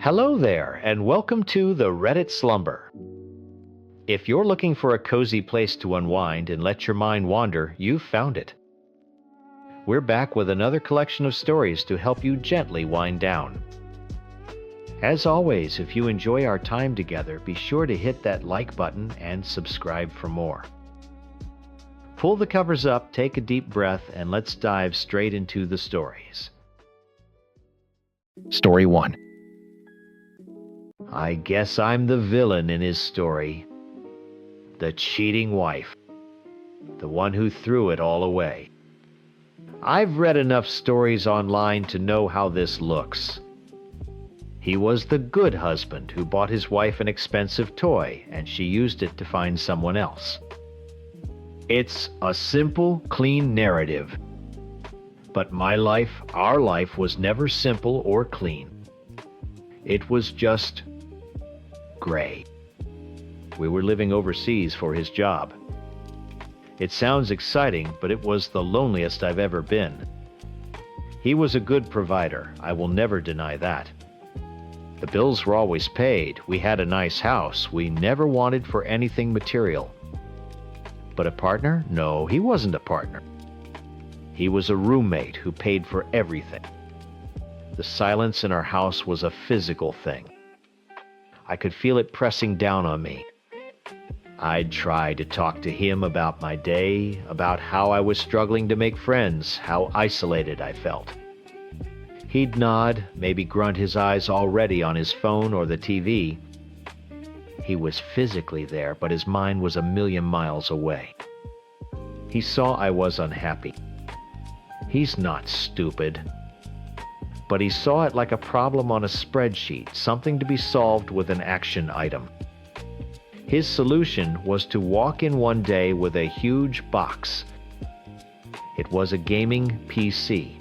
Hello there, and welcome to the Reddit Slumber. If you're looking for a cozy place to unwind and let your mind wander, you've found it. We're back with another collection of stories to help you gently wind down. As always, if you enjoy our time together, be sure to hit that like button and subscribe for more. Pull the covers up, take a deep breath, and let's dive straight into the stories. Story 1. I guess I'm the villain in his story. The cheating wife. The one who threw it all away. I've read enough stories online to know how this looks. He was the good husband who bought his wife an expensive toy and she used it to find someone else. It's a simple, clean narrative. But my life, our life, was never simple or clean. It was just gray. We were living overseas for his job. It sounds exciting, but it was the loneliest I've ever been. He was a good provider, I will never deny that. The bills were always paid, we had a nice house, we never wanted for anything material. But a partner? No, he wasn't a partner. He was a roommate who paid for everything. The silence in our house was a physical thing. I could feel it pressing down on me. I'd try to talk to him about my day, about how I was struggling to make friends, how isolated I felt. He'd nod, maybe grunt his eyes already on his phone or the TV. He was physically there, but his mind was a million miles away. He saw I was unhappy. He's not stupid. But he saw it like a problem on a spreadsheet, something to be solved with an action item. His solution was to walk in one day with a huge box. It was a gaming PC.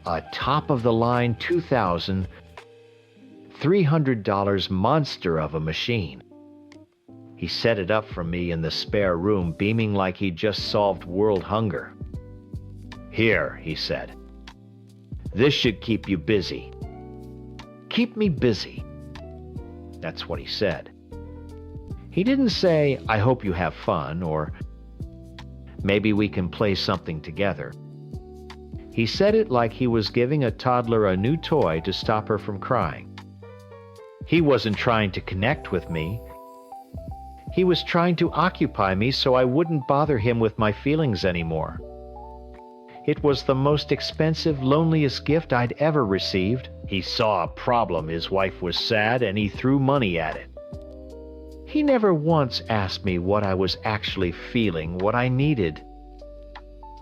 A top-of-the-line $2,300 monster of a machine. He set it up for me in the spare room, beaming like he'd just solved world hunger. "Here," he said. "This should keep you busy." Keep me busy. That's what he said. He didn't say, "I hope you have fun," or "Maybe we can play something together." He said it like he was giving a toddler a new toy to stop her from crying. He wasn't trying to connect with me. He was trying to occupy me so I wouldn't bother him with my feelings anymore. It was the most expensive, loneliest gift I'd ever received. He saw a problem, his wife was sad, and he threw money at it. He never once asked me what I was actually feeling, what I needed.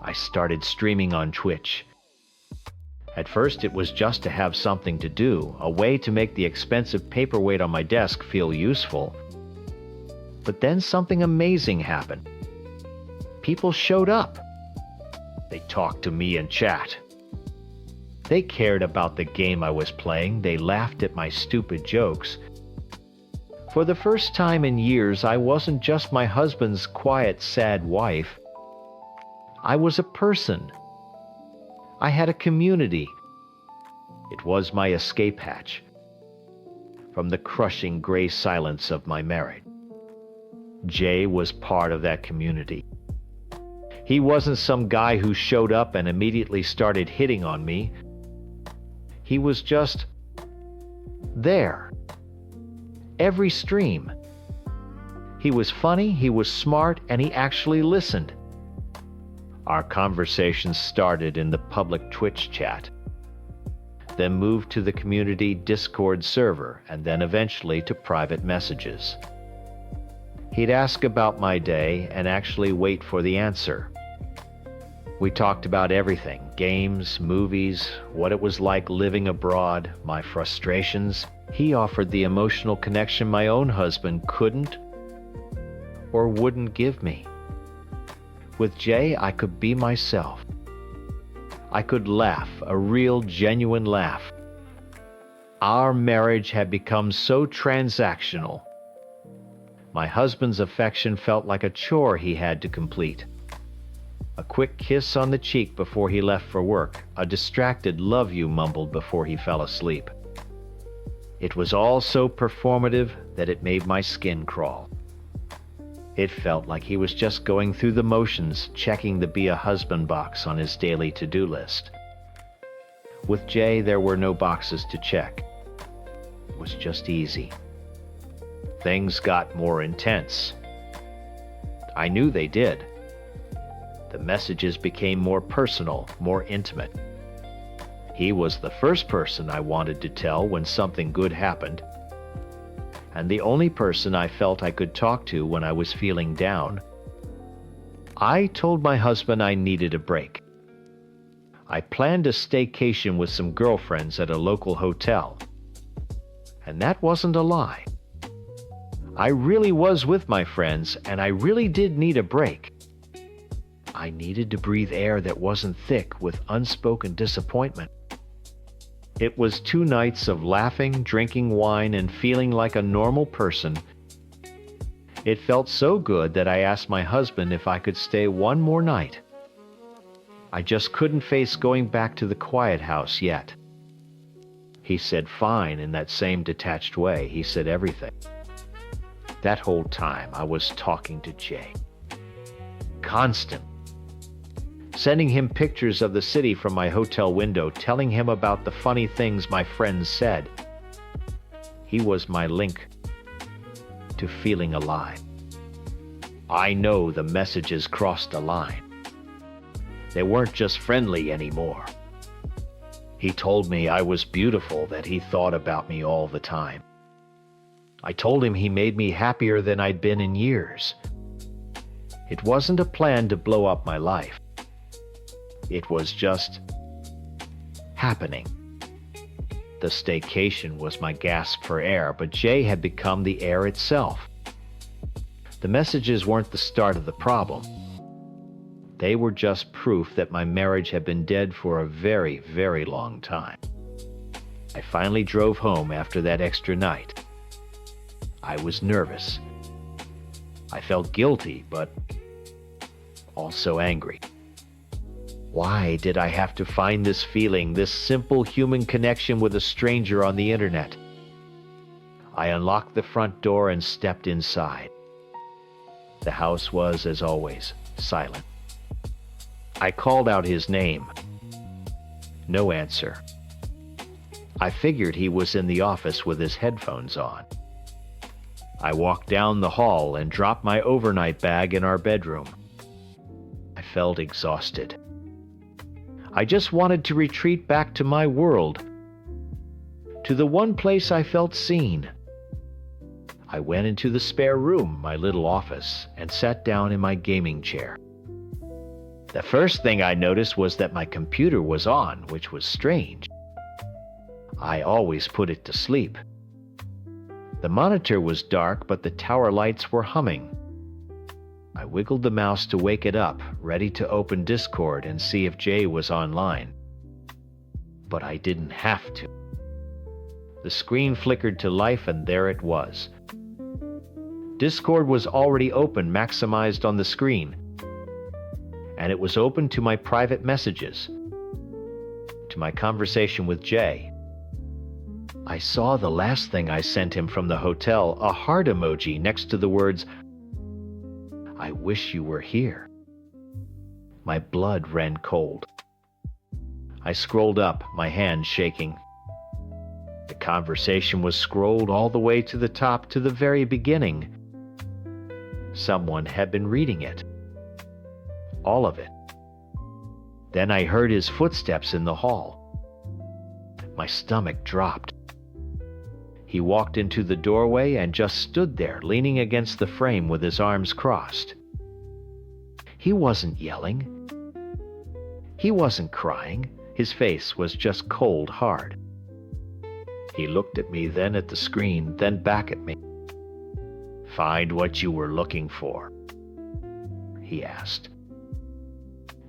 I started streaming on Twitch. At first it was just to have something to do, a way to make the expensive paperweight on my desk feel useful. But then something amazing happened. People showed up. They talked to me in chat. They cared about the game I was playing, they laughed at my stupid jokes. For the first time in years, I wasn't just my husband's quiet, sad wife. I was a person. I had a community. It was my escape hatch from the crushing gray silence of my marriage. Jay was part of that community. He wasn't some guy who showed up and immediately started hitting on me. He was just there. Every stream. He was funny, he was smart, and he actually listened. Our conversations started in the public Twitch chat, then moved to the community Discord server, and then eventually to private messages. He'd ask about my day and actually wait for the answer. We talked about everything, games, movies, what it was like living abroad, my frustrations. He offered the emotional connection my own husband couldn't or wouldn't give me. With Jay, I could be myself. I could laugh, a real, genuine laugh. Our marriage had become so transactional. My husband's affection felt like a chore he had to complete. A quick kiss on the cheek before he left for work, a distracted "love you" mumbled before he fell asleep. It was all so performative that it made my skin crawl. It felt like he was just going through the motions, checking the be a husband box on his daily to-do list. With Jay, there were no boxes to check. It was just easy. Things got more intense. I knew they did. The messages became more personal, more intimate. He was the first person I wanted to tell when something good happened, and the only person I felt I could talk to when I was feeling down. I told my husband I needed a break. I planned a staycation with some girlfriends at a local hotel. And that wasn't a lie. I really was with my friends, and I really did need a break. I needed to breathe air that wasn't thick with unspoken disappointment. It was 2 nights of laughing, drinking wine, and feeling like a normal person. It felt so good that I asked my husband if I could stay one more night. I just couldn't face going back to the quiet house yet. He said fine in that same detached way. He said everything. That whole time I was talking to Jay. Constant. Sending him pictures of the city from my hotel window, telling him about the funny things my friends said. He was my link to feeling alive. I know the messages crossed a line. They weren't just friendly anymore. He told me I was beautiful, that he thought about me all the time. I told him he made me happier than I'd been in years. It wasn't a plan to blow up my life. It was just happening. The staycation was my gasp for air, but Jay had become the air itself. The messages weren't the start of the problem. They were just proof that my marriage had been dead for a very, very long time. I finally drove home after that extra night. I was nervous. I felt guilty, but also angry. Why did I have to find this feeling, this simple human connection with a stranger on the internet? I unlocked the front door and stepped inside. The house was, as always, silent. I called out his name. No answer. I figured he was in the office with his headphones on. I walked down the hall and dropped my overnight bag in our bedroom. I felt exhausted. I just wanted to retreat back to my world, to the one place I felt seen. I went into the spare room, my little office, and sat down in my gaming chair. The first thing I noticed was that my computer was on, which was strange. I always put it to sleep. The monitor was dark, but the tower lights were humming. I wiggled the mouse to wake it up, ready to open Discord and see if Jay was online. But I didn't have to. The screen flickered to life, and there it was. Discord was already open, maximized on the screen. And it was open to my private messages, to my conversation with Jay. I saw the last thing I sent him from the hotel, a heart emoji next to the words, "I wish you were here." My blood ran cold. I scrolled up, my hands shaking. The conversation was scrolled all the way to the top, to the very beginning. Someone had been reading it. All of it. Then I heard his footsteps in the hall. My stomach dropped. He walked into the doorway and just stood there, leaning against the frame with his arms crossed. He wasn't yelling. He wasn't crying. His face was just cold hard. He looked at me, then at the screen, then back at me. "Find what you were looking for?" he asked.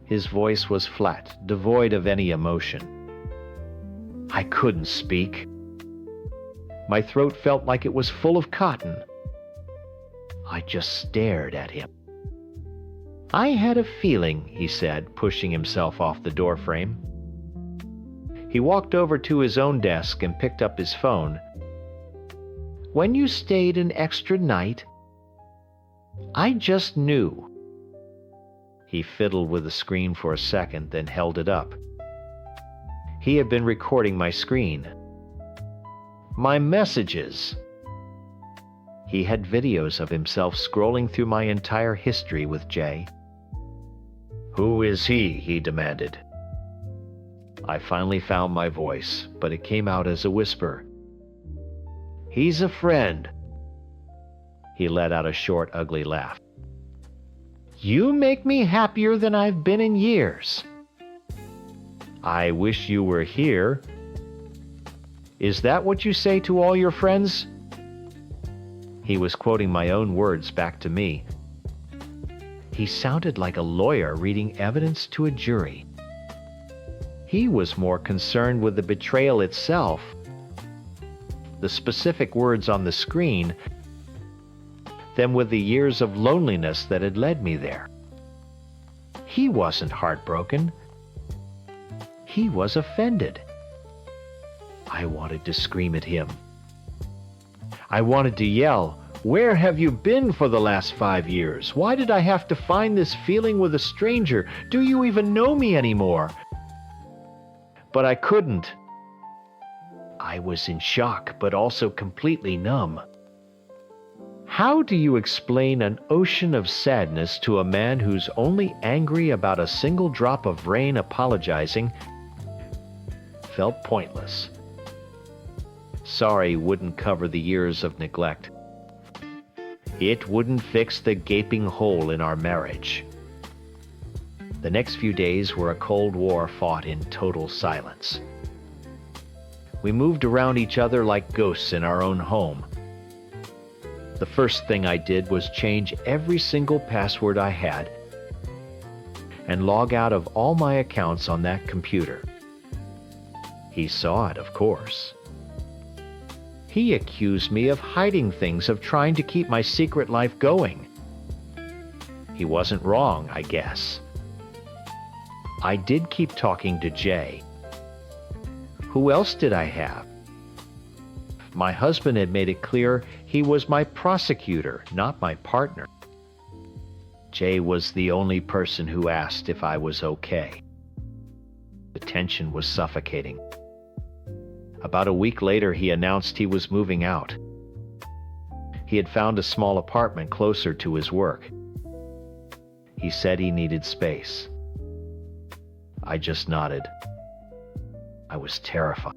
His voice was flat, devoid of any emotion. I couldn't speak. My throat felt like it was full of cotton. I just stared at him. "I had a feeling," he said, pushing himself off the doorframe. He walked over to his own desk and picked up his phone. when you stayed an extra night, I just knew." He fiddled with the screen for a second, then held it up. He had been recording my screen. My messages. He had videos of himself scrolling through my entire history with Jay. "Who is he?" he demanded. I finally found my voice, but it came out as a whisper. "He's a friend." He let out a short, ugly laugh. "You make me happier than I've been in years." "I wish you were here." "Is that what you say to all your friends?" He was quoting my own words back to me. He sounded like a lawyer reading evidence to a jury. He was more concerned with the betrayal itself, the specific words on the screen, than with the years of loneliness that had led me there. He wasn't heartbroken. He was offended. I wanted to scream at him. I wanted to yell, "Where have you been for the last 5 years? Why did I have to find this feeling with a stranger? Do you even know me anymore?" But I couldn't. I was in shock, but also completely numb. How do you explain an ocean of sadness to a man who's only angry about a single drop of rain? Apologizing felt pointless. Sorry wouldn't cover the years of neglect. It wouldn't fix the gaping hole in our marriage. The next few days were a Cold War fought in total silence. We moved around each other like ghosts in our own home. The first thing I did was change every single password I had and log out of all my accounts on that computer. He saw it, of course. He accused me of hiding things, of trying to keep my secret life going. He wasn't wrong, I guess. I did keep talking to Jay. Who else did I have? My husband had made it clear he was my prosecutor, not my partner. Jay was the only person who asked if I was okay. The tension was suffocating. About a week later, he announced he was moving out. He had found a small apartment closer to his work. He said he needed space. I just nodded. I was terrified.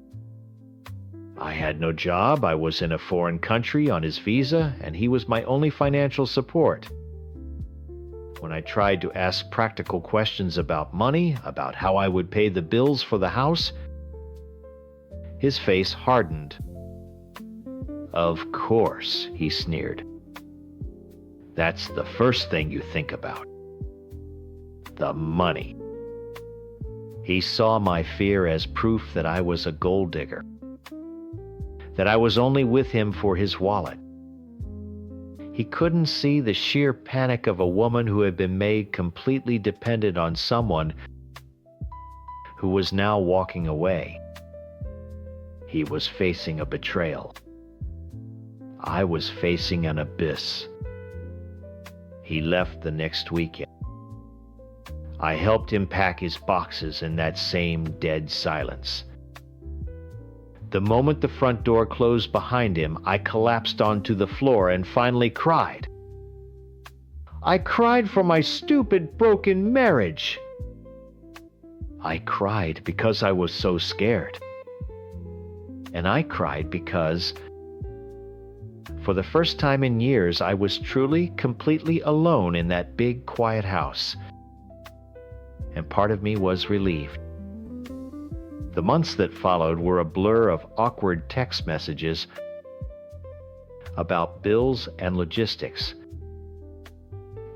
I had no job, I was in a foreign country on his visa, and he was my only financial support. When I tried to ask practical questions about money, about how I would pay the bills for the house, his face hardened. "Of course," he sneered. "That's the first thing you think about. The money." He saw my fear as proof that I was a gold digger, that I was only with him for his wallet. He couldn't see the sheer panic of a woman who had been made completely dependent on someone who was now walking away. He was facing a betrayal. I was facing an abyss. He left the next weekend. I helped him pack his boxes in that same dead silence. The moment the front door closed behind him, I collapsed onto the floor and finally cried. I cried for my stupid, broken marriage. I cried because I was so scared. And I cried because, for the first time in years, I was truly, completely alone in that big, quiet house. And part of me was relieved. The months that followed were a blur of awkward text messages about bills and logistics.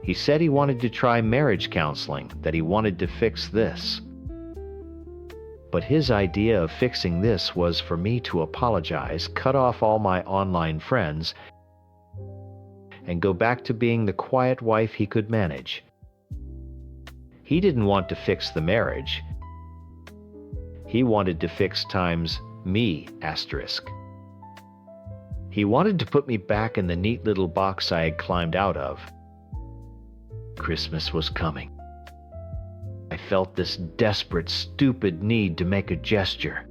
He said he wanted to try marriage counseling, that he wanted to fix this. But his idea of fixing this was for me to apologize, cut off all my online friends, and go back to being the quiet wife he could manage. He didn't want to fix the marriage. He wanted to fix times me*. He wanted to put me back in the neat little box I had climbed out of. Christmas was coming. I felt this desperate, stupid need to make a gesture.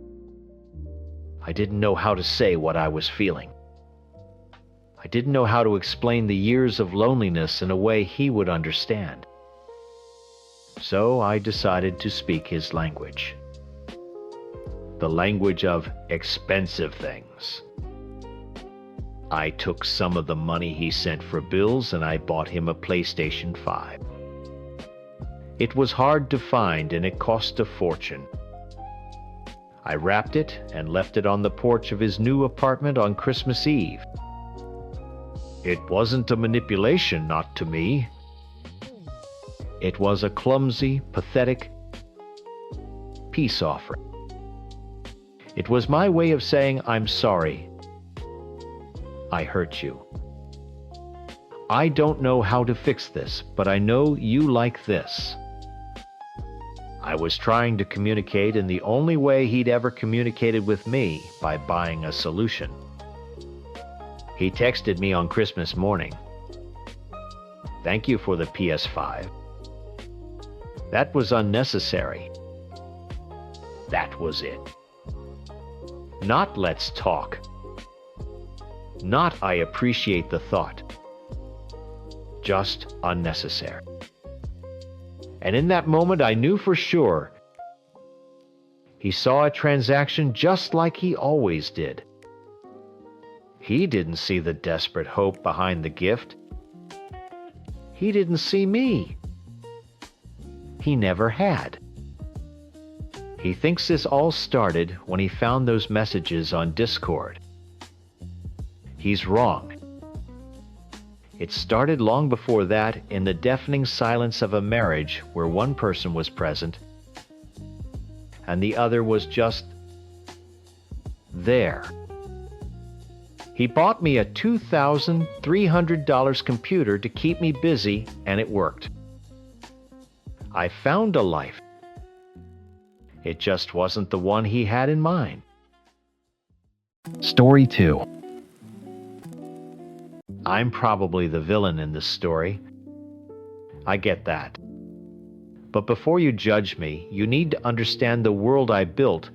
I didn't know how to say what I was feeling. I didn't know how to explain the years of loneliness in a way he would understand. So I decided to speak his language. The language of expensive things. I took some of the money he sent for bills and I bought him a PlayStation 5. It was hard to find and it cost a fortune. I wrapped it and left it on the porch of his new apartment on Christmas Eve. It wasn't a manipulation, not to me. It was a clumsy, pathetic peace offering. It was my way of saying, I'm sorry. I hurt you. I don't know how to fix this, but I know you like this. I was trying to communicate in the only way he'd ever communicated with me, by buying a solution. He texted me on Christmas morning. Thank you for the PS5. That was unnecessary. That was it. Not let's talk. Not I appreciate the thought. Just unnecessary. And in that moment I knew for sure he saw a transaction just like he always did. He didn't see the desperate hope behind the gift. He didn't see me. He never had. He thinks this all started when he found those messages on Discord. He's wrong. It started long before that in the deafening silence of a marriage where one person was present and the other was just there. He bought me a $2,300 computer to keep me busy, and it worked. I found a life. It just wasn't the one he had in mind. Story 2. I'm probably the villain in this story. I get that. But before you judge me, you need to understand the world I built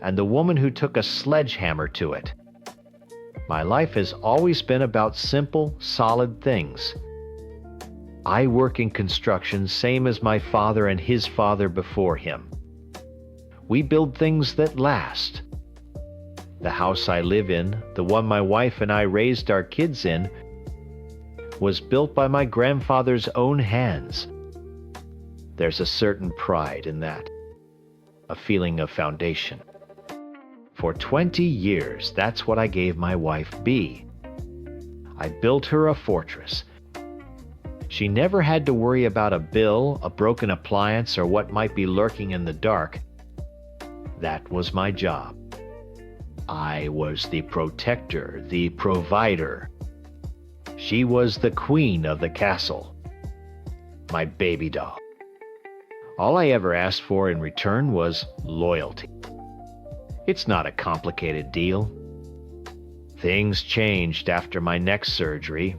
and the woman who took a sledgehammer to it. My life has always been about simple, solid things. I work in construction same as my father and his father before him. We build things that last. The house I live in, the one my wife and I raised our kids in, was built by my grandfather's own hands. There's a certain pride in that, a feeling of foundation. For 20 years, that's what I gave my wife, B. I built her a fortress. She never had to worry about a bill, a broken appliance, or what might be lurking in the dark. That was my job. I was the protector, the provider. She was the queen of the castle, my baby doll. All I ever asked for in return was loyalty. It's not a complicated deal. Things changed after my neck surgery.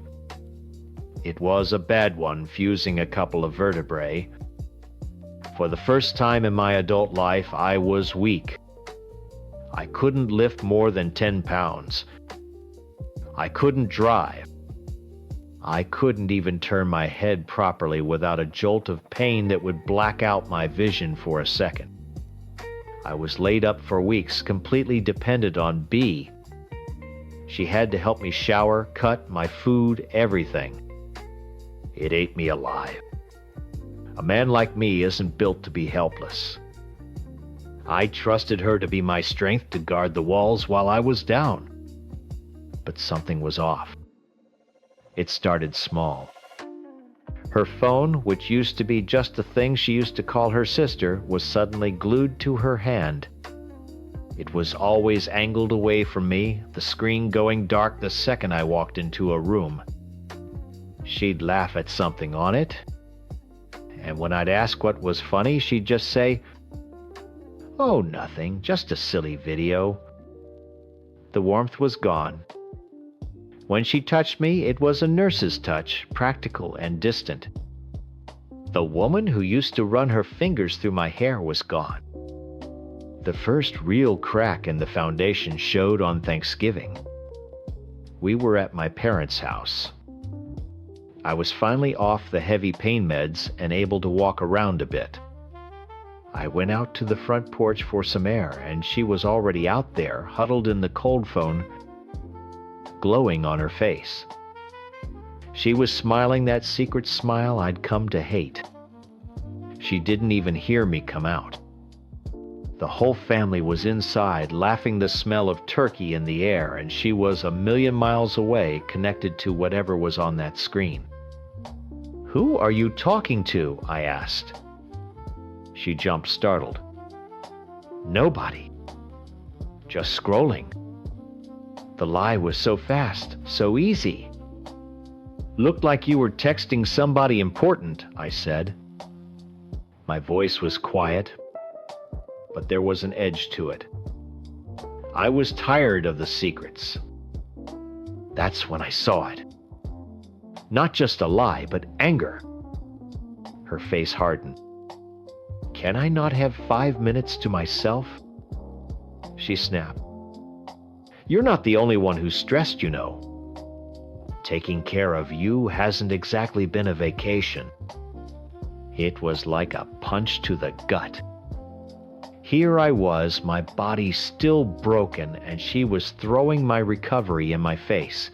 It was a bad one, fusing a couple of vertebrae. For the first time in my adult life, I was weak. I couldn't lift more than 10 pounds. I couldn't drive. I couldn't even turn my head properly without a jolt of pain that would black out my vision for a second. I was laid up for weeks, completely dependent on B. She had to help me shower, cut my food, everything. It ate me alive. A man like me isn't built to be helpless. I trusted her to be my strength to guard the walls while I was down. But something was off. It started small. Her phone, which used to be just a thing she used to call her sister, was suddenly glued to her hand. It was always angled away from me, the screen going dark the second I walked into a room. She'd laugh at something on it, and when I'd ask what was funny, she'd just say, "Oh, nothing, just a silly video." The warmth was gone. When she touched me, it was a nurse's touch, practical and distant. The woman who used to run her fingers through my hair was gone. The first real crack in the foundation showed on Thanksgiving. We were at my parents' house. I was finally off the heavy pain meds and able to walk around a bit. I went out to the front porch for some air, and she was already out there, huddled in the cold phone, glowing on her face. She was smiling that secret smile I'd come to hate. She didn't even hear me come out. The whole family was inside, laughing the smell of turkey in the air, and she was a million miles away, connected to whatever was on that screen. "Who are you talking to?" I asked. She jumped, startled. "Nobody. Just scrolling." The lie was so fast, so easy. "Looked like you were texting somebody important," I said. My voice was quiet, but there was an edge to it. I was tired of the secrets. That's when I saw it. Not just a lie, but anger. Her face hardened. "Can I not have 5 minutes to myself?" She snapped. "You're not the only one who's stressed, you know. Taking care of you hasn't exactly been a vacation." It was like a punch to the gut. Here I was, my body still broken, and she was throwing my recovery in my face.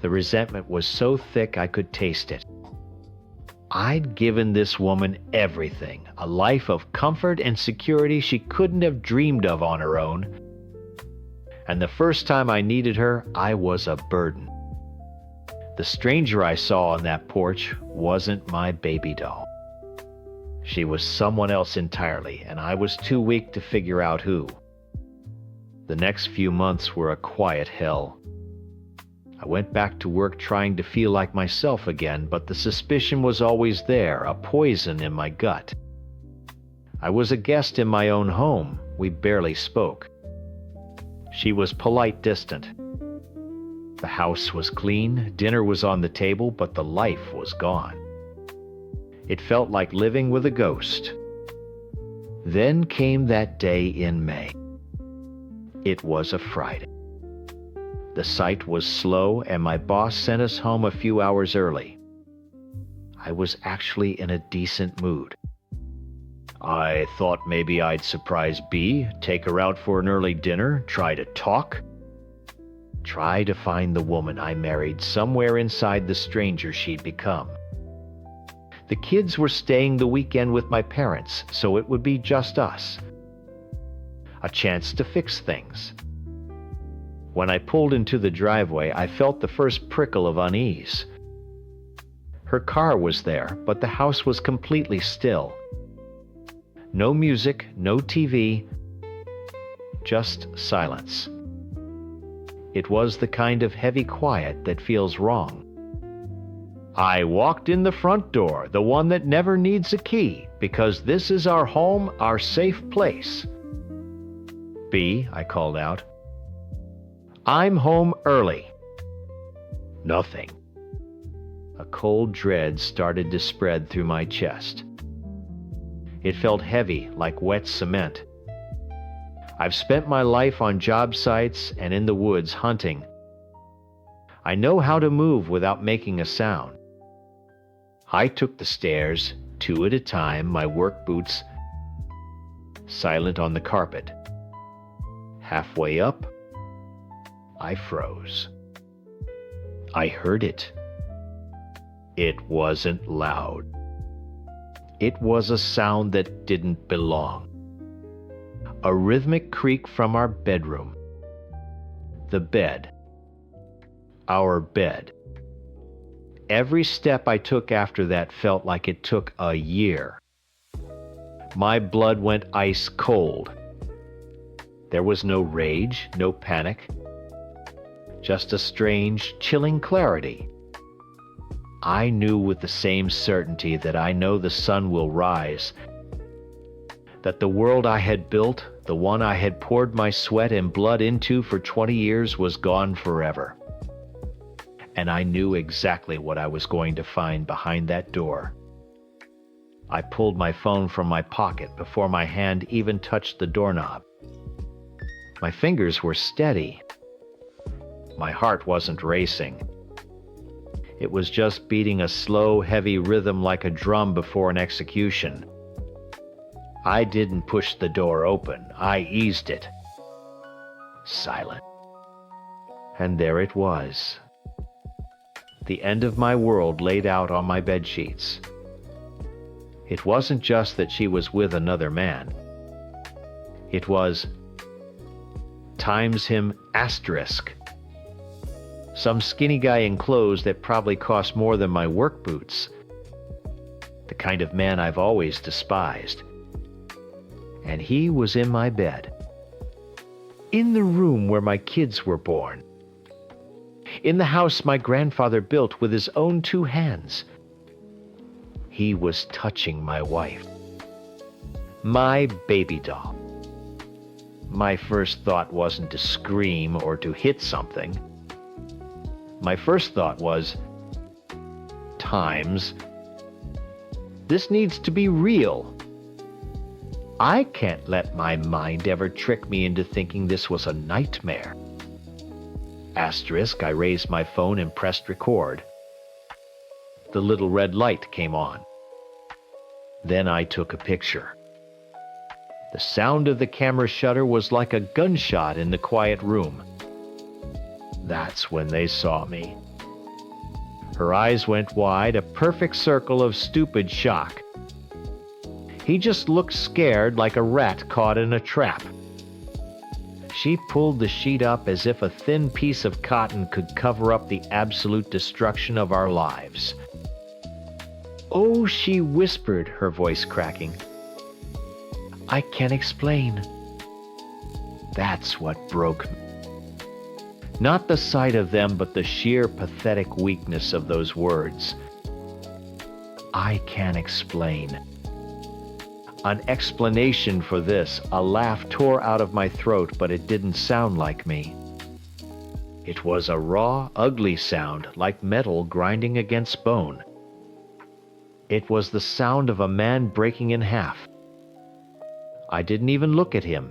The resentment was so thick I could taste it. I'd given this woman everything, a life of comfort and security she couldn't have dreamed of on her own. And the first time I needed her, I was a burden. The stranger I saw on that porch wasn't my baby doll. She was someone else entirely, and I was too weak to figure out who. The next few months were a quiet hell. I went back to work trying to feel like myself again, but the suspicion was always there, a poison in my gut. I was a guest in my own home. We barely spoke. She was polite, distant. The house was clean, dinner was on the table, but the life was gone. It felt like living with a ghost. Then came that day in May. It was a Friday. The site was slow, and my boss sent us home a few hours early. I was actually in a decent mood. I thought maybe I'd surprise Bea, take her out for an early dinner, try to talk. Try to find the woman I married somewhere inside the stranger she'd become. The kids were staying the weekend with my parents, so it would be just us. A chance to fix things. When I pulled into the driveway, I felt the first prickle of unease. Her car was there, but the house was completely still. No music, no TV, just silence. It was the kind of heavy quiet that feels wrong. I walked in the front door, the one that never needs a key, because this is our home, our safe place. "Bea," I called out. "I'm home early." Nothing. A cold dread started to spread through my chest. It felt heavy, like wet cement. I've spent my life on job sites and in the woods hunting. I know how to move without making a sound. I took the stairs, 2 at a time, my work boots silent on the carpet. Halfway up, I froze. I heard it. It wasn't loud. It was a sound that didn't belong. A rhythmic creak from our bedroom. The bed. Our bed. Every step I took after that felt like it took a year. My blood went ice cold. There was no rage, no panic. Just a strange, chilling clarity. I knew with the same certainty that I know the sun will rise, that the world I had built The one I had poured my sweat and blood into for 20 years was gone forever. And I knew exactly what I was going to find behind that door. I pulled my phone from my pocket before my hand even touched the doorknob. My fingers were steady. My heart wasn't racing. It was just beating a slow, heavy rhythm like a drum before an execution. I didn't push the door open. I eased it. Silent. And there it was. The end of my world laid out on my bedsheets. It wasn't just that she was with another man. It was times him asterisk. Some skinny guy in clothes that probably cost more than my work boots. The kind of man I've always despised. And he was in my bed. In the room where my kids were born. In the house my grandfather built with his own 2 hands. He was touching my wife. My baby doll. My first thought wasn't to scream or to hit something. My first thought was, times. This needs to be real. I can't let my mind ever trick me into thinking this was a nightmare. Asterisk, I raised my phone and pressed record. The little red light came on. Then I took a picture. The sound of the camera shutter was like a gunshot in the quiet room. That's when they saw me. Her eyes went wide, a perfect circle of stupid shock. He just looked scared like a rat caught in a trap. She pulled the sheet up as if a thin piece of cotton could cover up the absolute destruction of our lives. "Oh," she whispered, her voice cracking. "I can't explain." That's what broke me. Not the sight of them, but the sheer pathetic weakness of those words. I can't explain. An explanation for this, a laugh tore out of my throat, but it didn't sound like me. It was a raw, ugly sound, like metal grinding against bone. It was the sound of a man breaking in half. I didn't even look at him.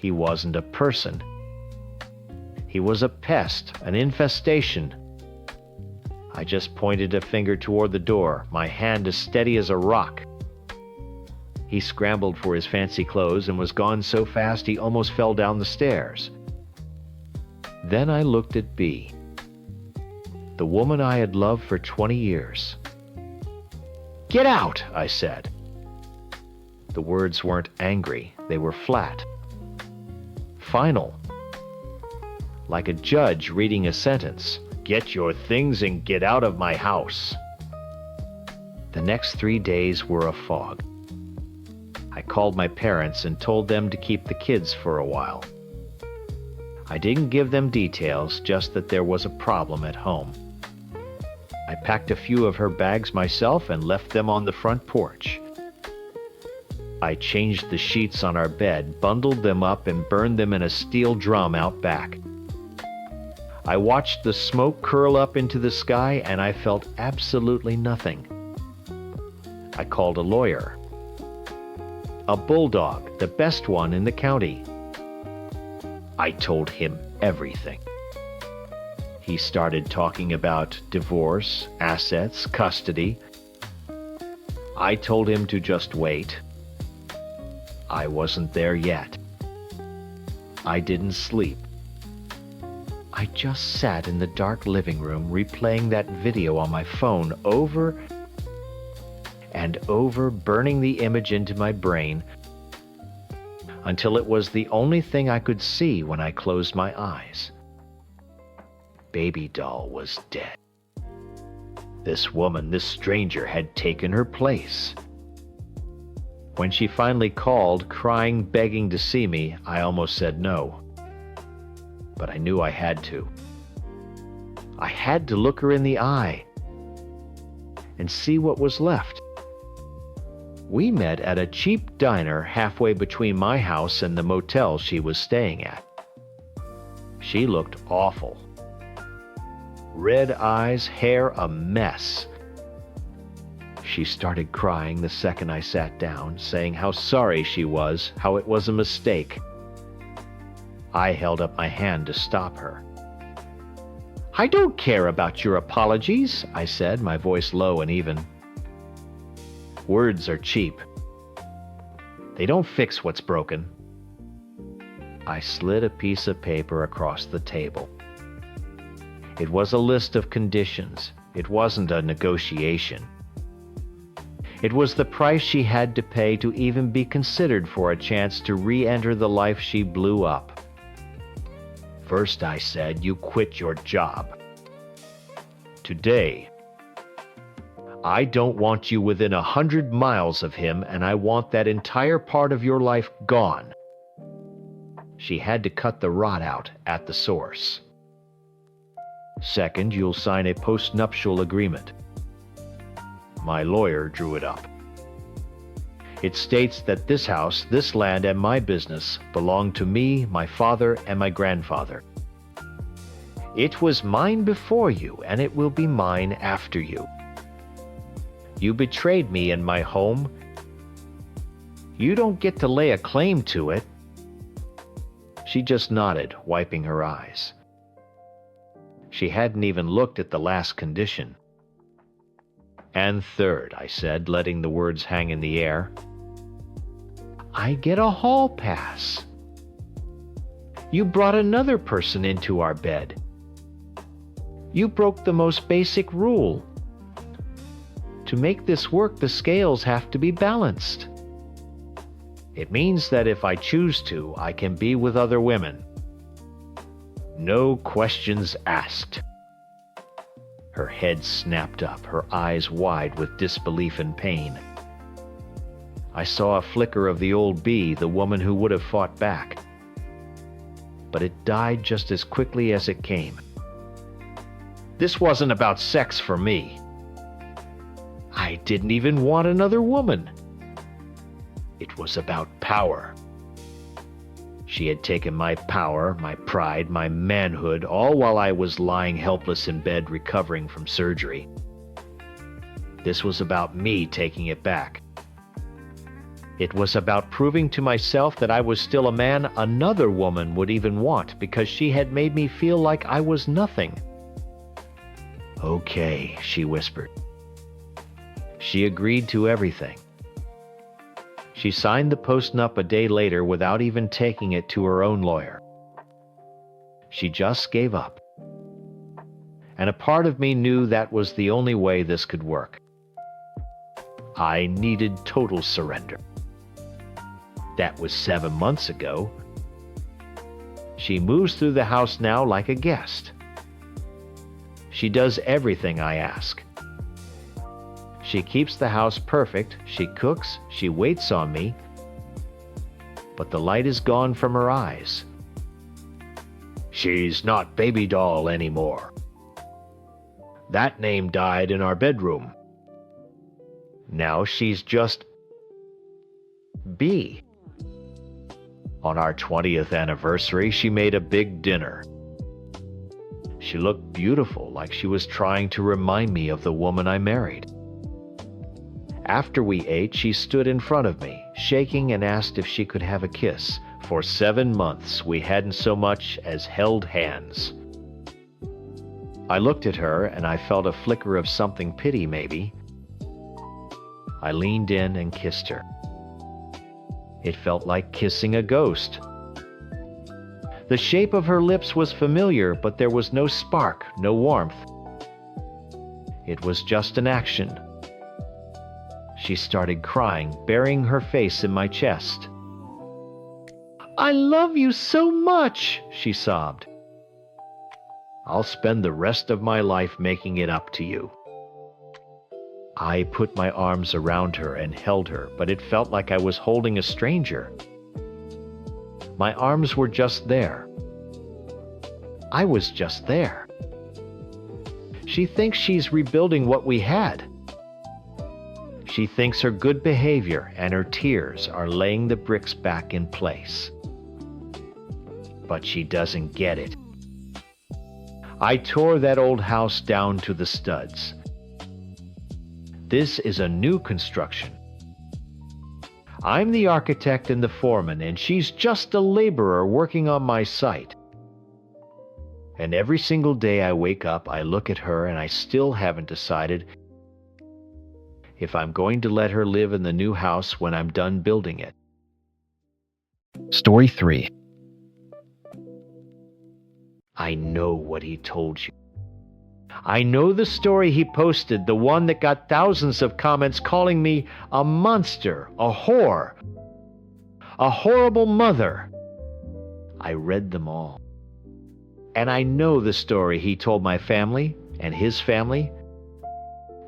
He wasn't a person. He was a pest, an infestation. I just pointed a finger toward the door, my hand as steady as a rock. He scrambled for his fancy clothes and was gone so fast he almost fell down the stairs. Then I looked at Bea, the woman I had loved for 20 years. "Get out," I said. The words weren't angry, they were flat. Final. Like a judge reading a sentence. "Get your things and get out of my house." The next 3 days were a fog. I called my parents and told them to keep the kids for a while. I didn't give them details, just that there was a problem at home. I packed a few of her bags myself and left them on the front porch. I changed the sheets on our bed, bundled them up, and burned them in a steel drum out back. I watched the smoke curl up into the sky, and I felt absolutely nothing. I called a lawyer. A bulldog, the best one in the county. I told him everything. He started talking about divorce, assets, custody. I told him to just wait. I wasn't there yet. I didn't sleep. I just sat in the dark living room replaying that video on my phone over and over, burning the image into my brain until it was the only thing I could see when I closed my eyes. Baby doll was dead. This woman, this stranger, had taken her place. When she finally called, crying, begging to see me, I almost said no. But I knew I had to. I had to look her in the eye and see what was left. We met at a cheap diner halfway between my house and the motel she was staying at. She looked awful. Red eyes, hair a mess. She started crying the second I sat down, saying how sorry she was, how it was a mistake. I held up my hand to stop her. "I don't care about your apologies," I said, my voice low and even. "Words are cheap. They don't fix what's broken." I slid a piece of paper across the table. It was a list of conditions. It wasn't a negotiation. It was the price she had to pay to even be considered for a chance to re-enter the life she blew up. First, I said, you quit your job. Today, I don't want you within 100 miles of him, and I want that entire part of your life gone. She had to cut the rot out at the source. Second, you'll sign a post-nuptial agreement. My lawyer drew it up. It states that this house, this land, and my business belong to me, my father, and my grandfather. It was mine before you, and it will be mine after you. You betrayed me in my home. You don't get to lay a claim to it. She just nodded, wiping her eyes. She hadn't even looked at the last condition. And third, I said, letting the words hang in the air, I get a hall pass. You brought another person into our bed. You broke the most basic rule. To make this work, the scales have to be balanced. It means that if I choose to, I can be with other women. No questions asked. Her head snapped up, her eyes wide with disbelief and pain. I saw a flicker of the old bee, the woman who would have fought back. But it died just as quickly as it came. This wasn't about sex for me. I didn't even want another woman. It was about power. She had taken my power, my pride, my manhood, all while I was lying helpless in bed recovering from surgery. This was about me taking it back. It was about proving to myself that I was still a man another woman would even want because she had made me feel like I was nothing. Okay, she whispered. She agreed to everything. She signed the post-nup a day later without even taking it to her own lawyer. She just gave up. And a part of me knew that was the only way this could work. I needed total surrender. That was 7 months ago. She moves through the house now like a guest. She does everything I ask. She keeps the house perfect, she cooks, she waits on me, but the light is gone from her eyes. She's not baby doll anymore. That name died in our bedroom. Now she's just B. On our 20th anniversary, she made a big dinner. She looked beautiful, like she was trying to remind me of the woman I married. After we ate, she stood in front of me, shaking, and asked if she could have a kiss. For 7 months, we hadn't so much as held hands. I looked at her, and I felt a flicker of something pity, maybe. I leaned in and kissed her. It felt like kissing a ghost. The shape of her lips was familiar, but there was no spark, no warmth. It was just an action. She started crying, burying her face in my chest. I love you so much, she sobbed. I'll spend the rest of my life making it up to you. I put my arms around her and held her, but it felt like I was holding a stranger. My arms were just there. I was just there. She thinks she's rebuilding what we had. She thinks her good behavior and her tears are laying the bricks back in place. But she doesn't get it. I tore that old house down to the studs. This is a new construction. I'm the architect and the foreman, and she's just a laborer working on my site. And every single day I wake up, I look at her, and I still haven't decided if I'm going to let her live in the new house when I'm done building it. Story 3. I know what he told you. I know the story he posted, the one that got thousands of comments calling me a monster, a whore, a horrible mother. I read them all. And I know the story he told my family and his family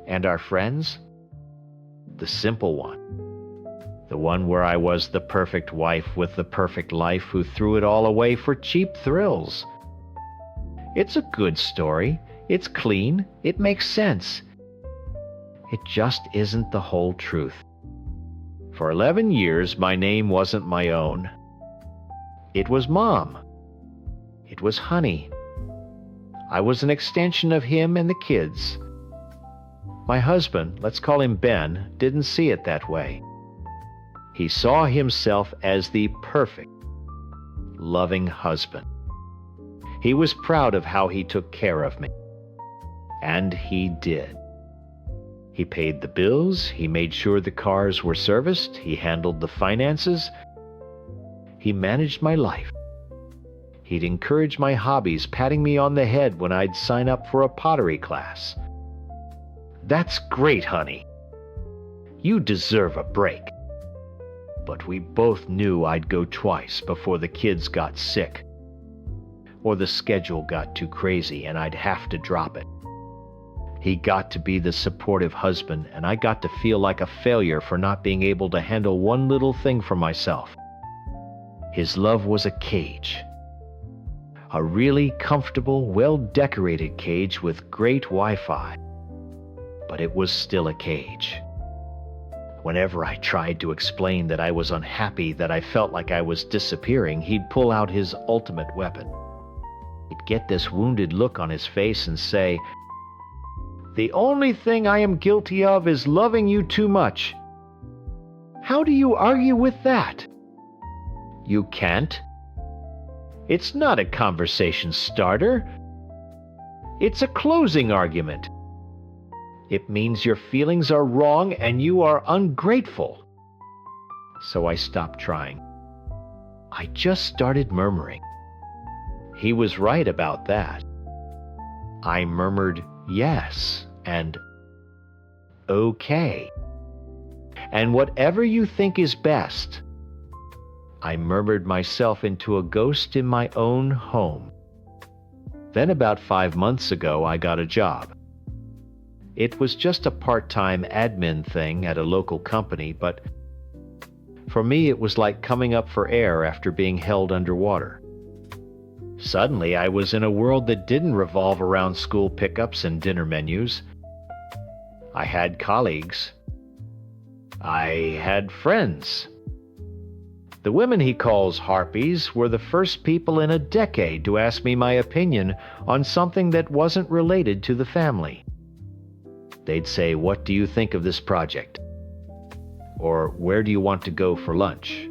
and our friends. The simple one. The one where I was the perfect wife with the perfect life who threw it all away for cheap thrills. It's a good story. It's clean. It makes sense. It just isn't the whole truth. For 11 years, my name wasn't my own. It was Mom. It was Honey. I was an extension of him and the kids. My husband, let's call him Ben, didn't see it that way. He saw himself as the perfect, loving husband. He was proud of how he took care of me. And he did. He paid the bills, he made sure the cars were serviced, he handled the finances. He managed my life. He'd encourage my hobbies, patting me on the head when I'd sign up for a pottery class. That's great, honey. You deserve a break. But we both knew I'd go twice before the kids got sick, or the schedule got too crazy and I'd have to drop it. He got to be the supportive husband, and I got to feel like a failure for not being able to handle one little thing for myself. His love was a cage. A really comfortable, well-decorated cage with great Wi-Fi. But it was still a cage. Whenever I tried to explain that I was unhappy, that I felt like I was disappearing, he'd pull out his ultimate weapon. He'd get this wounded look on his face and say, "The only thing I am guilty of is loving you too much." How do you argue with that? You can't. It's not a conversation starter. It's a closing argument. It means your feelings are wrong and you are ungrateful. So I stopped trying. I just started murmuring. He was right about that. I murmured yes and okay. And whatever you think is best. I murmured myself into a ghost in my own home. Then about 5 months ago, I got a job. It was just a part-time admin thing at a local company, but for me it was like coming up for air after being held underwater. Suddenly I was in a world that didn't revolve around school pickups and dinner menus. I had colleagues. I had friends. The women he calls harpies were the first people in a decade to ask me my opinion on something that wasn't related to the family. They'd say, "What do you think of this project?" Or, "Where do you want to go for lunch?"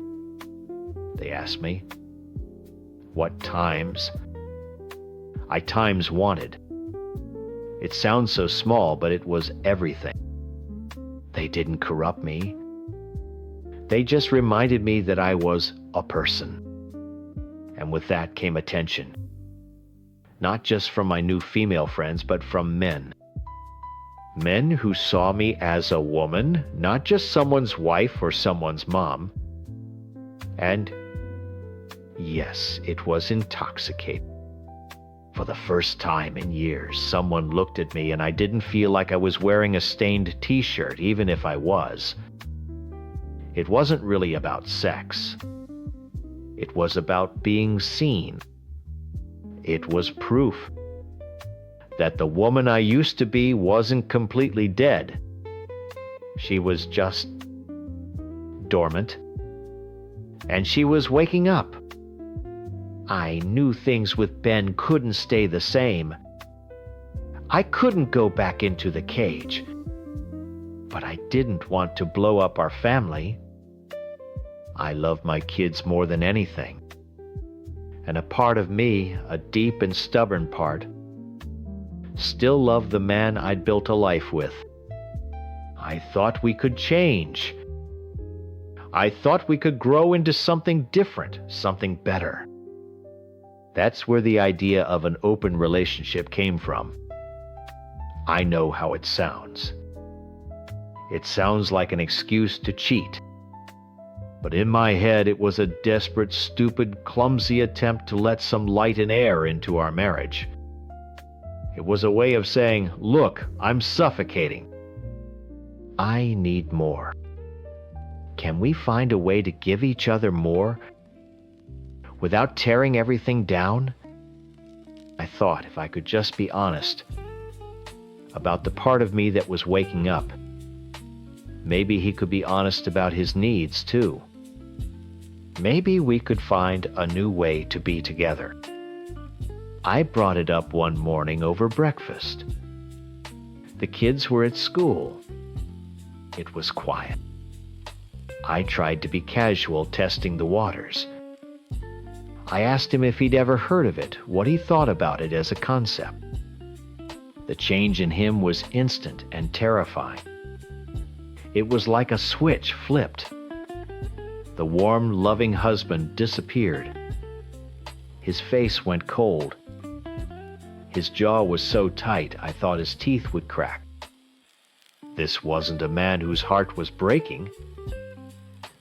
They asked me. What times? I times wanted. It sounds so small, but it was everything. They didn't corrupt me. They just reminded me that I was a person. And with that came attention. Not just from my new female friends, but from men. Men who saw me as a woman, not just someone's wife or someone's mom. And yes, it was intoxicating. For the first time in years, someone looked at me and I didn't feel like I was wearing a stained t-shirt, even if I was. It wasn't really about sex. It was about being seen. It was proof that the woman I used to be wasn't completely dead. She was just dormant. And she was waking up. I knew things with Ben couldn't stay the same. I couldn't go back into the cage. But I didn't want to blow up our family. I love my kids more than anything. And a part of me, a deep and stubborn part, still loved the man I'd built a life with. I thought we could change. I thought we could grow into something different, something better. That's where the idea of an open relationship came from. I know how it sounds. It sounds like an excuse to cheat. But in my head, it was a desperate, stupid, clumsy attempt to let some light and air into our marriage. It was a way of saying, look, I'm suffocating. I need more. Can we find a way to give each other more without tearing everything down? I thought if I could just be honest about the part of me that was waking up, maybe he could be honest about his needs too. Maybe we could find a new way to be together. I brought it up one morning over breakfast. The kids were at school. It was quiet. I tried to be casual, testing the waters. I asked him if he'd ever heard of it, what he thought about it as a concept. The change in him was instant and terrifying. It was like a switch flipped. The warm, loving husband disappeared. His face went cold. His jaw was so tight I thought his teeth would crack. This wasn't a man whose heart was breaking.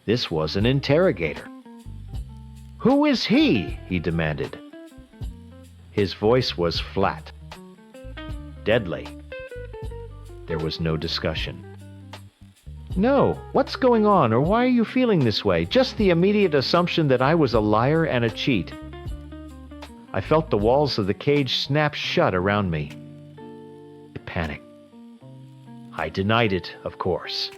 This was an interrogator. "Who is he?" he demanded. His voice was flat, deadly. There was no discussion. "No, what's going on, or why are you feeling this way?" Just the immediate assumption that I was a liar and a cheat. I felt the walls of the cage snap shut around me. I panicked. I denied it, of course.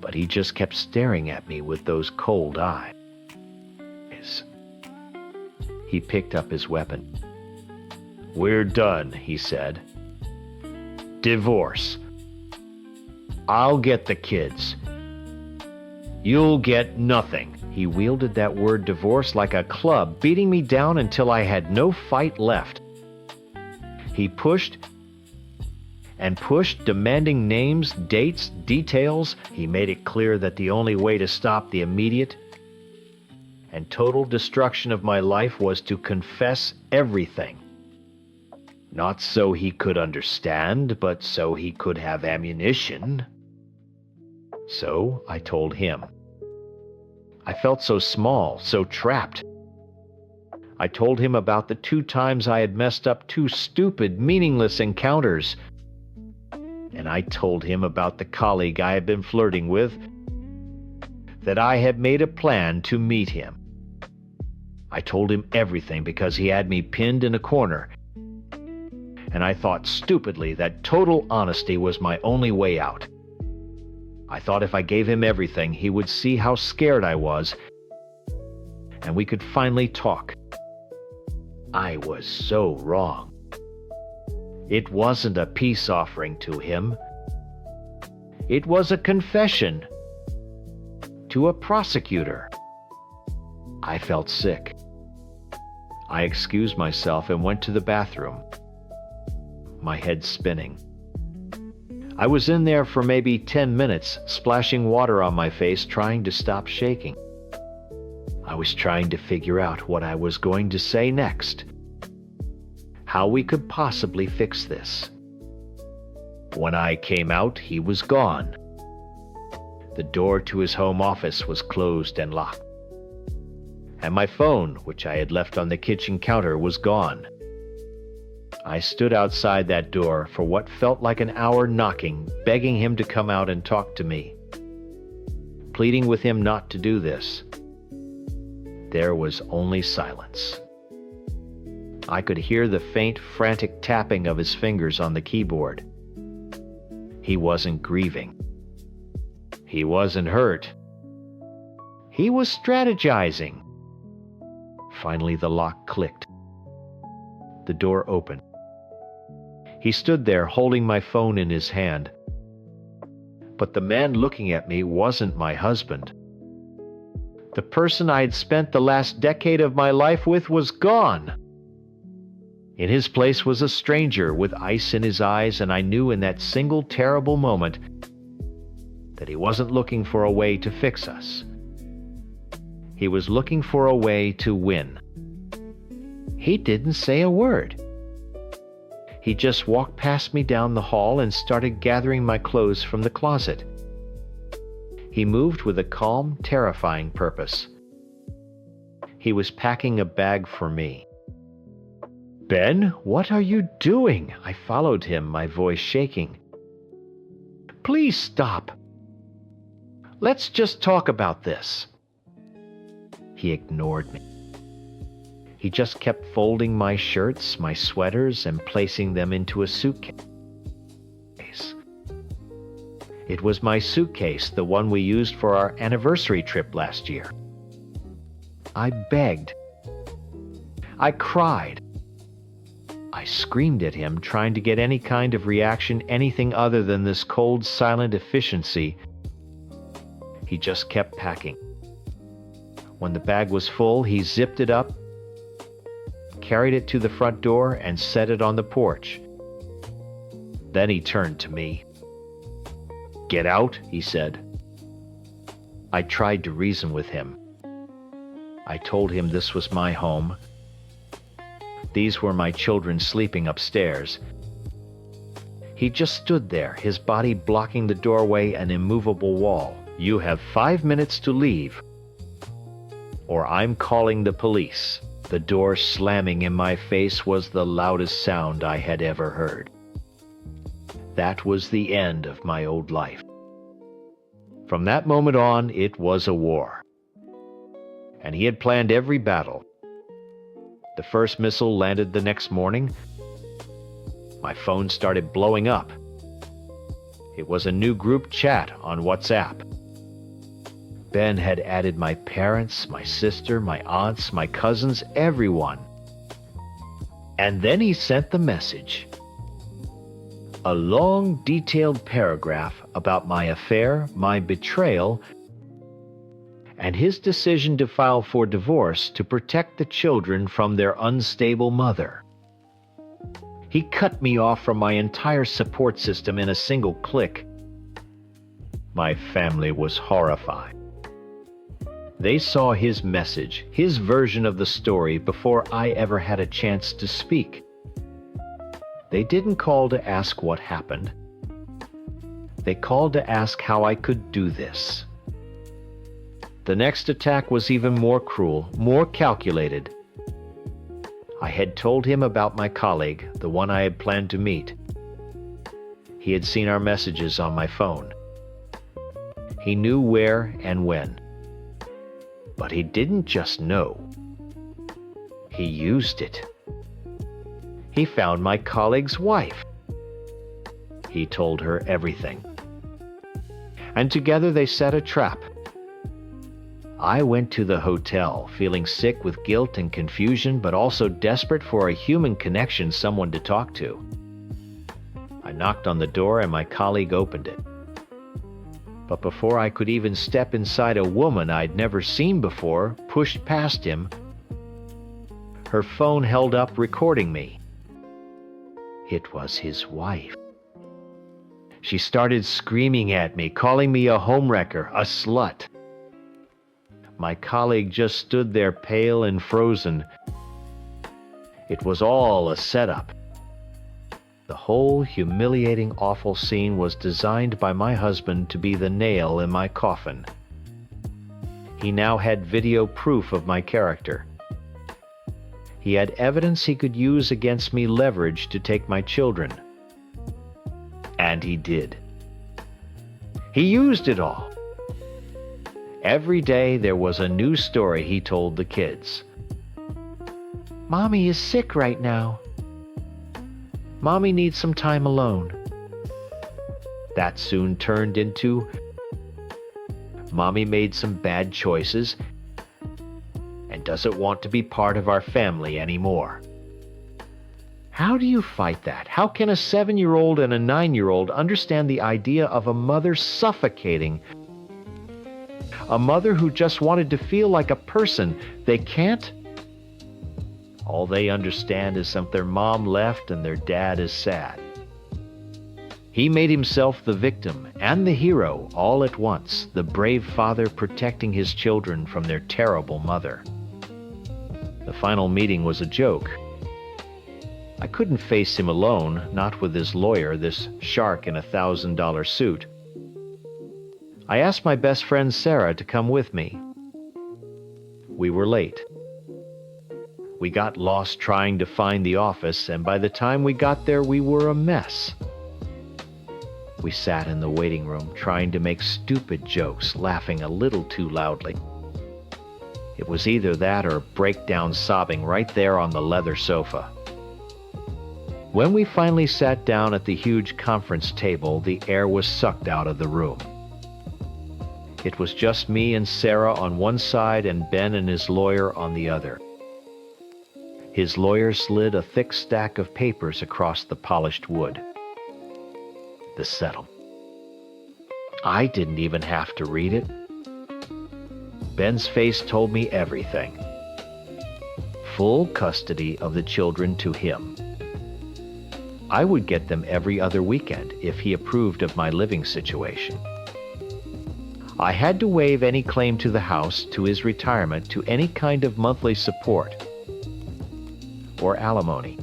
But he just kept staring at me with those cold eyes. He picked up his weapon. "We're done," he said. "Divorce. I'll get the kids. You'll get nothing." He wielded that word divorce like a club, beating me down until I had no fight left. He pushed and pushed, demanding names, dates, details. He made it clear that the only way to stop the immediate and total destruction of my life was to confess everything. Not so he could understand, but so he could have ammunition. So I told him. I felt so small, so trapped. I told him about the 2 times I had messed up 2 stupid, meaningless encounters. And I told him about the colleague I had been flirting with, that I had made a plan to meet him. I told him everything because he had me pinned in a corner, and I thought stupidly that total honesty was my only way out. I thought if I gave him everything, he would see how scared I was, and we could finally talk. I was so wrong. It wasn't a peace offering to him. It was a confession to a prosecutor. I felt sick. I excused myself and went to the bathroom, my head spinning. I was in there for maybe 10 minutes, splashing water on my face, trying to stop shaking. I was trying to figure out what I was going to say next, how we could possibly fix this. When I came out, he was gone. The door to his home office was closed and locked. And my phone, which I had left on the kitchen counter, was gone. I stood outside that door for what felt like an hour, knocking, begging him to come out and talk to me, pleading with him not to do this. There was only silence. I could hear the faint, frantic tapping of his fingers on the keyboard. He wasn't grieving. He wasn't hurt. He was strategizing. Finally, the lock clicked. The door opened. He stood there holding my phone in his hand. But the man looking at me wasn't my husband. The person I had spent the last decade of my life with was gone. In his place was a stranger with ice in his eyes, and I knew in that single terrible moment that he wasn't looking for a way to fix us. He was looking for a way to win. He didn't say a word. He just walked past me down the hall and started gathering my clothes from the closet. He moved with a calm, terrifying purpose. He was packing a bag for me. "Ben, what are you doing?" I followed him, my voice shaking. "Please stop. Let's just talk about this." He ignored me. He just kept folding my shirts, my sweaters, and placing them into a suitcase. It was my suitcase, the one we used for our anniversary trip last year. I begged. I cried. I screamed at him, trying to get any kind of reaction, anything other than this cold, silent efficiency. He just kept packing. When the bag was full, he zipped it up, carried it to the front door, and set it on the porch. Then he turned to me. "Get out," he said. I tried to reason with him. I told him this was my home. These were my children sleeping upstairs. He just stood there, his body blocking the doorway, an immovable wall. "You have 5 minutes to leave, or I'm calling the police." The door slamming in my face was the loudest sound I had ever heard. That was the end of my old life. From that moment on, it was a war. And he had planned every battle. The first missile landed the next morning. My phone started blowing up. It was a new group chat on WhatsApp. Ben had added my parents, my sister, my aunts, my cousins, everyone. And then he sent the message. A long, detailed paragraph about my affair, my betrayal, and his decision to file for divorce to protect the children from their unstable mother. He cut me off from my entire support system in a single click. My family was horrified. They saw his message, his version of the story, before I ever had a chance to speak. They didn't call to ask what happened. They called to ask how I could do this. The next attack was even more cruel, more calculated. I had told him about my colleague, the one I had planned to meet. He had seen our messages on my phone. He knew where and when. But he didn't just know. He used it. He found my colleague's wife. He told her everything. And together they set a trap. I went to the hotel, feeling sick with guilt and confusion, but also desperate for a human connection, someone to talk to. I knocked on the door and my colleague opened it. But before I could even step inside, a woman I'd never seen before pushed past him, her phone held up recording me. It was his wife. She started screaming at me, calling me a homewrecker, a slut. My colleague just stood there pale and frozen. It was all a setup. The whole humiliating, awful scene was designed by my husband to be the nail in my coffin. He now had video proof of my character. He had evidence he could use against me, leverage to take my children. And he did. He used it all. Every day there was a new story he told the kids. "Mommy is sick right now. Mommy needs some time alone." That soon turned into, Mommy made some bad choices and doesn't want to be part of our family anymore. How do you fight that? How can a 7-year-old and a 9-year-old understand the idea of a mother suffocating? A mother who just wanted to feel like a person. They can't. All they understand is that their mom left and their dad is sad. He made himself the victim and the hero all at once, the brave father protecting his children from their terrible mother. The final meeting was a joke. I couldn't face him alone, not with his lawyer, this shark in a $1,000 suit. I asked my best friend Sarah to come with me. We were late. We got lost trying to find the office, and by the time we got there, we were a mess. We sat in the waiting room trying to make stupid jokes, laughing a little too loudly. It was either that or break down sobbing right there on the leather sofa. When we finally sat down at the huge conference table, the air was sucked out of the room. It was just me and Sarah on one side and Ben and his lawyer on the other. His lawyer slid a thick stack of papers across the polished wood. The settlement. I didn't even have to read it. Ben's face told me everything. Full custody of the children to him. I would get them every other weekend if he approved of my living situation. I had to waive any claim to the house, to his retirement, to any kind of monthly support or alimony.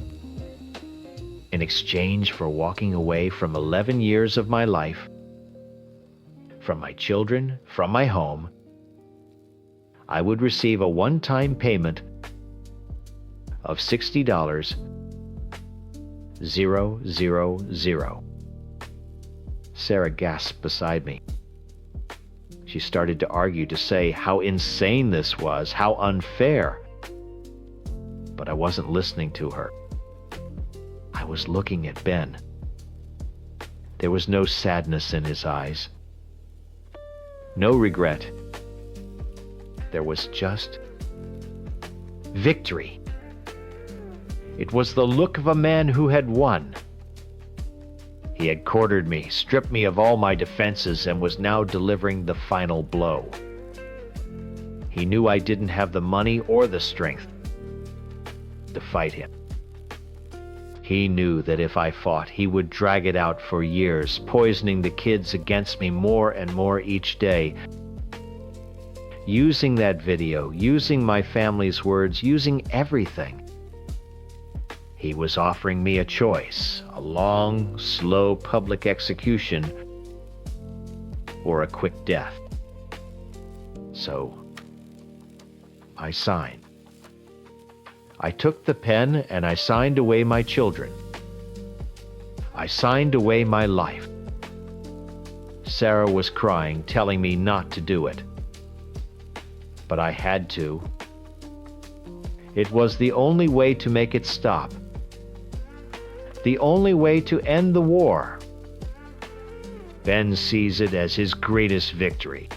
In exchange for walking away from 11 years of my life, from my children, from my home, I would receive a one-time payment of $60, 000. Sarah gasped beside me. She started to argue, to say how insane this was, how unfair. But I wasn't listening to her. I was looking at Ben. There was no sadness in his eyes. No regret. There was just victory. It was the look of a man who had won. He had cornered me, stripped me of all my defenses, and was now delivering the final blow. He knew I didn't have the money or the strength to fight him. He knew that if I fought, he would drag it out for years, poisoning the kids against me more and more each day. Using that video, using my family's words, using everything. He was offering me a choice, a long, slow public execution or a quick death. So, I signed. I took the pen and I signed away my children. I signed away my life. Sarah was crying, telling me not to do it. But I had to. It was the only way to make it stop. The only way to end the war. Ben sees it as his greatest victory.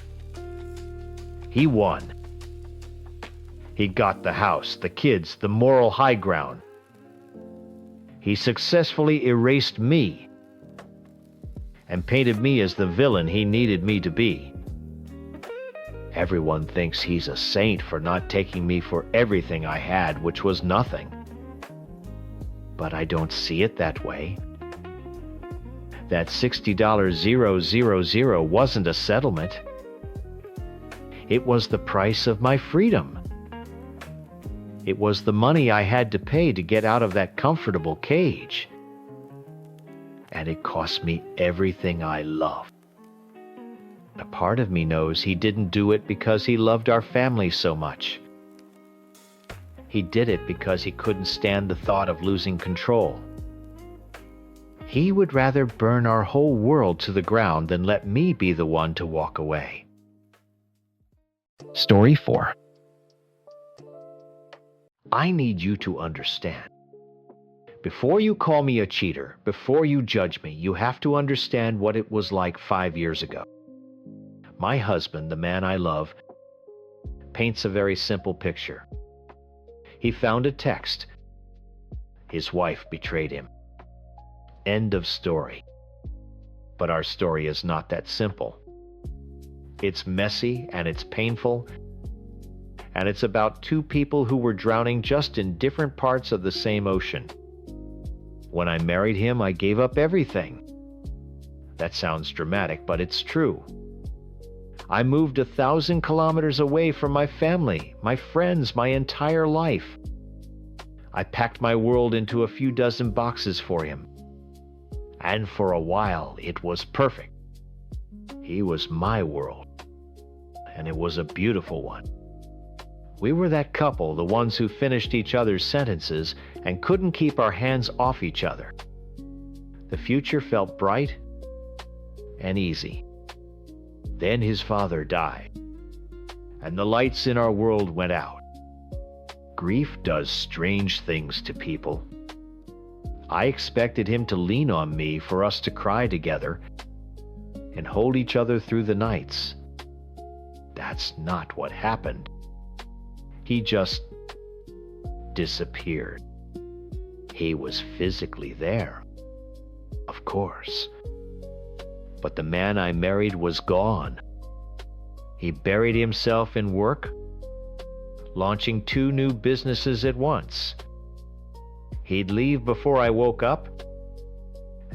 He won. He got the house, the kids, the moral high ground. He successfully erased me and painted me as the villain he needed me to be. Everyone thinks he's a saint for not taking me for everything I had, which was nothing. But I don't see it that way. That $60,000 wasn't a settlement. It was the price of my freedom. It was the money I had to pay to get out of that comfortable cage. And it cost me everything I love. A part of me knows he didn't do it because he loved our family so much. He did it because he couldn't stand the thought of losing control. He would rather burn our whole world to the ground than let me be the one to walk away. Story 4. I need you to understand. Before you call me a cheater, before you judge me, you have to understand what it was like 5 years ago. My husband, the man I love, paints a very simple picture. He found a text. His wife betrayed him. End of story. But our story is not that simple. It's messy and it's painful, and it's about two people who were drowning just in different parts of the same ocean. When I married him, I gave up everything. That sounds dramatic, but it's true. I moved 1,000 kilometers away from my family, my friends, my entire life. I packed my world into a few dozen boxes for him. And for a while, it was perfect. He was my world, and it was a beautiful one. We were that couple, the ones who finished each other's sentences and couldn't keep our hands off each other. The future felt bright and easy. Then his father died, and the lights in our world went out. Grief does strange things to people. I expected him to lean on me for us to cry together and hold each other through the nights. That's not what happened. He just disappeared. He was physically there, of course. But the man I married was gone. He buried himself in work, launching 2 new businesses at once. He'd leave before I woke up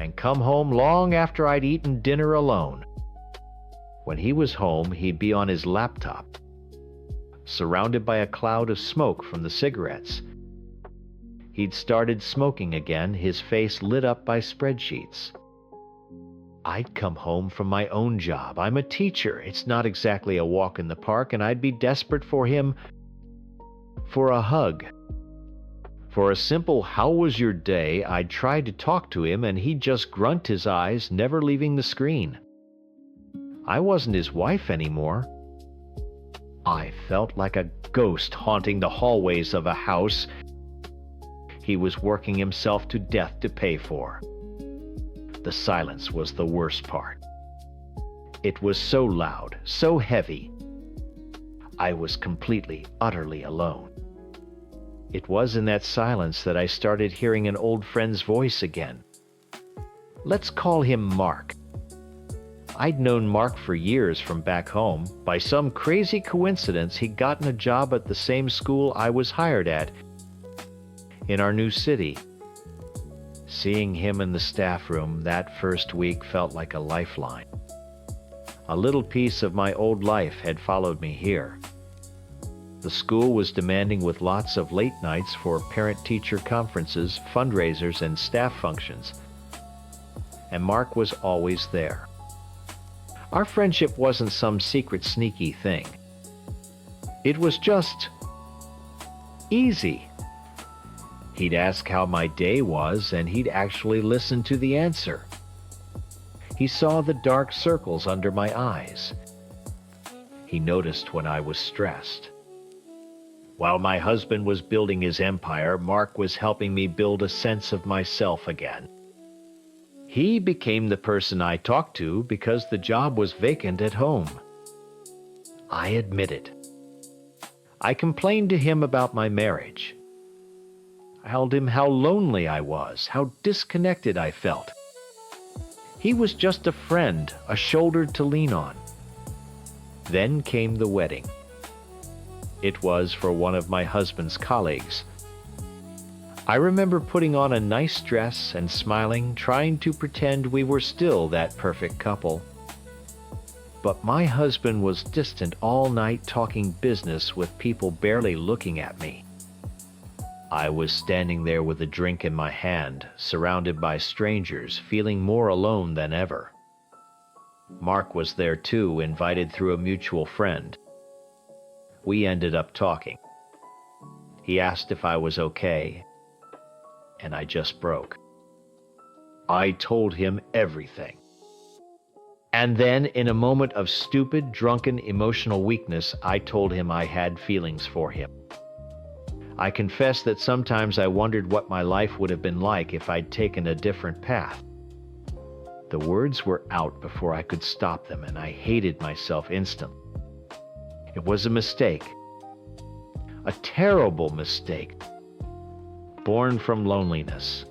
and come home long after I'd eaten dinner alone. When he was home, he'd be on his laptop, surrounded by a cloud of smoke from the cigarettes. He'd started smoking again, his face lit up by spreadsheets. I'd come home from my own job. I'm a teacher. It's not exactly a walk in the park, and I'd be desperate for him, for a hug. For a simple, "How was your day?" I'd try to talk to him, and he'd just grunt his eyes, never leaving the screen. I wasn't his wife anymore. I felt like a ghost haunting the hallways of a house he was working himself to death to pay for. The silence was the worst part. It was so loud, so heavy. I was completely, utterly alone. It was in that silence that I started hearing an old friend's voice again. Let's call him Mark. I'd known Mark for years from back home. By some crazy coincidence, he'd gotten a job at the same school I was hired at in our new city. Seeing him in the staff room that first week felt like a lifeline. A little piece of my old life had followed me here. The school was demanding with lots of late nights for parent-teacher conferences, fundraisers, and staff functions. And Mark was always there. Our friendship wasn't some secret sneaky thing. It was just easy. He'd ask how my day was, and he'd actually listen to the answer. He saw the dark circles under my eyes. He noticed when I was stressed. While my husband was building his empire, Mark was helping me build a sense of myself again. He became the person I talked to because the job was vacant at home. I admit it. I complained to him about my marriage. I told him how lonely I was, how disconnected I felt. He was just a friend, a shoulder to lean on. Then came the wedding. It was for one of my husband's colleagues. I remember putting on a nice dress and smiling, trying to pretend we were still that perfect couple. But my husband was distant all night talking business with people barely looking at me. I was standing there with a drink in my hand, surrounded by strangers, feeling more alone than ever. Mark was there too, invited through a mutual friend. We ended up talking. He asked if I was okay, and I just broke. I told him everything. And then, in a moment of stupid, drunken, emotional weakness, I told him I had feelings for him. I confess that sometimes I wondered what my life would have been like if I'd taken a different path. The words were out before I could stop them, and I hated myself instantly. It was a mistake. A terrible mistake. Born from loneliness.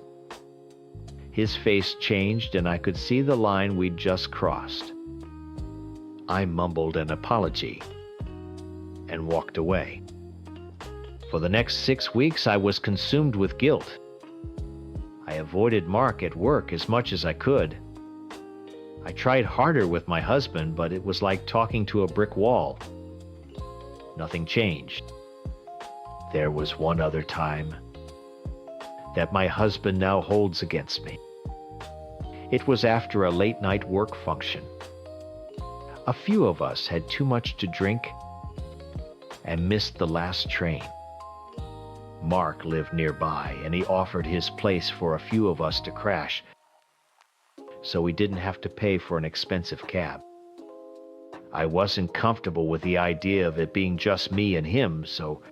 His face changed, and I could see the line we'd just crossed. I mumbled an apology and walked away. For the next 6 weeks, I was consumed with guilt. I avoided Mark at work as much as I could. I tried harder with my husband, but it was like talking to a brick wall. Nothing changed. There was one other time that my husband now holds against me. It was after a late-night work function. A few of us had too much to drink and missed the last train. Mark lived nearby, and he offered his place for a few of us to crash, so we didn't have to pay for an expensive cab. I wasn't comfortable with the idea of it being just me and him, so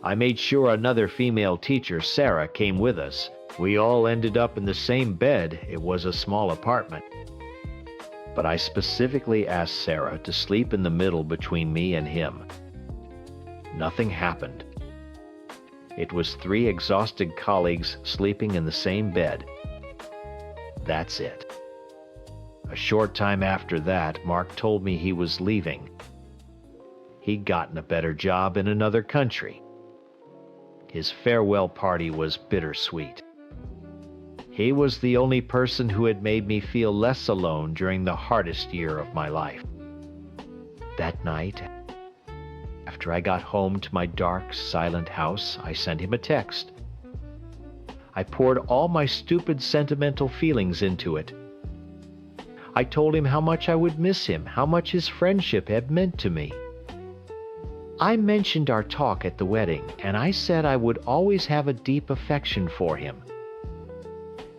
I made sure another female teacher, Sarah, came with us. We all ended up in the same bed. It was a small apartment. But I specifically asked Sarah to sleep in the middle between me and him. Nothing happened. It was 3 exhausted colleagues sleeping in the same bed. That's it. A short time after that, Mark told me he was leaving. He'd gotten a better job in another country. His farewell party was bittersweet. He was the only person who had made me feel less alone during the hardest year of my life. That night, after I got home to my dark, silent house, I sent him a text. I poured all my stupid sentimental feelings into it. I told him how much I would miss him, how much his friendship had meant to me. I mentioned our talk at the wedding, and I said I would always have a deep affection for him.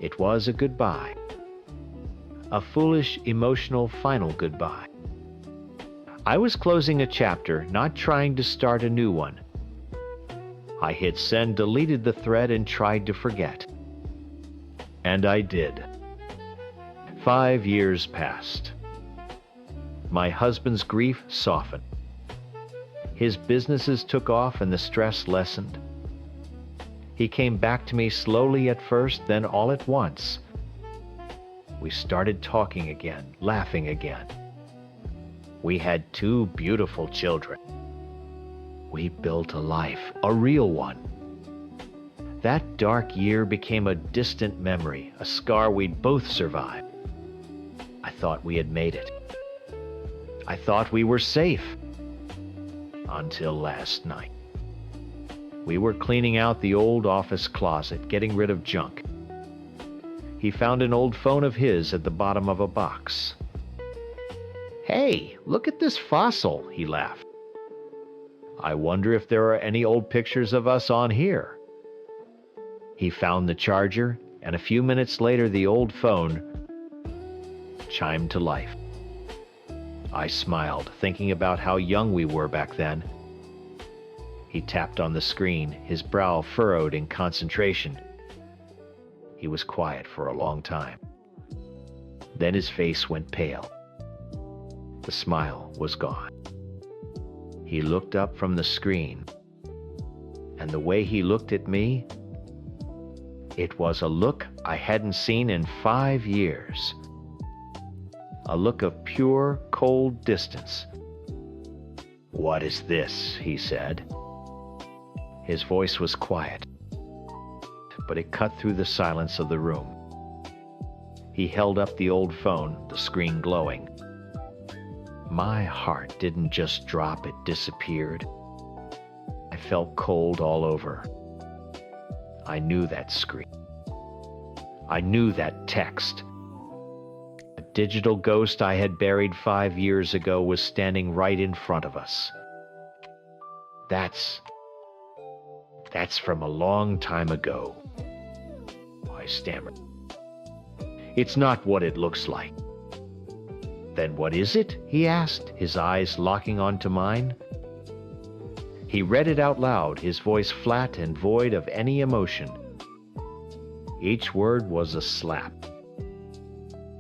It was a goodbye. A foolish, emotional, final goodbye. I was closing a chapter, not trying to start a new one. I hit send, deleted the thread, and tried to forget. And I did. 5 years passed. My husband's grief softened. His businesses took off and the stress lessened. He came back to me slowly at first, then all at once. We started talking again, laughing again. We had 2 beautiful children. We built a life, a real one. That dark year became a distant memory, a scar we'd both survived. I thought we had made it. I thought we were safe. Until last night. We were cleaning out the old office closet, getting rid of junk. He found an old phone of his at the bottom of a box. "Hey, look at this fossil," he laughed. "I wonder if there are any old pictures of us on here." He found the charger, and a few minutes later the old phone chimed to life. I smiled, thinking about how young we were back then. He tapped on the screen, his brow furrowed in concentration. He was quiet for a long time. Then his face went pale. The smile was gone. He looked up from the screen, and the way he looked at me, it was a look I hadn't seen in 5 years. A look of pure, cold distance. "What is this?" he said. His voice was quiet, but it cut through the silence of the room. He held up the old phone, the screen glowing. My heart didn't just drop, it disappeared. I felt cold all over. I knew that screen. I knew that text. A digital ghost I had buried 5 years ago was standing right in front of us. That's from a long time ago, I stammered. "It's not what it looks like." "Then what is it?" he asked, his eyes locking onto mine. He read it out loud, his voice flat and void of any emotion. Each word was a slap.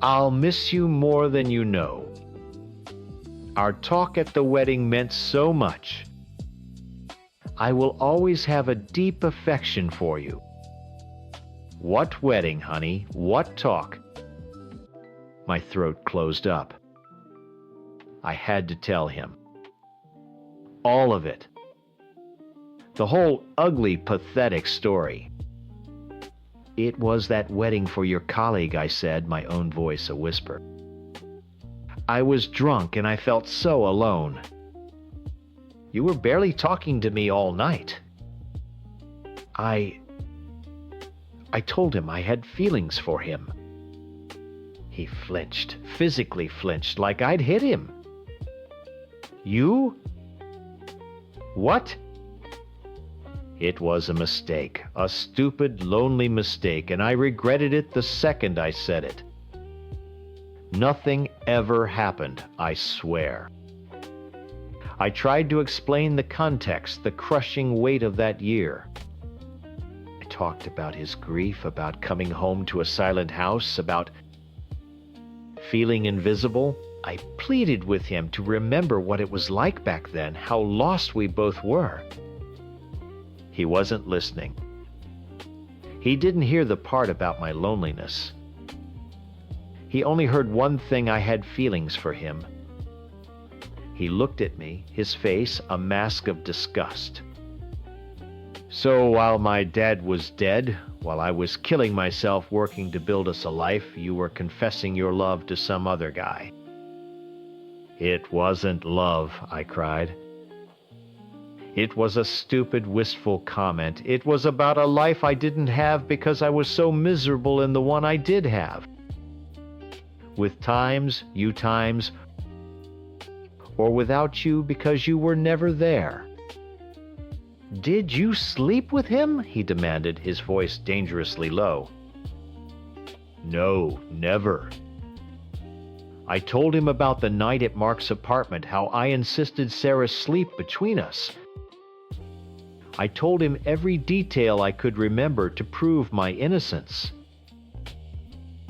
I'll miss you more than you know. Our talk at the wedding meant so much. I will always have a deep affection for you. What wedding, honey? What talk? My throat closed up. I had to tell him. All of it. The whole ugly, pathetic story. It was that wedding for your colleague, I said, my own voice a whisper. I was drunk and I felt so alone. You were barely talking to me all night. I told him I had feelings for him. He flinched, physically flinched, like I'd hit him. You? What? It was a mistake, a stupid, lonely mistake, and I regretted it the second I said it. Nothing ever happened, I swear. I tried to explain the context, the crushing weight of that year. I talked about his grief, about coming home to a silent house, about feeling invisible. I pleaded with him to remember what it was like back then, how lost we both were. He wasn't listening. He didn't hear the part about my loneliness. He only heard one thing: I had feelings for him. He looked at me, his face a mask of disgust. So while my dad was dead, while I was killing myself working to build us a life, you were confessing your love to some other guy. It wasn't love, I cried. It was a stupid, wistful comment. It was about a life I didn't have because I was so miserable in the one I did have. With times, or without you because you were never there. Did you sleep with him? He demanded, his voice dangerously low. No, never. I told him about the night at Mark's apartment, how I insisted Sarah sleep between us. I told him every detail I could remember to prove my innocence.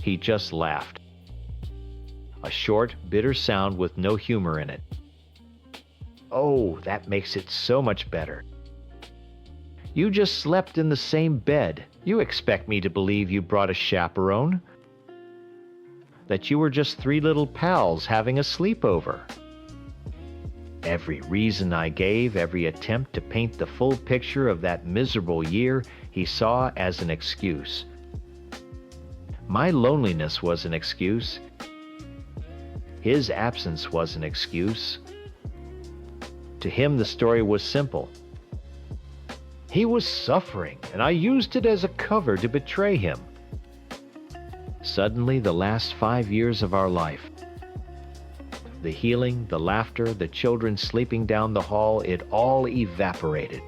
He just laughed. A short, bitter sound with no humor in it. Oh, that makes it so much better. You just slept in the same bed. You expect me to believe you brought a chaperone? That you were just three little pals having a sleepover? Every reason I gave, every attempt to paint the full picture of that miserable year, he saw as an excuse. My loneliness was an excuse. His absence was an excuse. To him, the story was simple. He was suffering, and I used it as a cover to betray him. Suddenly, the last 5 years of our life, the healing, the laughter, the children sleeping down the hall, it all evaporated.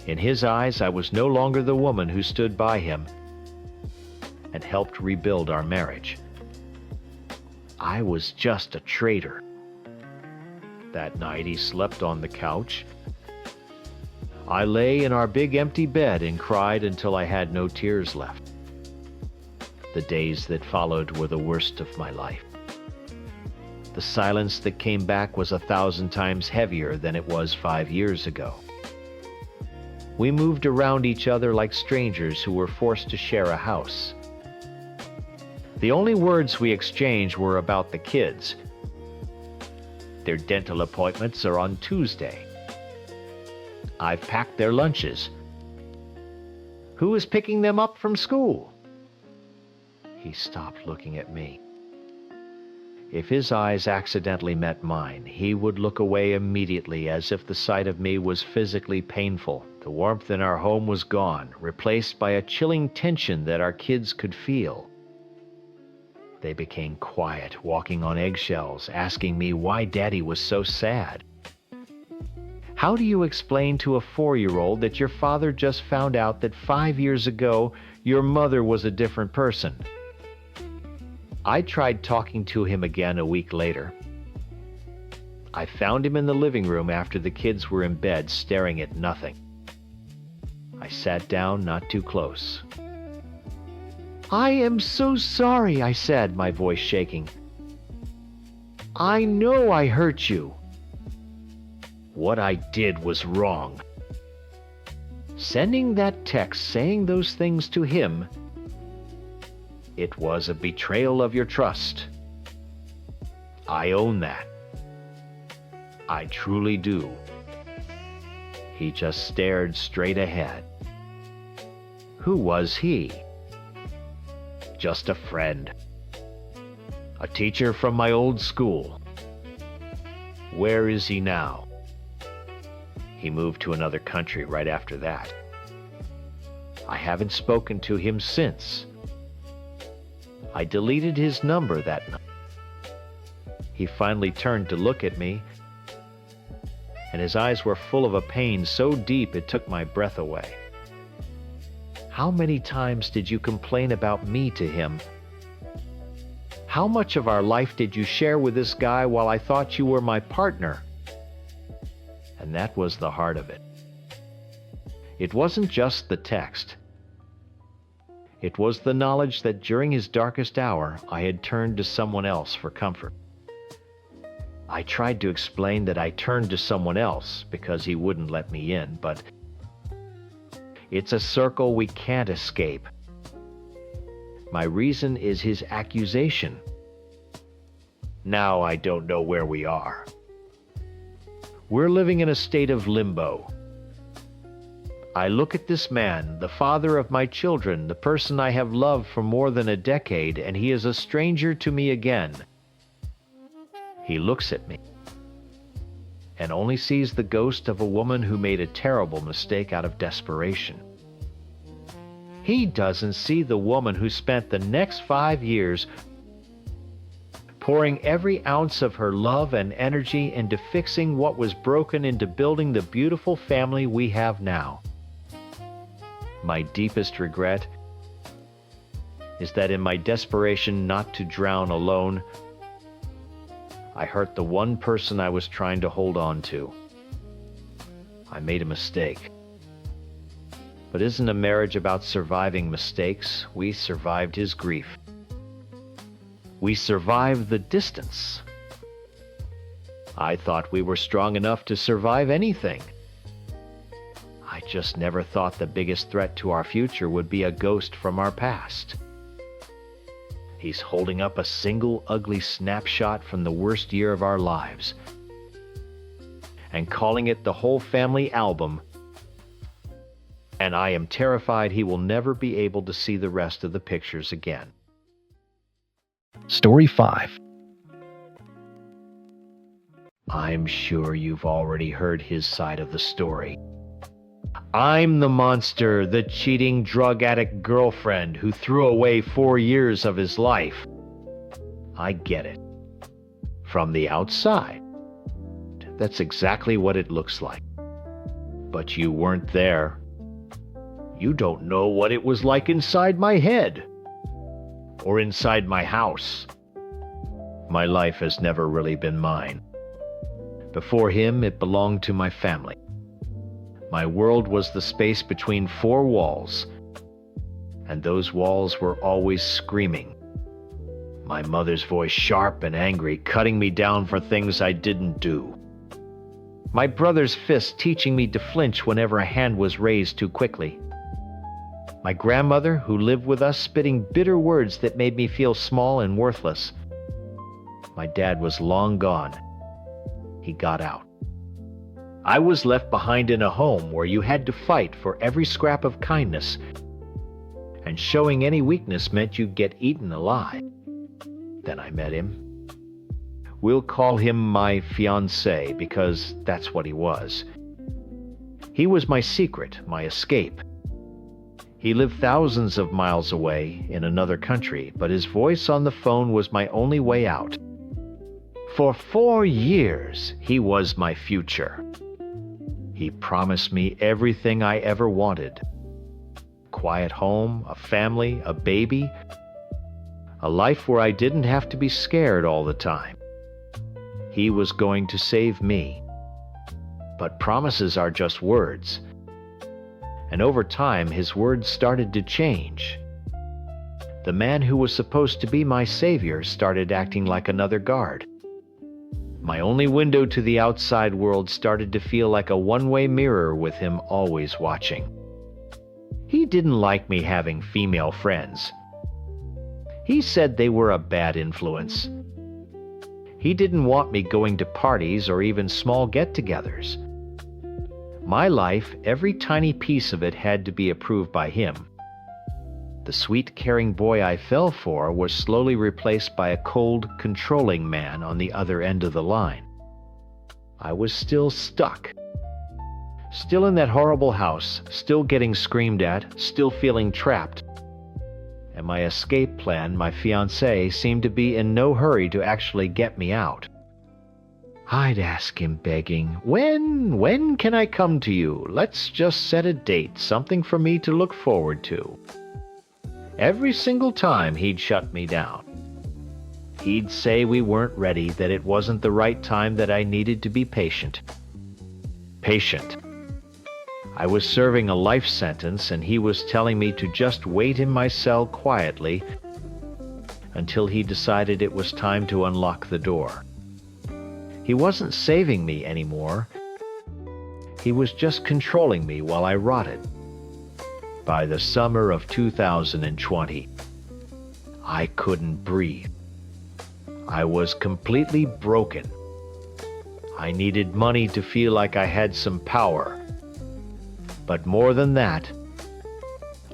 In his eyes, I was no longer the woman who stood by him and helped rebuild our marriage. I was just a traitor. That night, he slept on the couch. I lay in our big empty bed and cried until I had no tears left. The days that followed were the worst of my life. The silence that came back was 1,000 times heavier than it was 5 years ago. We moved around each other like strangers who were forced to share a house. The only words we exchanged were about the kids. Their dental appointments are on Tuesday. I've packed their lunches. Who is picking them up from school? He stopped looking at me. If his eyes accidentally met mine, he would look away immediately as if the sight of me was physically painful. The warmth in our home was gone, replaced by a chilling tension that our kids could feel. They became quiet, walking on eggshells, asking me why Daddy was so sad. How do you explain to a 4-year-old that your father just found out that 5 years ago your mother was a different person? I tried talking to him again a week later. I found him in the living room after the kids were in bed, staring at nothing. I sat down not too close. "I am so sorry," I said, my voice shaking. "I know I hurt you." What I did was wrong. Sending that text saying those things to him, it was a betrayal of your trust. I own that. I truly do. He just stared straight ahead. Who was he? Just a friend. A teacher from my old school. Where is he now? He moved to another country right after that. I haven't spoken to him since. I deleted his number that night. He finally turned to look at me, and his eyes were full of a pain so deep it took my breath away. How many times did you complain about me to him? How much of our life did you share with this guy while I thought you were my partner? And that was the heart of it. It wasn't just the text. It was the knowledge that during his darkest hour, I had turned to someone else for comfort. I tried to explain that I turned to someone else because he wouldn't let me in, but it's a circle we can't escape. My reason is his accusation. Now I don't know where we are. We're living in a state of limbo. I look at this man, the father of my children, the person I have loved for more than a decade, and he is a stranger to me again. He looks at me and only sees the ghost of a woman who made a terrible mistake out of desperation. He doesn't see the woman who spent the next 5 years pouring every ounce of her love and energy into fixing what was broken, into building the beautiful family we have now. My deepest regret is that in my desperation not to drown alone, I hurt the one person I was trying to hold on to. I made a mistake. But isn't a marriage about surviving mistakes? We survived his grief. We survived the distance. I thought we were strong enough to survive anything. I just never thought the biggest threat to our future would be a ghost from our past. He's holding up a single ugly snapshot from the worst year of our lives and calling it the whole family album. And I am terrified he will never be able to see the rest of the pictures again. Story 5. I'm sure you've already heard his side of the story. I'm the monster, the cheating drug addict girlfriend who threw away 4 years of his life. I get it. From the outside, that's exactly what it looks like. But you weren't there. You don't know what it was like inside my head or inside my house. My life has never really been mine. Before him, it belonged to my family. My world was the space between 4 walls, and those walls were always screaming. My mother's voice sharp and angry, cutting me down for things I didn't do. My brother's fist teaching me to flinch whenever a hand was raised too quickly. My grandmother, who lived with us, spitting bitter words that made me feel small and worthless. My dad was long gone. He got out. I was left behind in a home where you had to fight for every scrap of kindness, and showing any weakness meant you'd get eaten alive. Then I met him. We'll call him my fiancé because that's what he was. He was my secret, my escape. He lived thousands of miles away in another country, but his voice on the phone was my only way out. For 4 years, he was my future. He promised me everything I ever wanted. Quiet home, a family, a baby, a life where I didn't have to be scared all the time. He was going to save me. But promises are just words. And over time, his words started to change. The man who was supposed to be my savior started acting like another guard. My only window to the outside world started to feel like a one-way mirror with him always watching. He didn't like me having female friends. He said they were a bad influence. He didn't want me going to parties or even small get-togethers. My life, every tiny piece of it had to be approved by him. The sweet, caring boy I fell for was slowly replaced by a cold, controlling man on the other end of the line. I was still stuck. Still in that horrible house, still getting screamed at, still feeling trapped. And my escape plan, my fiancé, seemed to be in no hurry to actually get me out. I'd ask him begging, When can I come to you? Let's just set a date, something for me to look forward to. Every single time he'd shut me down. He'd say we weren't ready, that it wasn't the right time, that I needed to be patient. Patient. I was serving a life sentence and he was telling me to just wait in my cell quietly until he decided it was time to unlock the door. He wasn't saving me anymore. He was just controlling me while I rotted. By the summer of 2020, I couldn't breathe. I was completely broken. I needed money to feel like I had some power. But more than that,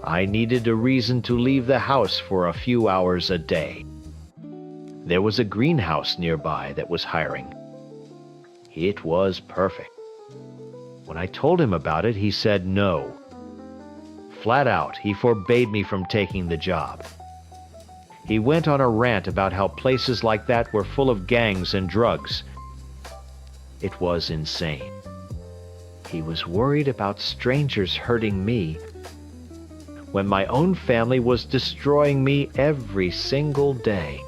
I needed a reason to leave the house for a few hours a day. There was a greenhouse nearby that was hiring. It was perfect. When I told him about it, he said no. Flat out, he forbade me from taking the job. He went on a rant about how places like that were full of gangs and drugs. It was insane. He was worried about strangers hurting me when my own family was destroying me every single day.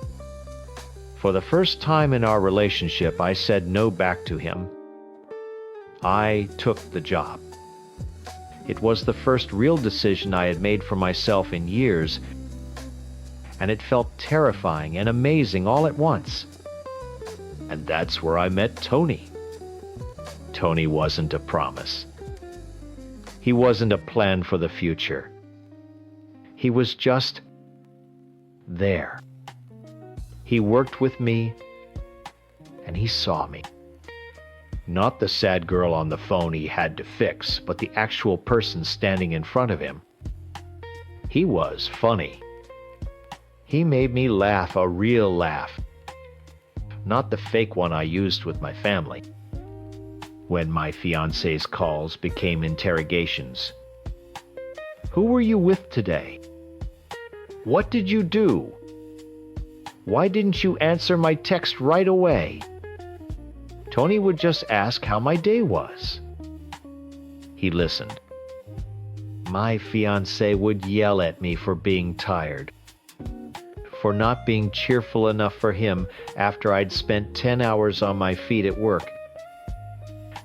For the first time in our relationship, I said no back to him. I took the job. It was the first real decision I had made for myself in years, and it felt terrifying and amazing all at once. And that's where I met Tony. Tony wasn't a promise. He wasn't a plan for the future. He was just there. He worked with me, and he saw me. Not the sad girl on the phone he had to fix, but the actual person standing in front of him. He was funny. He made me laugh, a real laugh. Not the fake one I used with my family. When my fiancé's calls became interrogations. Who were you with today? What did you do? Why didn't you answer my text right away? Tony would just ask how my day was. He listened. My fiancé would yell at me for being tired, for not being cheerful enough for him after I'd spent 10 hours on my feet at work,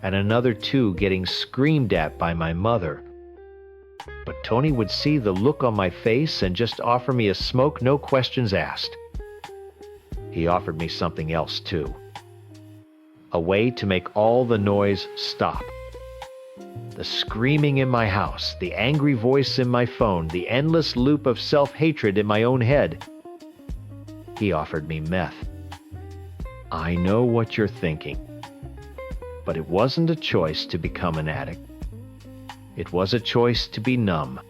and another 2 getting screamed at by my mother. But Tony would see the look on my face and just offer me a smoke, no questions asked. He offered me something else too. A way to make all the noise stop. The screaming in my house, the angry voice in my phone, the endless loop of self-hatred in my own head. He offered me meth. I know what you're thinking. But it wasn't a choice to become an addict. It was a choice to be numb.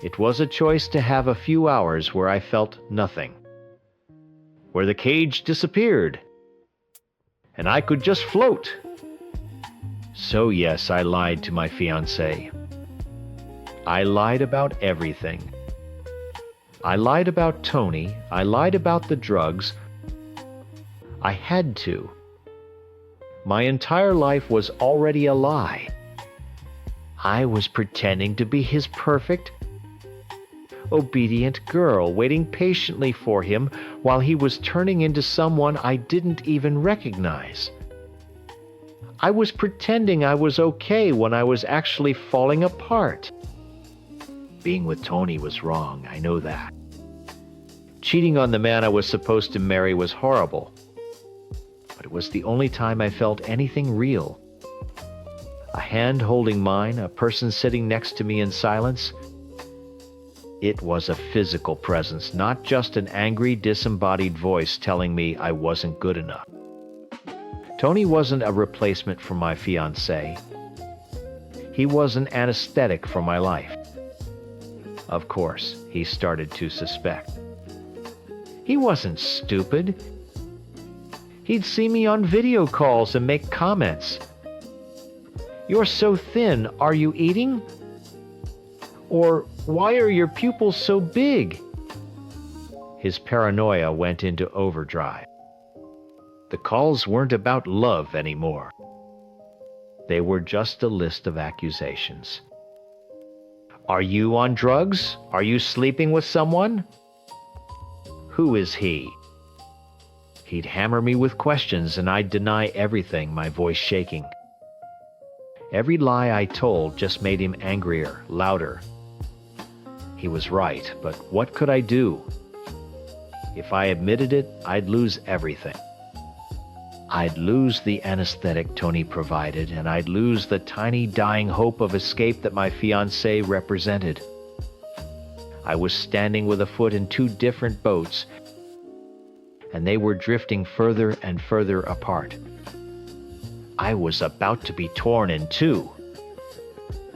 It was a choice to have a few hours where I felt nothing. Where the cage disappeared. And I could just float. So yes, I lied to my fiancé. I lied about everything. I lied about Tony. I lied about the drugs. I had to. My entire life was already a lie. I was pretending to be his perfect, obedient girl, waiting patiently for him while he was turning into someone I didn't even recognize. I was pretending I was okay when I was actually falling apart. Being with Tony was wrong, I know that. Cheating on the man I was supposed to marry was horrible, but it was the only time I felt anything real. A hand holding mine, a person sitting next to me in silence. It was a physical presence, not just an angry, disembodied voice telling me I wasn't good enough. Tony wasn't a replacement for my fiancée. He was an anesthetic for my life. Of course, he started to suspect. He wasn't stupid. He'd see me on video calls and make comments. "You're so thin, are you eating?" Or, "Why are your pupils so big?" His paranoia went into overdrive. The calls weren't about love anymore. They were just a list of accusations. "Are you on drugs? Are you sleeping with someone? Who is he?" He'd hammer me with questions and I'd deny everything, my voice shaking. Every lie I told just made him angrier, louder. He was right, but what could I do? If I admitted it, I'd lose everything. I'd lose the anesthetic Tony provided, and I'd lose the tiny dying hope of escape that my fiancée represented. I was standing with a foot in two different boats, and they were drifting further and further apart. I was about to be torn in two.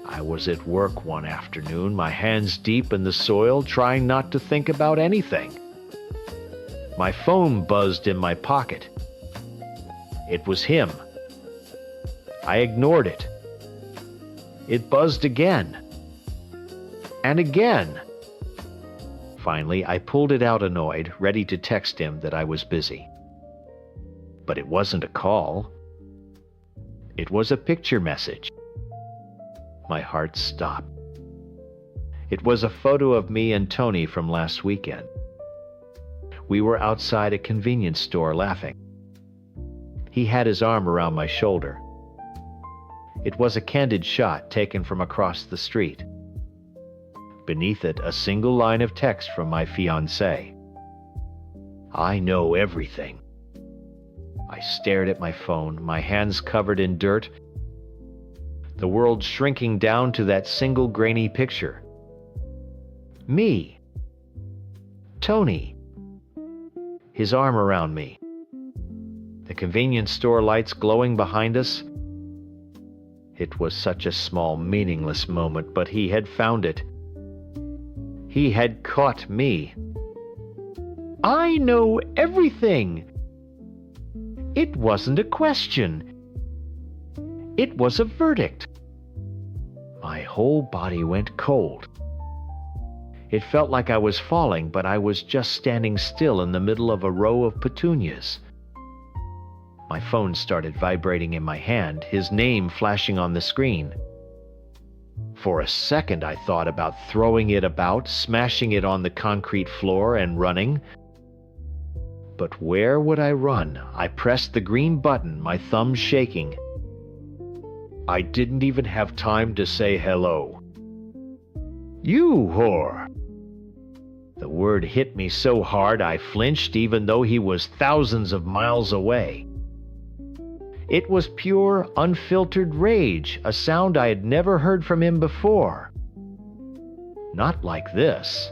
I was at work one afternoon, my hands deep in the soil, trying not to think about anything. My phone buzzed in my pocket. It was him. I ignored it. It buzzed again. And again. Finally, I pulled it out annoyed, ready to text him that I was busy. But it wasn't a call. It was a picture message. My heart stopped. It was a photo of me and Tony from last weekend. We were outside a convenience store laughing. He had his arm around my shoulder. It was a candid shot taken from across the street. Beneath it, a single line of text from my fiancée. "I know everything." I stared at my phone, my hands covered in dirt, the world shrinking down to that single grainy picture. Me. Tony. His arm around me. The convenience store lights glowing behind us. It was such a small, meaningless moment, but he had found it. He had caught me. "I know everything." It wasn't a question. It was a verdict. My whole body went cold. It felt like I was falling, but I was just standing still in the middle of a row of petunias. My phone started vibrating in my hand, his name flashing on the screen. For a second I thought about throwing it about, smashing it on the concrete floor, and running. But where would I run? I pressed the green button, my thumbs shaking. I didn't even have time to say hello. "You whore!" The word hit me so hard I flinched, even though he was thousands of miles away. It was pure, unfiltered rage, a sound I had never heard from him before. Not like this.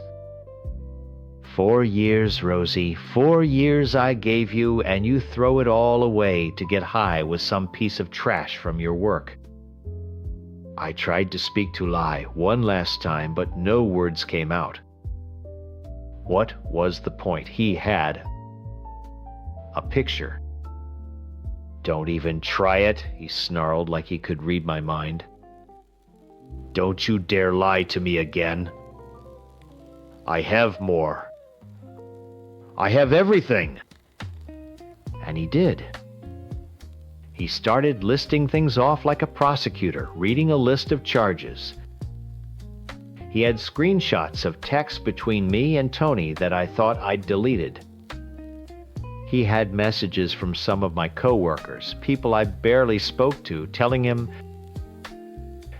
4 years, Rosie, 4 years I gave you, and you throw it all away to get high with some piece of trash from your work. I tried to speak to lie one last time, but no words came out. What was the point? He had a picture. "Don't even try it," he snarled like he could read my mind. "Don't you dare lie to me again. I have more. I have everything." And he did. He started listing things off like a prosecutor, reading a list of charges. He had screenshots of texts between me and Tony that I thought I'd deleted. He had messages from some of my coworkers, people I barely spoke to, telling him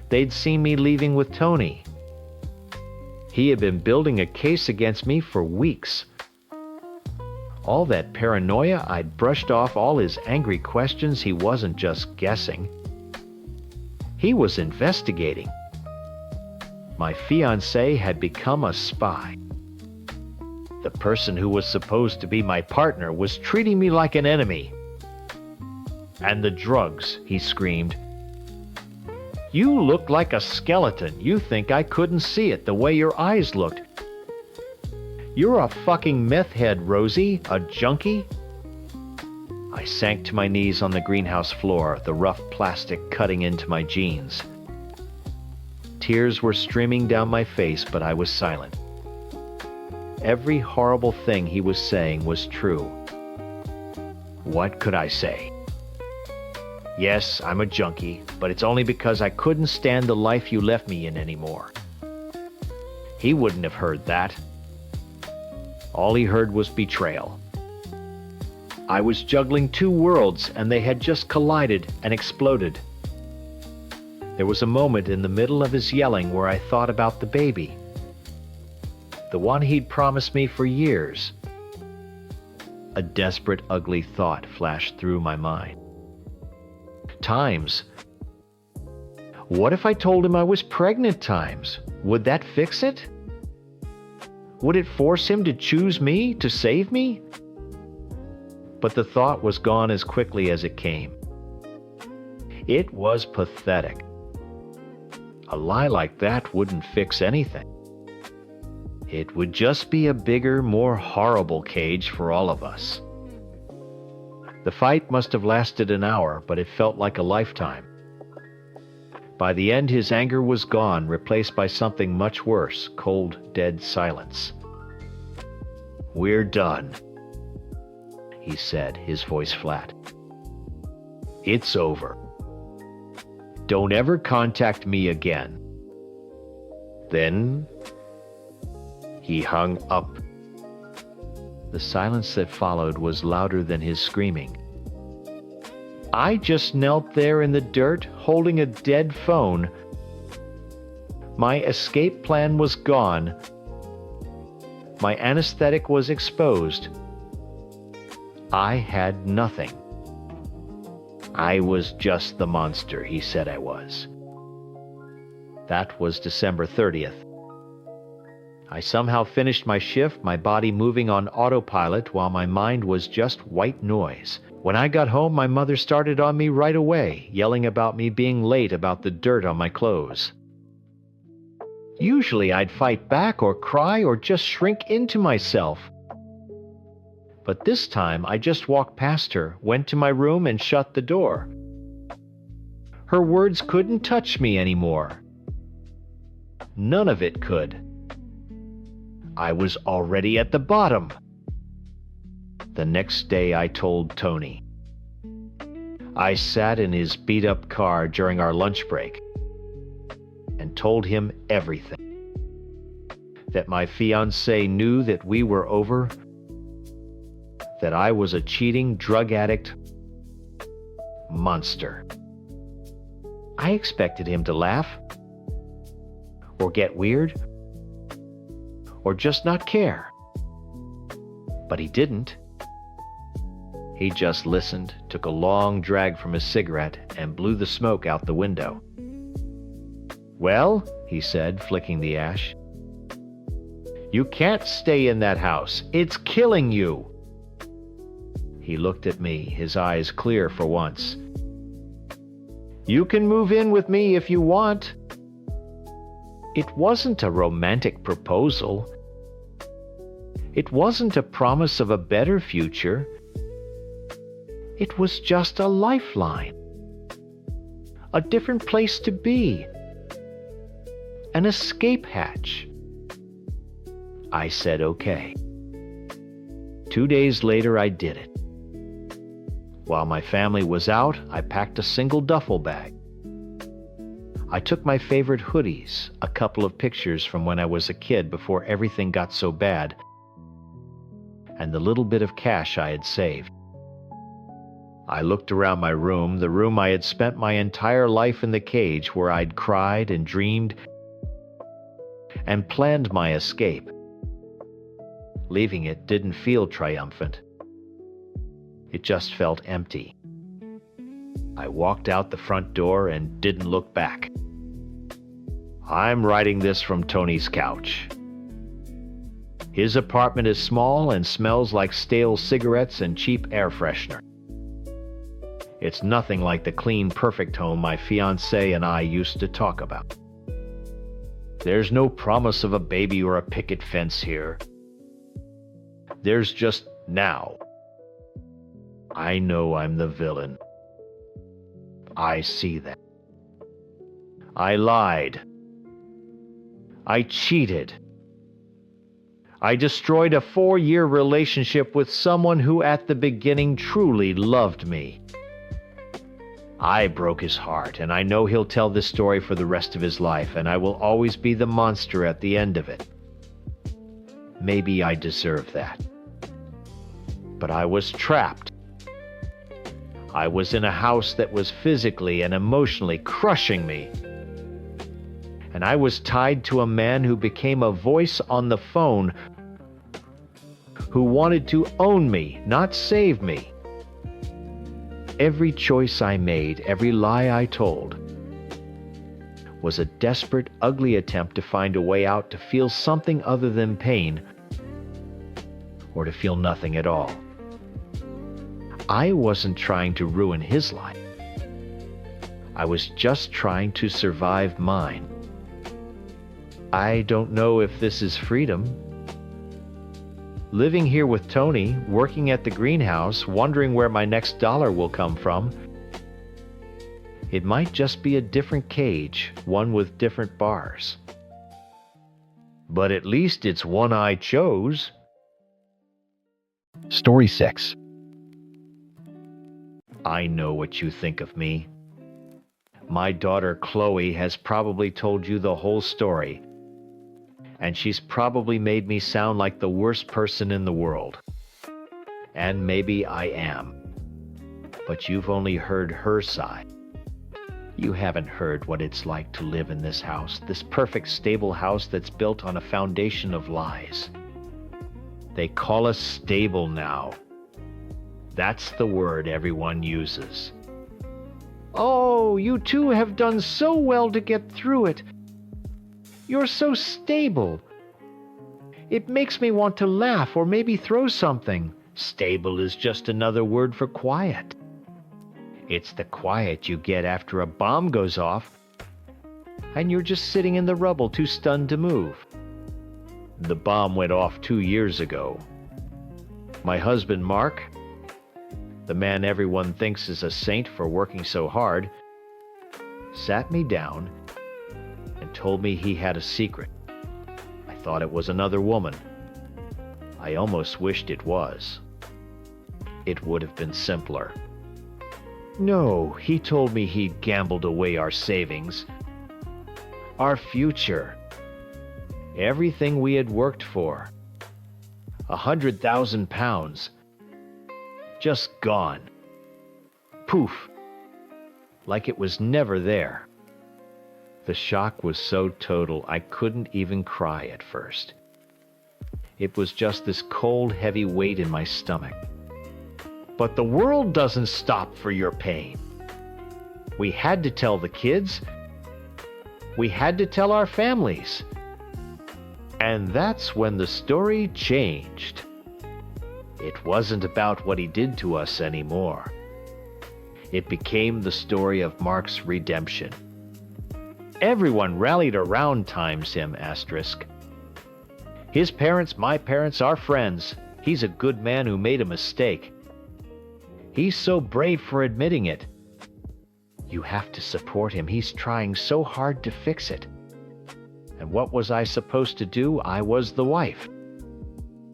they'd seen me leaving with Tony. He had been building a case against me for weeks. All that paranoia, I'd brushed off all his angry questions. He wasn't just guessing. He was investigating. My fiancée had become a spy. The person who was supposed to be my partner was treating me like an enemy. "And the drugs," he screamed. "You look like a skeleton. You think I couldn't see it the way your eyes looked. You're a fucking meth head, Rosie, a junkie." I sank to my knees on the greenhouse floor, the rough plastic cutting into my jeans. Tears were streaming down my face, but I was silent. Every horrible thing he was saying was true. What could I say? Yes, I'm a junkie, but it's only because I couldn't stand the life you left me in anymore. He wouldn't have heard that. All he heard was betrayal. I was juggling two worlds, and they had just collided and exploded. There was a moment in the middle of his yelling where I thought about the baby. The one he'd promised me for years. A desperate, ugly thought flashed through my mind. Times. What if I told him I was pregnant times? Would that fix it? Would it force him to choose me, to save me? But the thought was gone as quickly as it came. It was pathetic. A lie like that wouldn't fix anything. It would just be a bigger, more horrible cage for all of us. The fight must have lasted an hour, but it felt like a lifetime. By the end, his anger was gone, replaced by something much worse, cold, dead silence. "We're done," he said, his voice flat. "It's over. Don't ever contact me again." Then he hung up. The silence that followed was louder than his screaming. I just knelt there in the dirt, holding a dead phone. My escape plan was gone. My anesthetic was exposed. I had nothing. I was just the monster he said I was. That was December 30th. I somehow finished my shift, my body moving on autopilot while my mind was just white noise. When I got home, my mother started on me right away, yelling about me being late about the dirt on my clothes. Usually I'd fight back or cry or just shrink into myself. But this time I just walked past her, went to my room and shut the door. Her words couldn't touch me anymore. None of it could. I was already at the bottom. The next day I told Tony. I sat in his beat-up car during our lunch break and told him everything. That my fiancée knew that we were over, that I was a cheating drug addict monster. I expected him to laugh, or get weird, or just not care. But he didn't. He just listened, took a long drag from his cigarette, and blew the smoke out the window. "Well," he said, flicking the ash, "you can't stay in that house. It's killing you." He looked at me, his eyes clear for once. "You can move in with me if you want." It wasn't a romantic proposal. It wasn't a promise of a better future. It was just a lifeline. A different place to be. An escape hatch. I said okay. 2 days later, I did it. While my family was out, I packed a single duffel bag. I took my favorite hoodies, a couple of pictures from when I was a kid before everything got so bad, and the little bit of cash I had saved. I looked around my room, the room I had spent my entire life in the cage where I'd cried and dreamed and planned my escape. Leaving it didn't feel triumphant. It just felt empty. I walked out the front door and didn't look back. I'm writing this from Tony's couch. His apartment is small and smells like stale cigarettes and cheap air freshener. It's nothing like the clean, perfect home my fiancée and I used to talk about. There's no promise of a baby or a picket fence here. There's just now. I know I'm the villain. I see that. I lied. I cheated. I destroyed a 4-year relationship with someone who at the beginning truly loved me. I broke his heart, and I know he'll tell this story for the rest of his life, and I will always be the monster at the end of it. Maybe I deserve that. But I was trapped. I was in a house that was physically and emotionally crushing me. And I was tied to a man who became a voice on the phone, who wanted to own me, not save me. Every choice I made, every lie I told, was a desperate, ugly attempt to find a way out, to feel something other than pain, or to feel nothing at all. I wasn't trying to ruin his life. I was just trying to survive mine. I don't know if this is freedom. Living here with Tony, working at the greenhouse, wondering where my next dollar will come from. It might just be a different cage, one with different bars. But at least it's one I chose. Story 6. I know what you think of me. My daughter Chloe has probably told you the whole story, and she's probably made me sound like the worst person in the world. And maybe I am. But you've only heard her side. You haven't heard what it's like to live in this house, this perfect, stable house that's built on a foundation of lies. They call us stable now. That's the word everyone uses. Oh, you two have done so well to get through it. You're so stable. It makes me want to laugh or maybe throw something. Stable is just another word for quiet. It's the quiet you get after a bomb goes off and you're just sitting in the rubble, too stunned to move. The bomb went off 2 years ago. My husband, Mark, the man everyone thinks is a saint for working so hard, sat me down and told me he had a secret. I thought it was another woman. I almost wished it was. It would have been simpler. No, he told me he'd gambled away our savings, our future, everything we had worked for. 100,000 pounds. Just gone. Poof. Like it was never there. The shock was so total I couldn't even cry at first. It was just this cold, heavy weight in my stomach. But the world doesn't stop for your pain. We had to tell the kids. We had to tell our families. And that's when the story changed. It wasn't about what he did to us anymore. It became the story of Mark's redemption. Everyone rallied around Times him, asterisk. His parents, my parents, our friends. He's a good man who made a mistake. He's so brave for admitting it. You have to support him. He's trying so hard to fix it. And what was I supposed to do? I was the wife.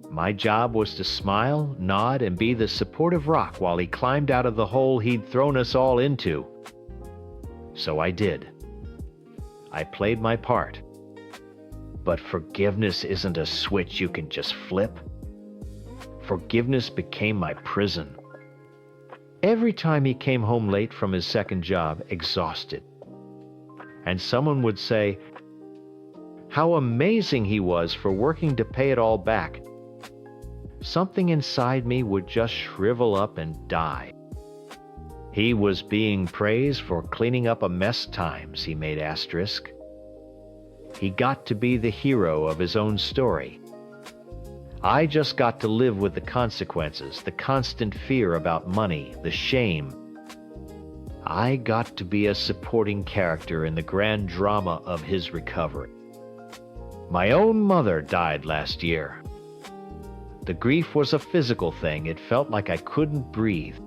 My job was to smile, nod, and be the supportive rock while he climbed out of the hole he'd thrown us all into. So I did. I played my part. But forgiveness isn't a switch you can just flip. Forgiveness became my prison. Every time he came home late from his second job, exhausted, and someone would say how amazing he was for working to pay it all back, something inside me would just shrivel up and die. He was being praised for cleaning up a mess times he made asterisk. He got to be the hero of his own story. I just got to live with the consequences, the constant fear about money, the shame. I got to be a supporting character in the grand drama of his recovery. My own mother died last year. The grief was a physical thing. It felt like I couldn't breathe.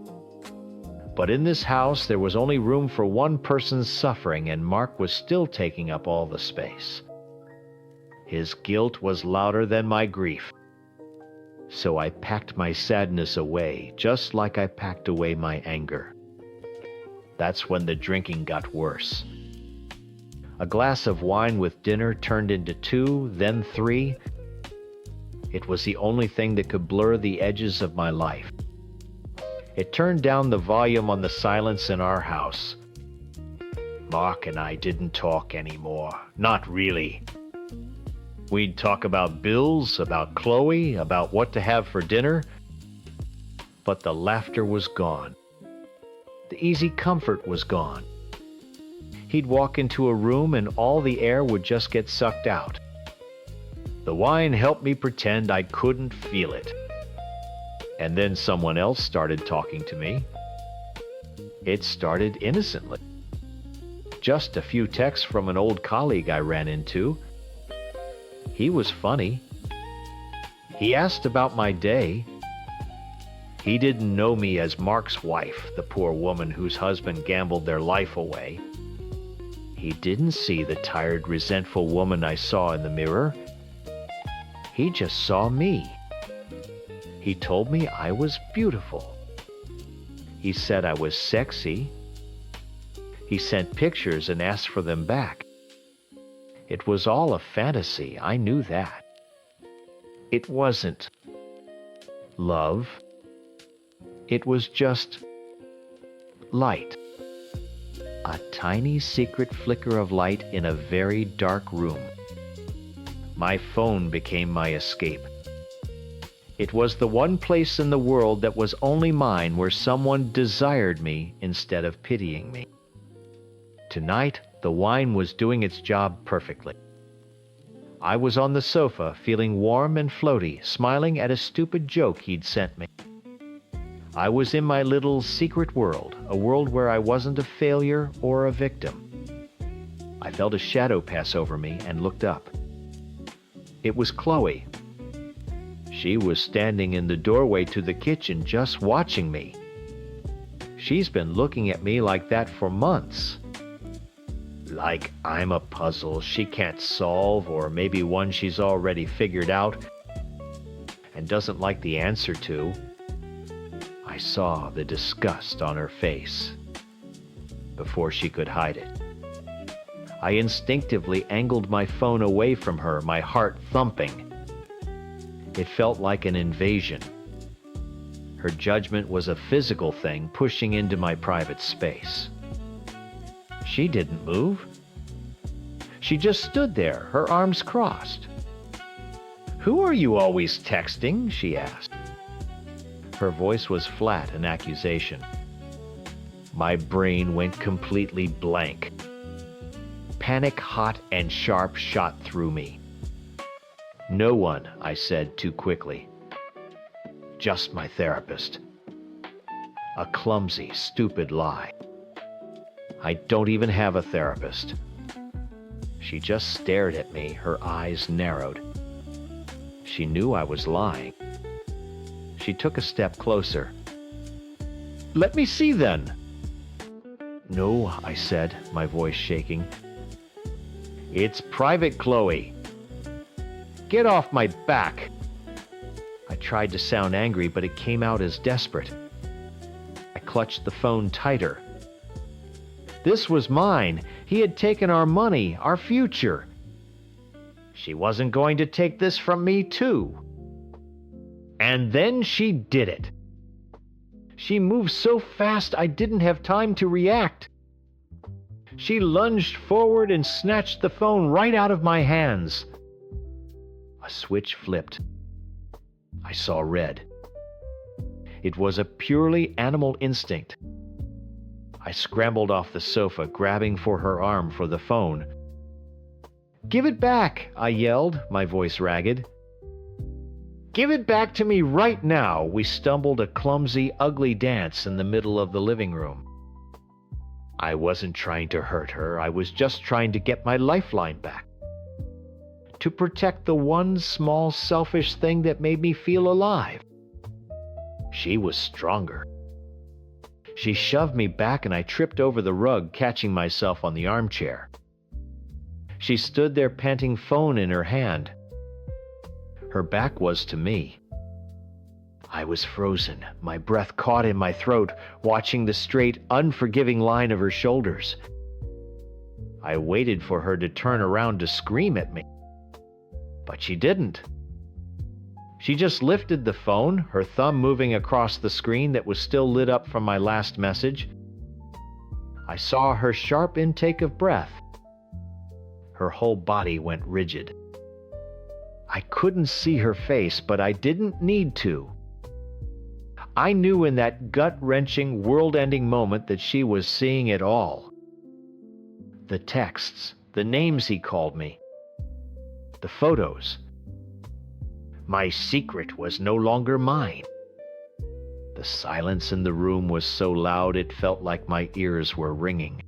But in this house, there was only room for one person's suffering, and Mark was still taking up all the space. His guilt was louder than my grief. So I packed my sadness away, just like I packed away my anger. That's when the drinking got worse. A glass of wine with dinner turned into 2, then 3. It was the only thing that could blur the edges of my life. It turned down the volume on the silence in our house. Mark and I didn't talk anymore. Not really. We'd talk about bills, about Chloe, about what to have for dinner. But the laughter was gone. The easy comfort was gone. He'd walk into a room and all the air would just get sucked out. The wine helped me pretend I couldn't feel it. And then someone else started talking to me. It started innocently. Just a few texts from an old colleague I ran into. He was funny. He asked about my day. He didn't know me as Mark's wife, the poor woman whose husband gambled their life away. He didn't see the tired, resentful woman I saw in the mirror. He just saw me. He told me I was beautiful. He said I was sexy. He sent pictures and asked for them back. It was all a fantasy, I knew that. It wasn't love. It was just light. A tiny secret flicker of light in a very dark room. My phone became my escape. It was the one place in the world that was only mine where someone desired me instead of pitying me. Tonight, the wine was doing its job perfectly. I was on the sofa, feeling warm and floaty, smiling at a stupid joke he'd sent me. I was in my little secret world, a world where I wasn't a failure or a victim. I felt a shadow pass over me and looked up. It was Chloe. She was standing in the doorway to the kitchen just watching me. She's been looking at me like that for months. Like I'm a puzzle she can't solve, or maybe one she's already figured out and doesn't like the answer to. I saw the disgust on her face before she could hide it. I instinctively angled my phone away from her, my heart thumping. It felt like an invasion. Her judgment was a physical thing pushing into my private space. She didn't move. She just stood there, her arms crossed. "Who are you always texting?" she asked. Her voice was flat, an accusation. My brain went completely blank. Panic, hot and sharp, shot through me. "No one," I said too quickly. "Just my therapist." A clumsy, stupid lie. I don't even have a therapist. She just stared at me, her eyes narrowed. She knew I was lying. She took a step closer. "Let me see then." "No," I said, my voice shaking. "It's private, Chloe." "Get off my back." I tried to sound angry, but it came out as desperate. I clutched the phone tighter. This was mine. He had taken our money, our future. She wasn't going to take this from me, too. And then she did it. She moved so fast I didn't have time to react. She lunged forward and snatched the phone right out of my hands. A switch flipped. I saw red. It was a purely animal instinct. I scrambled off the sofa, grabbing for her arm for the phone. "Give it back!" I yelled, my voice ragged. "Give it back to me right now!" We stumbled a clumsy, ugly dance in the middle of the living room. I wasn't trying to hurt her. I was just trying to get my lifeline back. To protect the one small, selfish thing that made me feel alive. She was stronger. She shoved me back and I tripped over the rug, catching myself on the armchair. She stood there, panting, phone in her hand. Her back was to me. I was frozen, my breath caught in my throat, watching the straight, unforgiving line of her shoulders. I waited for her to turn around to scream at me. But she didn't. She just lifted the phone, her thumb moving across the screen that was still lit up from my last message. I saw her sharp intake of breath. Her whole body went rigid. I couldn't see her face, but I didn't need to. I knew in that gut-wrenching, world-ending moment that she was seeing it all. The texts, the names he called me, the photos. My secret was no longer mine. The silence in the room was so loud it felt like my ears were ringing.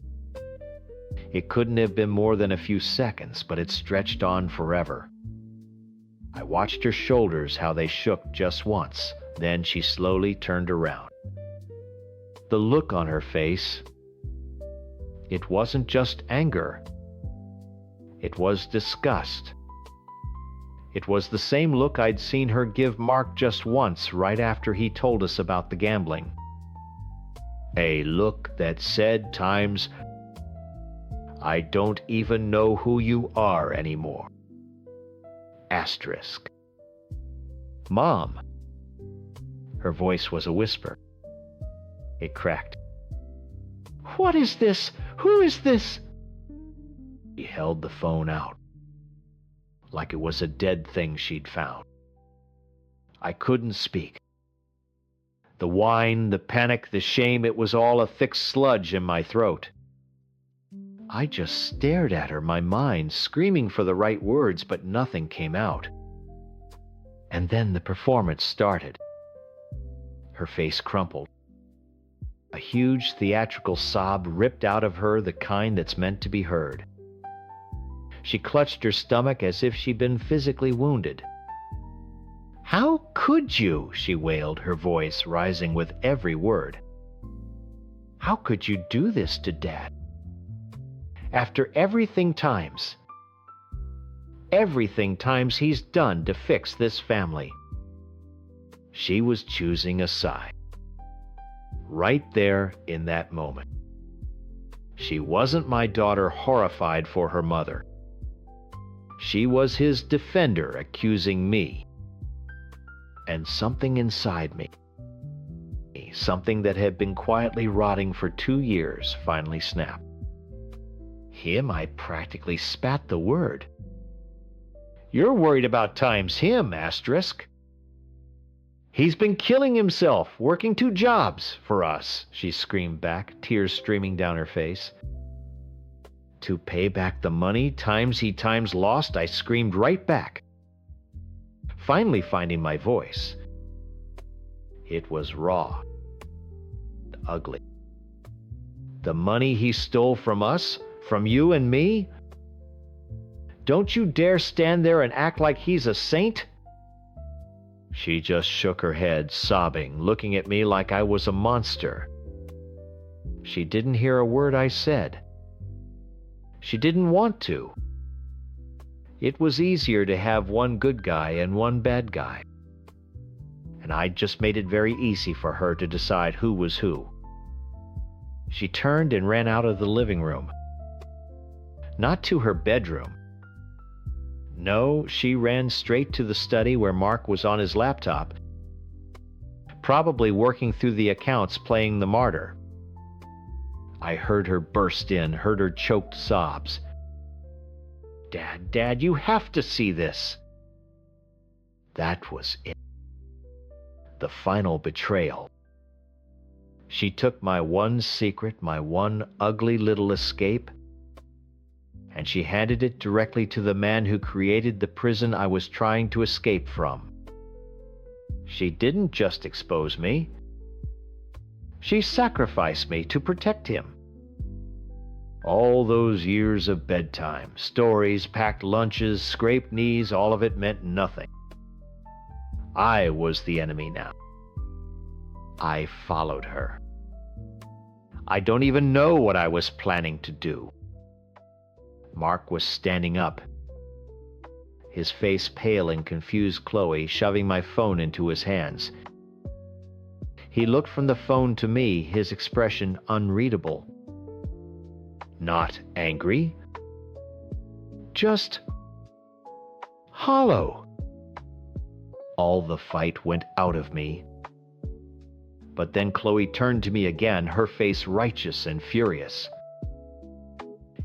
It couldn't have been more than a few seconds, but it stretched on forever. I watched her shoulders, how they shook just once. Then she slowly turned around. The look on her face, it wasn't just anger. It was disgust. It was the same look I'd seen her give Mark just once, right after he told us about the gambling. A look that said times, "I don't even know who you are anymore." Asterisk. "Mom." Her voice was a whisper. It cracked. "What is this? Who is this?" She held the phone out, like it was a dead thing she'd found. I couldn't speak. The whine, the panic, the shame, it was all a thick sludge in my throat. I just stared at her, my mind screaming for the right words, but nothing came out. And then the performance started. Her face crumpled. A huge theatrical sob ripped out of her, the kind that's meant to be heard. She clutched her stomach as if she'd been physically wounded. "How could you?" she wailed, her voice rising with every word. "How could you do this to Dad? After everything times he's done to fix this family." She was choosing a side. Right there in that moment. She wasn't my daughter horrified for her mother. She was his defender accusing me. And something inside me, something that had been quietly rotting for 2 years, finally snapped. Him, I practically spat the word. "You're worried about times him, asterisk. He's been killing himself, working 2 jobs for us," she screamed back, tears streaming down her face. "To pay back the money he times lost," I screamed right back, finally finding my voice. It was raw, ugly. "The money he stole from us, from you and me? Don't you dare stand there and act like he's a saint." She just shook her head, sobbing, looking at me like I was a monster. She didn't hear a word I said. She didn't want to. It was easier to have one good guy and one bad guy. And I just made it very easy for her to decide who was who. She turned and ran out of the living room. Not to her bedroom. No, she ran straight to the study where Mark was on his laptop, probably working through the accounts, playing the martyr. I heard her burst in, heard her choked sobs. Dad, you have to see this." That was it. The final betrayal. She took my one secret, my one ugly little escape, and she handed it directly to the man who created the prison I was trying to escape from. She didn't just expose me. She sacrificed me to protect him. All those years of bedtime, stories, packed lunches, scraped knees, all of it meant nothing. I was the enemy now. I followed her. I don't even know what I was planning to do. Mark was standing up, his face pale and confused Chloe, shoving my phone into his hands. He looked from the phone to me, his expression unreadable. Not angry, just hollow. All the fight went out of me. But then Chloe turned to me again, her face righteous and furious.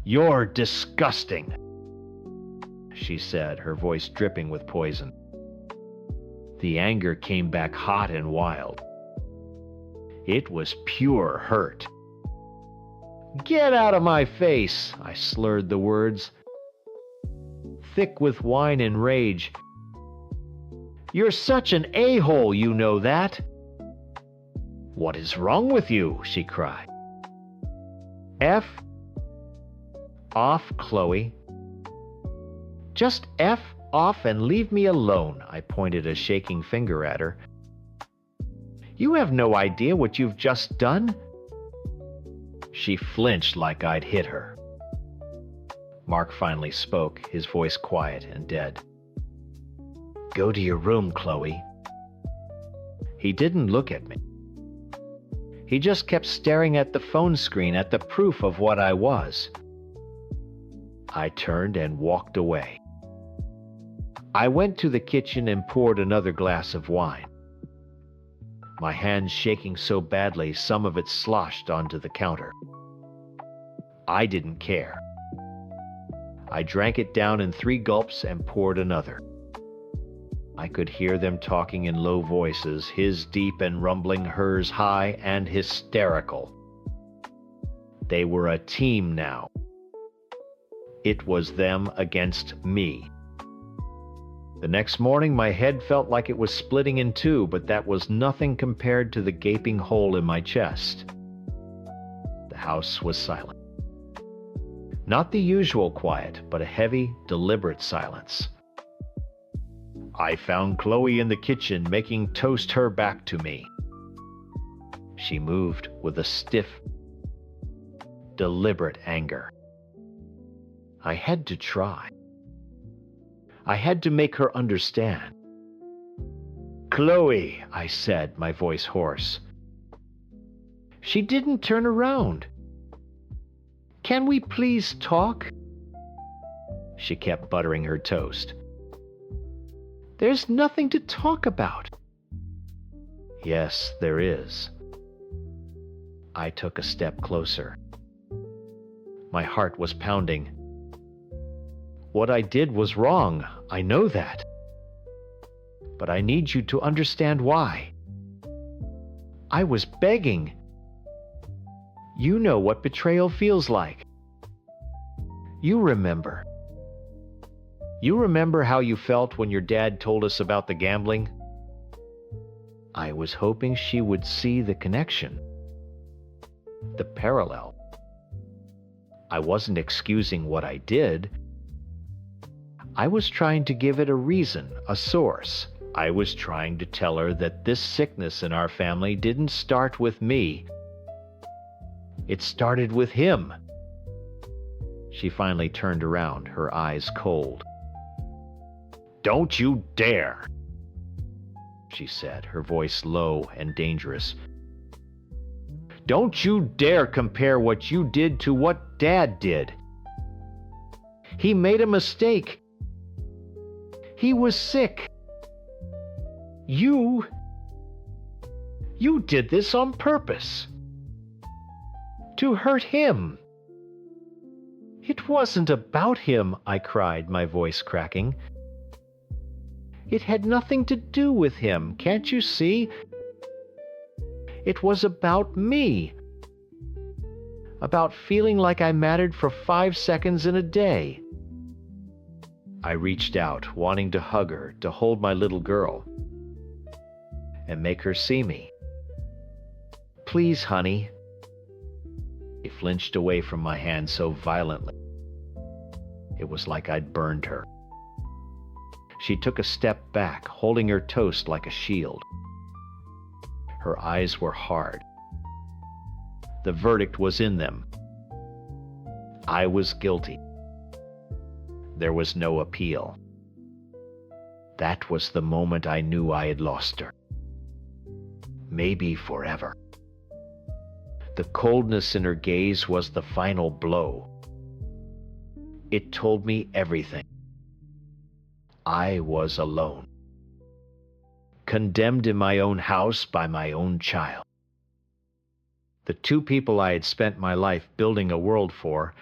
"You're disgusting," she said, her voice dripping with poison. The anger came back hot and wild. It was pure hurt. "Get out of my face," I slurred the words, thick with wine and rage. "You're such an a-hole, you know that." "What is wrong with you?" she cried. F off, Chloe. Just F off and leave me alone, I pointed a shaking finger at her. You have no idea what you've just done. She flinched like I'd hit her. Mark finally spoke, his voice quiet and dead. Go to your room, Chloe. He didn't look at me. He just kept staring at the phone screen, at the proof of what I was. I turned and walked away. I went to the kitchen and poured another glass of wine. My hands shaking so badly, some of it sloshed onto the counter. I didn't care. I drank it down in 3 gulps and poured another. I could hear them talking in low voices, his deep and rumbling, hers high and hysterical. They were a team now. It was them against me. The next morning, my head felt like it was splitting in 2, but that was nothing compared to the gaping hole in my chest. The house was silent. Not the usual quiet, but a heavy, deliberate silence. I found Chloe in the kitchen making toast her back to me. She moved with a stiff, deliberate anger. I had to try. I had to make her understand. Chloe, I said, my voice hoarse. She didn't turn around. Can we please talk? She kept buttering her toast. There's nothing to talk about. Yes, there is. I took a step closer. My heart was pounding. What I did was wrong, I know that. But I need you to understand why. I was begging. You know what betrayal feels like. You remember. You remember how you felt when your dad told us about the gambling? I was hoping she would see the connection, the parallel. I wasn't excusing what I did. I was trying to give it a reason, a source. I was trying to tell her that this sickness in our family didn't start with me. It started with him. She finally turned around, her eyes cold. Don't you dare, she said, her voice low and dangerous. Don't you dare compare what you did to what Dad did. He made a mistake. He was sick. You did this on purpose. To hurt him. It wasn't about him, I cried, my voice cracking. It had nothing to do with him, can't you see? It was about me. About feeling like I mattered for 5 seconds in a day. I reached out, wanting to hug her, to hold my little girl, and make her see me. Please, honey. She flinched away from my hand so violently. It was like I'd burned her. She took a step back, holding her toast like a shield. Her eyes were hard. The verdict was in them. I was guilty. There was no appeal. That was the moment I knew I had lost her. Maybe forever. The coldness in her gaze was the final blow. It told me everything. I was alone. Condemned in my own house by my own child. The two people I had spent my life building a world for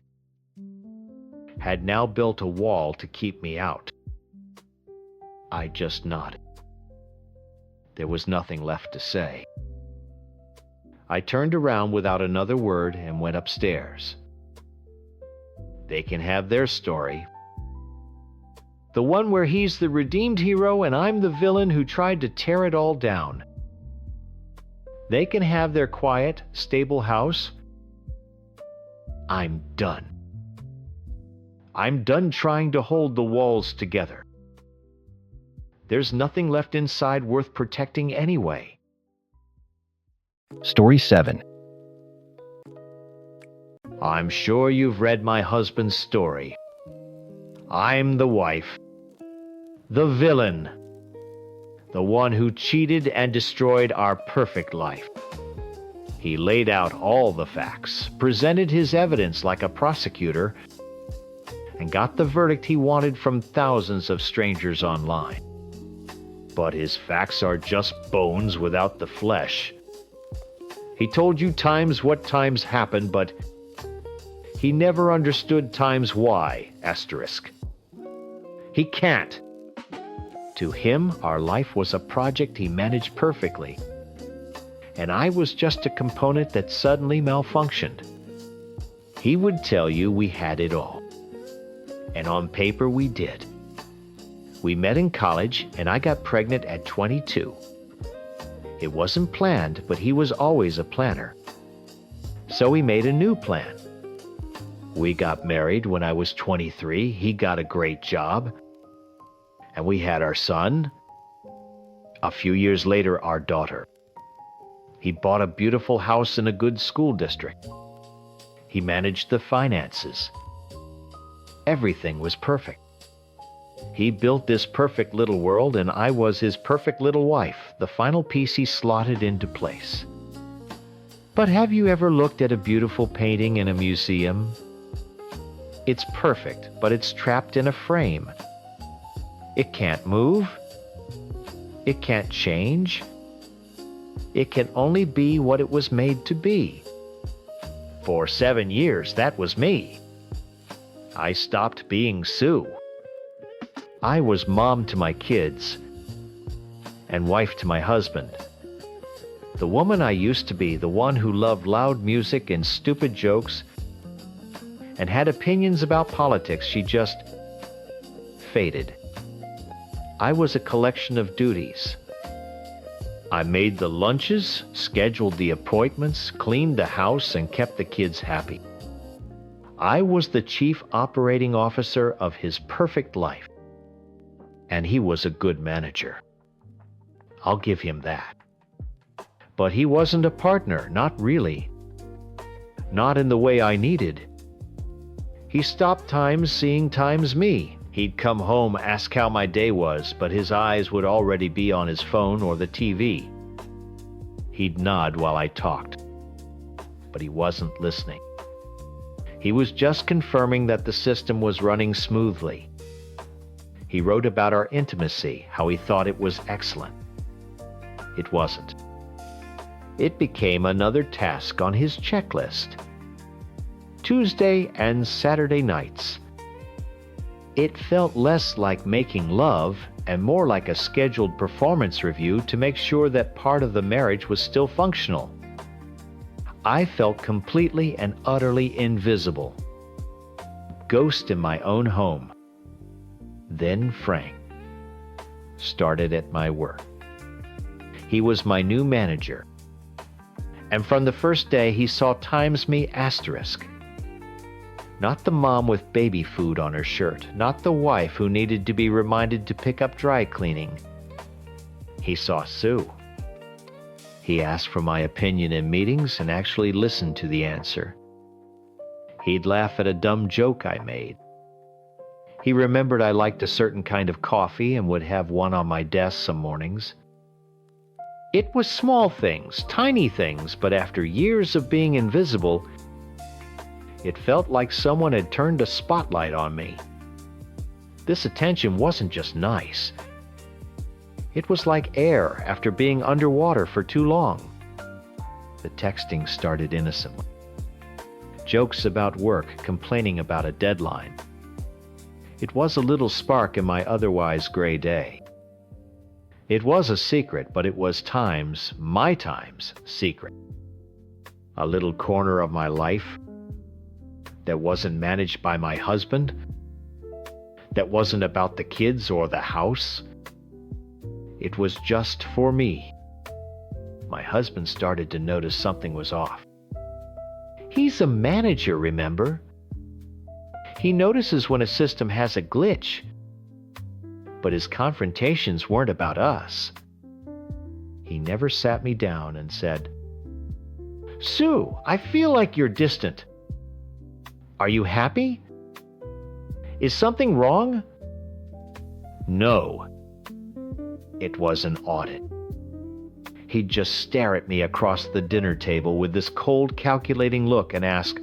had now built a wall to keep me out. I just nodded. There was nothing left to say. I turned around without another word and went upstairs. They can have their story. The one where he's the redeemed hero and I'm the villain who tried to tear it all down. They can have their quiet, stable house. I'm done. I'm done trying to hold the walls together. There's nothing left inside worth protecting anyway. Story 7. I'm sure you've read my husband's story. I'm the wife. The villain. The one who cheated and destroyed our perfect life. He laid out all the facts, presented his evidence like a prosecutor, and got the verdict he wanted from thousands of strangers online. But his facts are just bones without the flesh. He told you times what times happened, but he never understood times why, asterisk. He can't. To him, our life was a project he managed perfectly, and I was just a component that suddenly malfunctioned. He would tell you we had it all, and on paper we did. We met in college, and I got pregnant at 22. It wasn't planned, but he was always a planner. So we made a new plan. We got married when I was 23. He got a great job. And we had our son. A few years later, our daughter. He bought a beautiful house in a good school district. He managed the finances. Everything was perfect. He built this perfect little world, and I was his perfect little wife, the final piece he slotted into place. But have you ever looked at a beautiful painting in a museum? It's perfect, but it's trapped in a frame. It can't move. It can't change. It can only be what it was made to be. For 7 years, that was me. I stopped being Sue. I was mom to my kids and wife to my husband. The woman I used to be, the one who loved loud music and stupid jokes and had opinions about politics, she just faded. I was a collection of duties. I made the lunches, scheduled the appointments, cleaned the house, and kept the kids happy. I was the chief operating officer of his perfect life. And he was a good manager. I'll give him that. But he wasn't a partner, not really. Not in the way I needed. He stopped times seeing times me. He'd come home, ask how my day was, but his eyes would already be on his phone or the TV. He'd nod while I talked, but he wasn't listening. He was just confirming that the system was running smoothly. He wrote about our intimacy, how he thought it was excellent. It wasn't. It became another task on his checklist. Tuesday and Saturday nights. It felt less like making love and more like a scheduled performance review to make sure that part of the marriage was still functional. I felt completely and utterly invisible. Ghost in my own home. Then Frank started at my work. He was my new manager. And from the first day he saw times me asterisk. Not the mom with baby food on her shirt, not the wife who needed to be reminded to pick up dry cleaning. He saw Sue. He asked for my opinion in meetings and actually listened to the answer. He'd laugh at a dumb joke I made. He remembered I liked a certain kind of coffee and would have one on my desk some mornings. It was small things, tiny things, but after years of being invisible, it felt like someone had turned a spotlight on me. This attention wasn't just nice. It was like air after being underwater for too long. The texting started innocently. Jokes about work, complaining about a deadline. It was a little spark in my otherwise gray day. It was a secret, but it was my times, secret. A little corner of my life that wasn't managed by my husband, that wasn't about the kids or the house. It was just for me. My husband started to notice something was off. He's a manager, remember? He notices when a system has a glitch. But his confrontations weren't about us. He never sat me down and said, "Sue, I feel like you're distant. Are you happy? Is something wrong?" No. It was an audit. He'd just stare at me across the dinner table with this cold, calculating look and ask,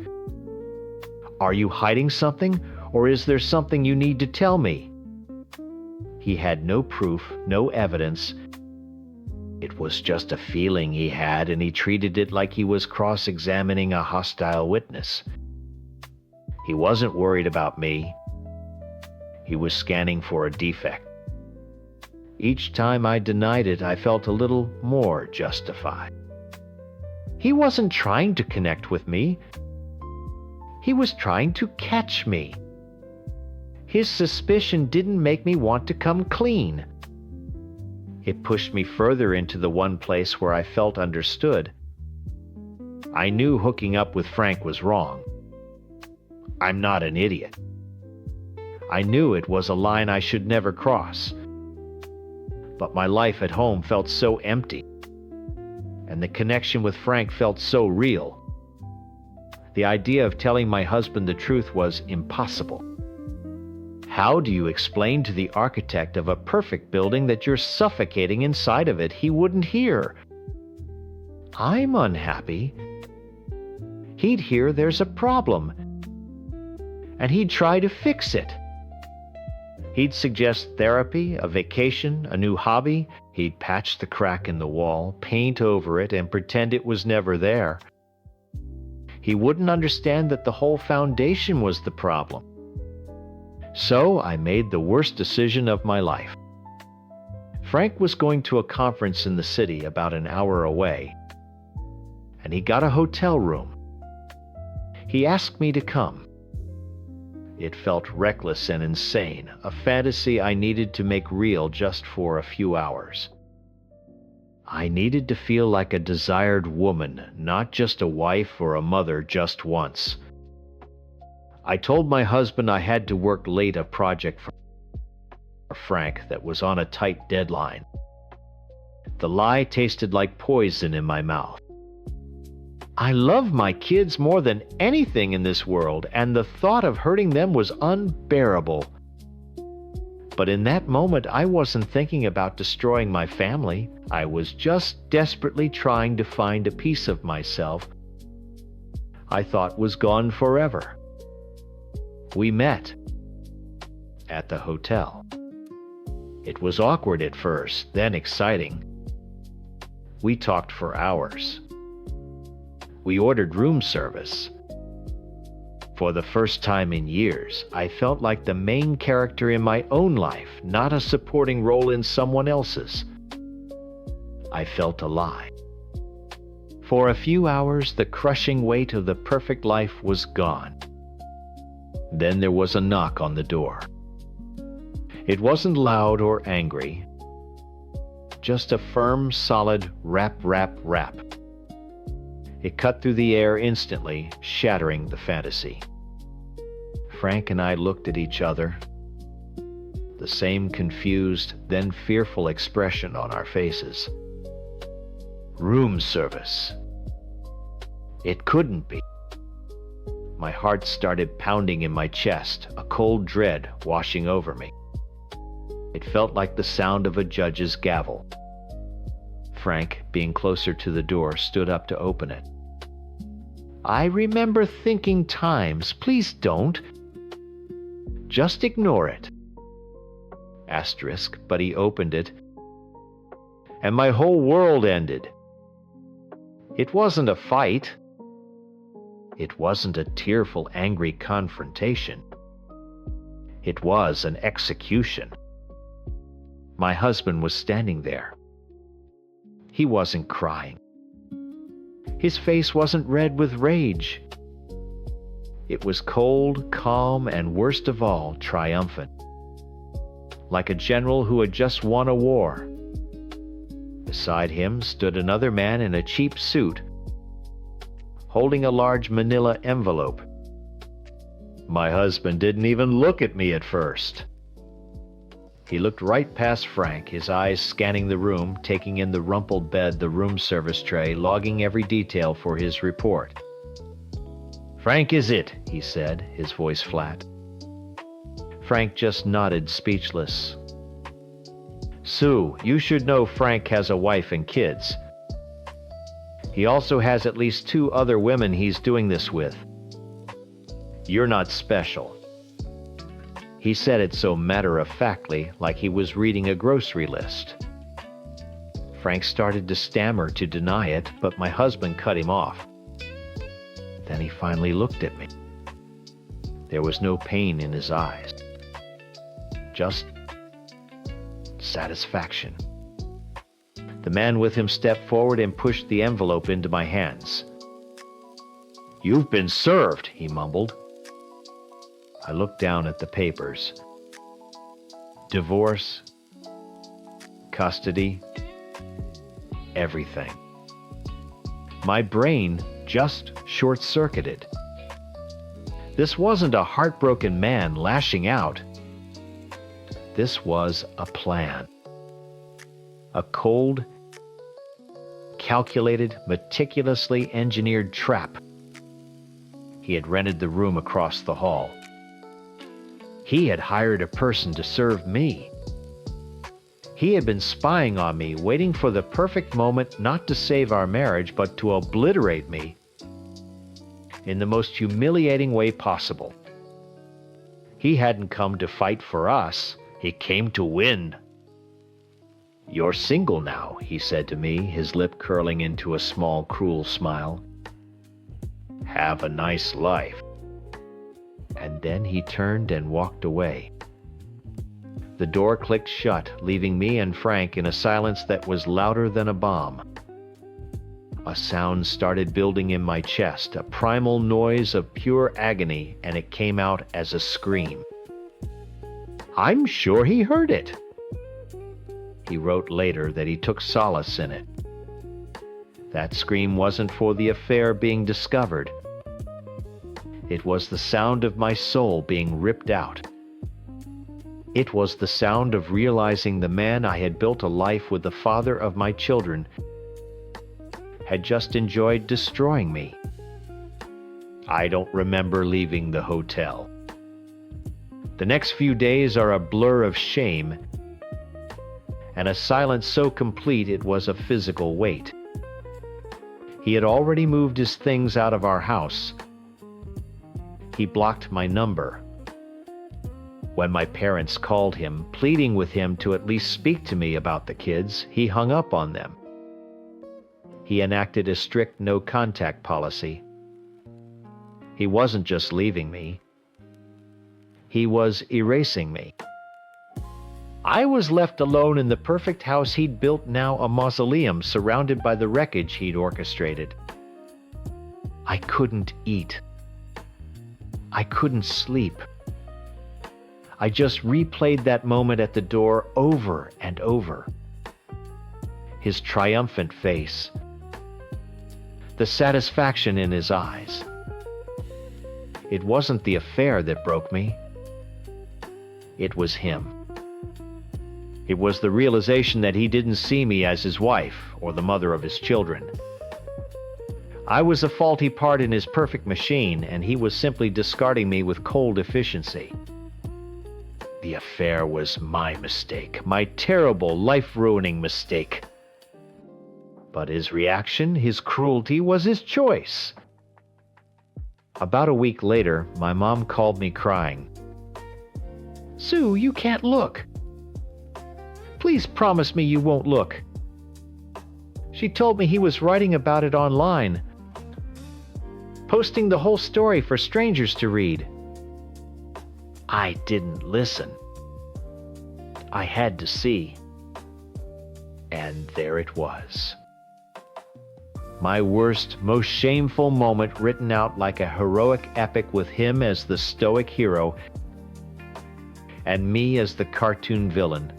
"Are you hiding something, or is there something you need to tell me?" He had no proof, no evidence. It was just a feeling he had, and he treated it like he was cross-examining a hostile witness. He wasn't worried about me. He was scanning for a defect. Each time I denied it, I felt a little more justified. He wasn't trying to connect with me. He was trying to catch me. His suspicion didn't make me want to come clean. It pushed me further into the one place where I felt understood. I knew hooking up with Frank was wrong. I'm not an idiot. I knew it was a line I should never cross. But my life at home felt so empty, and the connection with Frank felt so real. The idea of telling my husband the truth was impossible. How do you explain to the architect of a perfect building that you're suffocating inside of it? He wouldn't hear. I'm unhappy. He'd hear there's a problem, and he'd try to fix it. He'd suggest therapy, a vacation, a new hobby. He'd patch the crack in the wall, paint over it, and pretend it was never there. He wouldn't understand that the whole foundation was the problem. So I made the worst decision of my life. Frank was going to a conference in the city about an hour away, and he got a hotel room. He asked me to come. It felt reckless and insane, a fantasy I needed to make real just for a few hours. I needed to feel like a desired woman, not just a wife or a mother just once. I told my husband I had to work late a project for Frank that was on a tight deadline. The lie tasted like poison in my mouth. I love my kids more than anything in this world, and the thought of hurting them was unbearable. But in that moment, I wasn't thinking about destroying my family. I was just desperately trying to find a piece of myself I thought was gone forever. We met at the hotel. It was awkward at first, then exciting. We talked for hours. We ordered room service. For the first time in years, I felt like the main character in my own life, not a supporting role in someone else's. I felt alive. For a few hours, the crushing weight of the perfect life was gone. Then there was a knock on the door. It wasn't loud or angry, just a firm, solid rap, rap, rap. It cut through the air instantly, shattering the fantasy. Frank and I looked at each other, the same confused, then fearful expression on our faces. Room service. It couldn't be. My heart started pounding in my chest, a cold dread washing over me. It felt like the sound of a judge's gavel. Frank, being closer to the door, stood up to open it. I remember thinking times, please don't. Just ignore it. Asterisk, but he opened it, and my whole world ended. It wasn't a fight. It wasn't a tearful, angry confrontation. It was an execution. My husband was standing there. He wasn't crying. His face wasn't red with rage. It was cold, calm, and worst of all, triumphant. Like a general who had just won a war. Beside him stood another man in a cheap suit, holding a large manila envelope. My husband didn't even look at me at first. He looked right past Frank, his eyes scanning the room, taking in the rumpled bed, the room service tray, logging every detail for his report. Frank is it, he said, his voice flat. Frank just nodded, speechless. Sue, you should know Frank has a wife and kids. He also has at least 2 other women he's doing this with. You're not special. He said it so matter-of-factly, like he was reading a grocery list. Frank started to stammer to deny it, but my husband cut him off. Then he finally looked at me. There was no pain in his eyes. Just satisfaction. The man with him stepped forward and pushed the envelope into my hands. You've been served, he mumbled. I looked down at the papers. Divorce, custody, everything. My brain just short-circuited. This wasn't a heartbroken man lashing out. This was a plan. A cold, calculated, meticulously engineered trap. He had rented the room across the hall. He had hired a person to serve me. He had been spying on me, waiting for the perfect moment not to save our marriage, but to obliterate me in the most humiliating way possible. He hadn't come to fight for us. He came to win. You're single now, he said to me, his lip curling into a small, cruel smile. Have a nice life. And then he turned and walked away. The door clicked shut, leaving me and Frank in a silence that was louder than a bomb. A sound started building in my chest, a primal noise of pure agony, and it came out as a scream. I'm sure he heard it. He wrote later that he took solace in it. That scream wasn't for the affair being discovered. It was the sound of my soul being ripped out. It was the sound of realizing the man I had built a life with, the father of my children, had just enjoyed destroying me. I don't remember leaving the hotel. The next few days are a blur of shame, and a silence so complete it was a physical weight. He had already moved his things out of our house. He blocked my number. When my parents called him, pleading with him to at least speak to me about the kids, he hung up on them. He enacted a strict no-contact policy. He wasn't just leaving me. He was erasing me. I was left alone in the perfect house he'd built, now a mausoleum surrounded by the wreckage he'd orchestrated. I couldn't eat. I couldn't sleep. I just replayed that moment at the door over and over. His triumphant face. The satisfaction in his eyes. It wasn't the affair that broke me. It was him. It was the realization that he didn't see me as his wife or the mother of his children. I was a faulty part in his perfect machine, and he was simply discarding me with cold efficiency. The affair was my mistake, my terrible, life-ruining mistake. But his reaction, his cruelty, was his choice. About a week later, my mom called me crying. "Sue, you can't look. Please promise me you won't look." She told me he was writing about it online, posting the whole story for strangers to read. I didn't listen. I had to see. And there it was. My worst, most shameful moment, written out like a heroic epic with him as the stoic hero and me as the cartoon villain.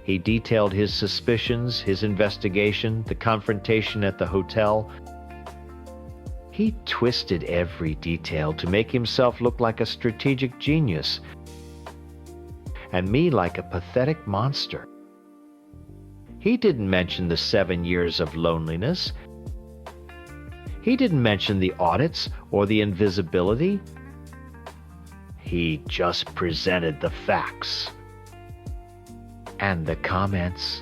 He detailed his suspicions, his investigation, the confrontation at the hotel. He twisted every detail to make himself look like a strategic genius, and me like a pathetic monster. He didn't mention the 7 years of loneliness. He didn't mention the audits or the invisibility. He just presented the facts. And the comments.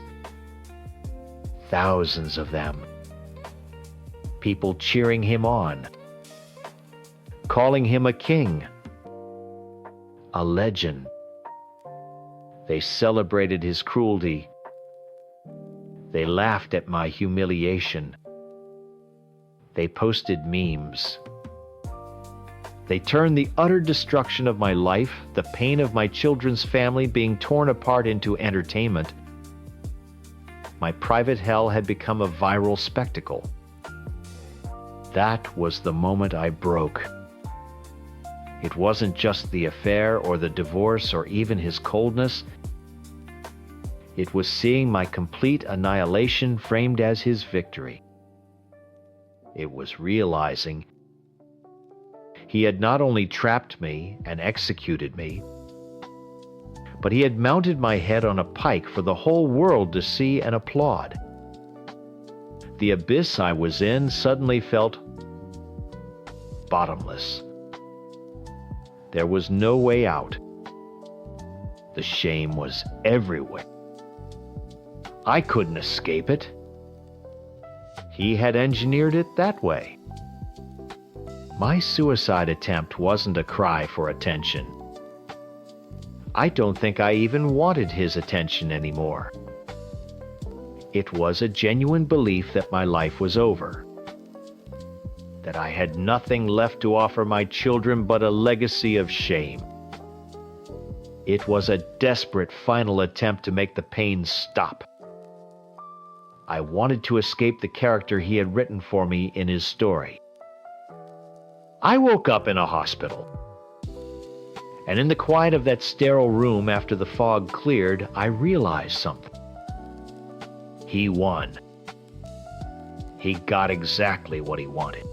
Thousands of them. People cheering him on. Calling him a king. A legend. They celebrated his cruelty. They laughed at my humiliation. They posted memes. They turned the utter destruction of my life, the pain of my children's family being torn apart, into entertainment. My private hell had become a viral spectacle. That was the moment I broke. It wasn't just the affair or the divorce or even his coldness. It was seeing my complete annihilation framed as his victory. It was realizing he had not only trapped me and executed me, but he had mounted my head on a pike for the whole world to see and applaud. The abyss I was in suddenly felt bottomless. There was no way out. The shame was everywhere. I couldn't escape it. He had engineered it that way. My suicide attempt wasn't a cry for attention. I don't think I even wanted his attention anymore. It was a genuine belief that my life was over, that I had nothing left to offer my children but a legacy of shame. It was a desperate final attempt to make the pain stop. I wanted to escape the character he had written for me in his story. I woke up in a hospital. And in the quiet of that sterile room, after the fog cleared, I realized something. He won. He got exactly what he wanted.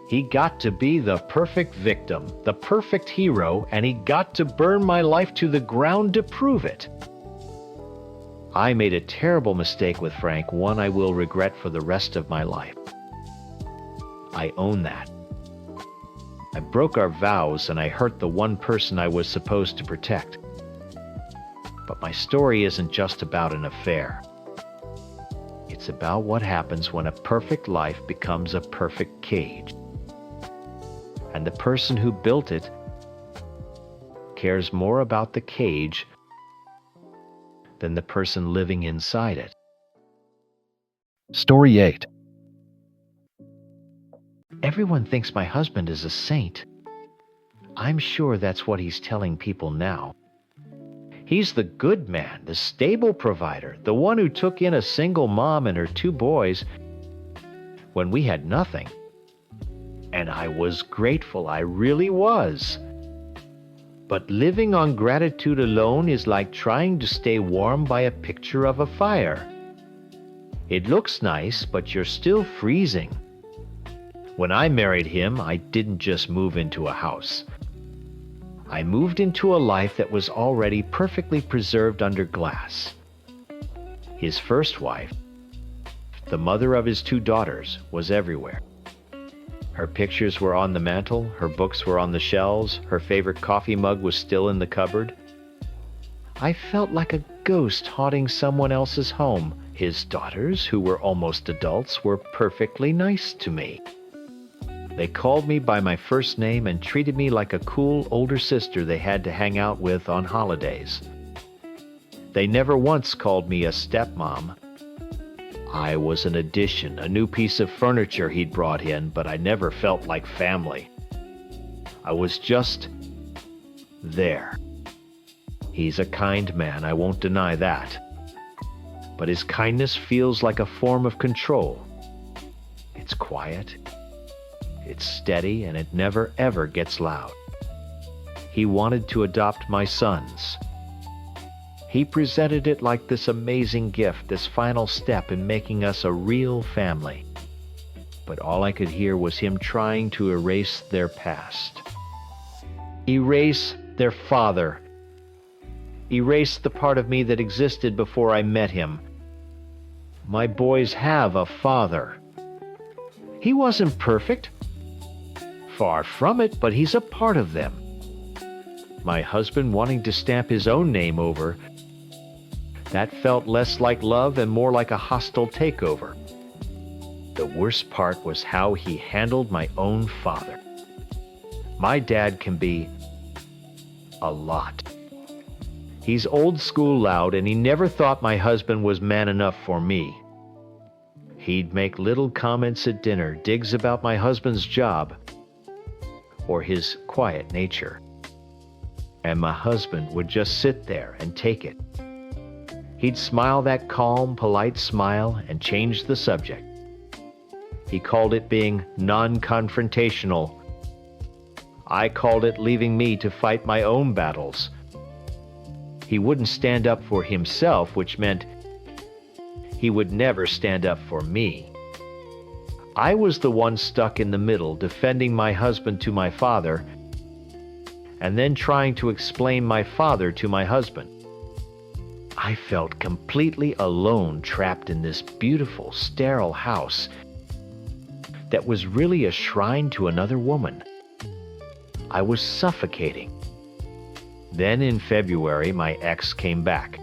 He got to be the perfect victim, the perfect hero, and he got to burn my life to the ground to prove it. I made a terrible mistake with Frank, one I will regret for the rest of my life. I own that. I broke our vows and I hurt the one person I was supposed to protect. But my story isn't just about an affair. It's about what happens when a perfect life becomes a perfect cage. And the person who built it cares more about the cage than the person living inside it. Story 8. Everyone thinks my husband is a saint. I'm sure that's what he's telling people now. He's the good man, the stable provider, the one who took in a single mom and her 2 boys when we had nothing. And I was grateful, I really was. But living on gratitude alone is like trying to stay warm by a picture of a fire. It looks nice, but you're still freezing. When I married him, I didn't just move into a house. I moved into a life that was already perfectly preserved under glass. His first wife, the mother of his 2 daughters, was everywhere. Her pictures were on the mantel, her books were on the shelves, her favorite coffee mug was still in the cupboard. I felt like a ghost haunting someone else's home. His daughters, who were almost adults, were perfectly nice to me. They called me by my first name and treated me like a cool older sister they had to hang out with on holidays. They never once called me a stepmom. I was an addition, a new piece of furniture he'd brought in, but I never felt like family. I was just there. He's a kind man, I won't deny that. But his kindness feels like a form of control. It's quiet. It's steady, and it never ever gets loud. He wanted to adopt my sons. He presented it like this amazing gift, this final step in making us a real family. But all I could hear was him trying to erase their past. Erase their father. Erase the part of me that existed before I met him. My boys have a father. He wasn't perfect. Far from it, but he's a part of them. My husband wanting to stamp his own name over, that felt less like love and more like a hostile takeover. The worst part was how he handled my own father. My dad can be a lot. He's old school loud, and he never thought my husband was man enough for me. He'd make little comments at dinner, digs about my husband's job, or his quiet nature. And my husband would just sit there and take it. He'd smile that calm, polite smile and change the subject. He called it being non-confrontational. I called it leaving me to fight my own battles. He wouldn't stand up for himself, which meant he would never stand up for me. I was the one stuck in the middle, defending my husband to my father, and then trying to explain my father to my husband. I felt completely alone, trapped in this beautiful, sterile house that was really a shrine to another woman. I was suffocating. Then in February, my ex came back.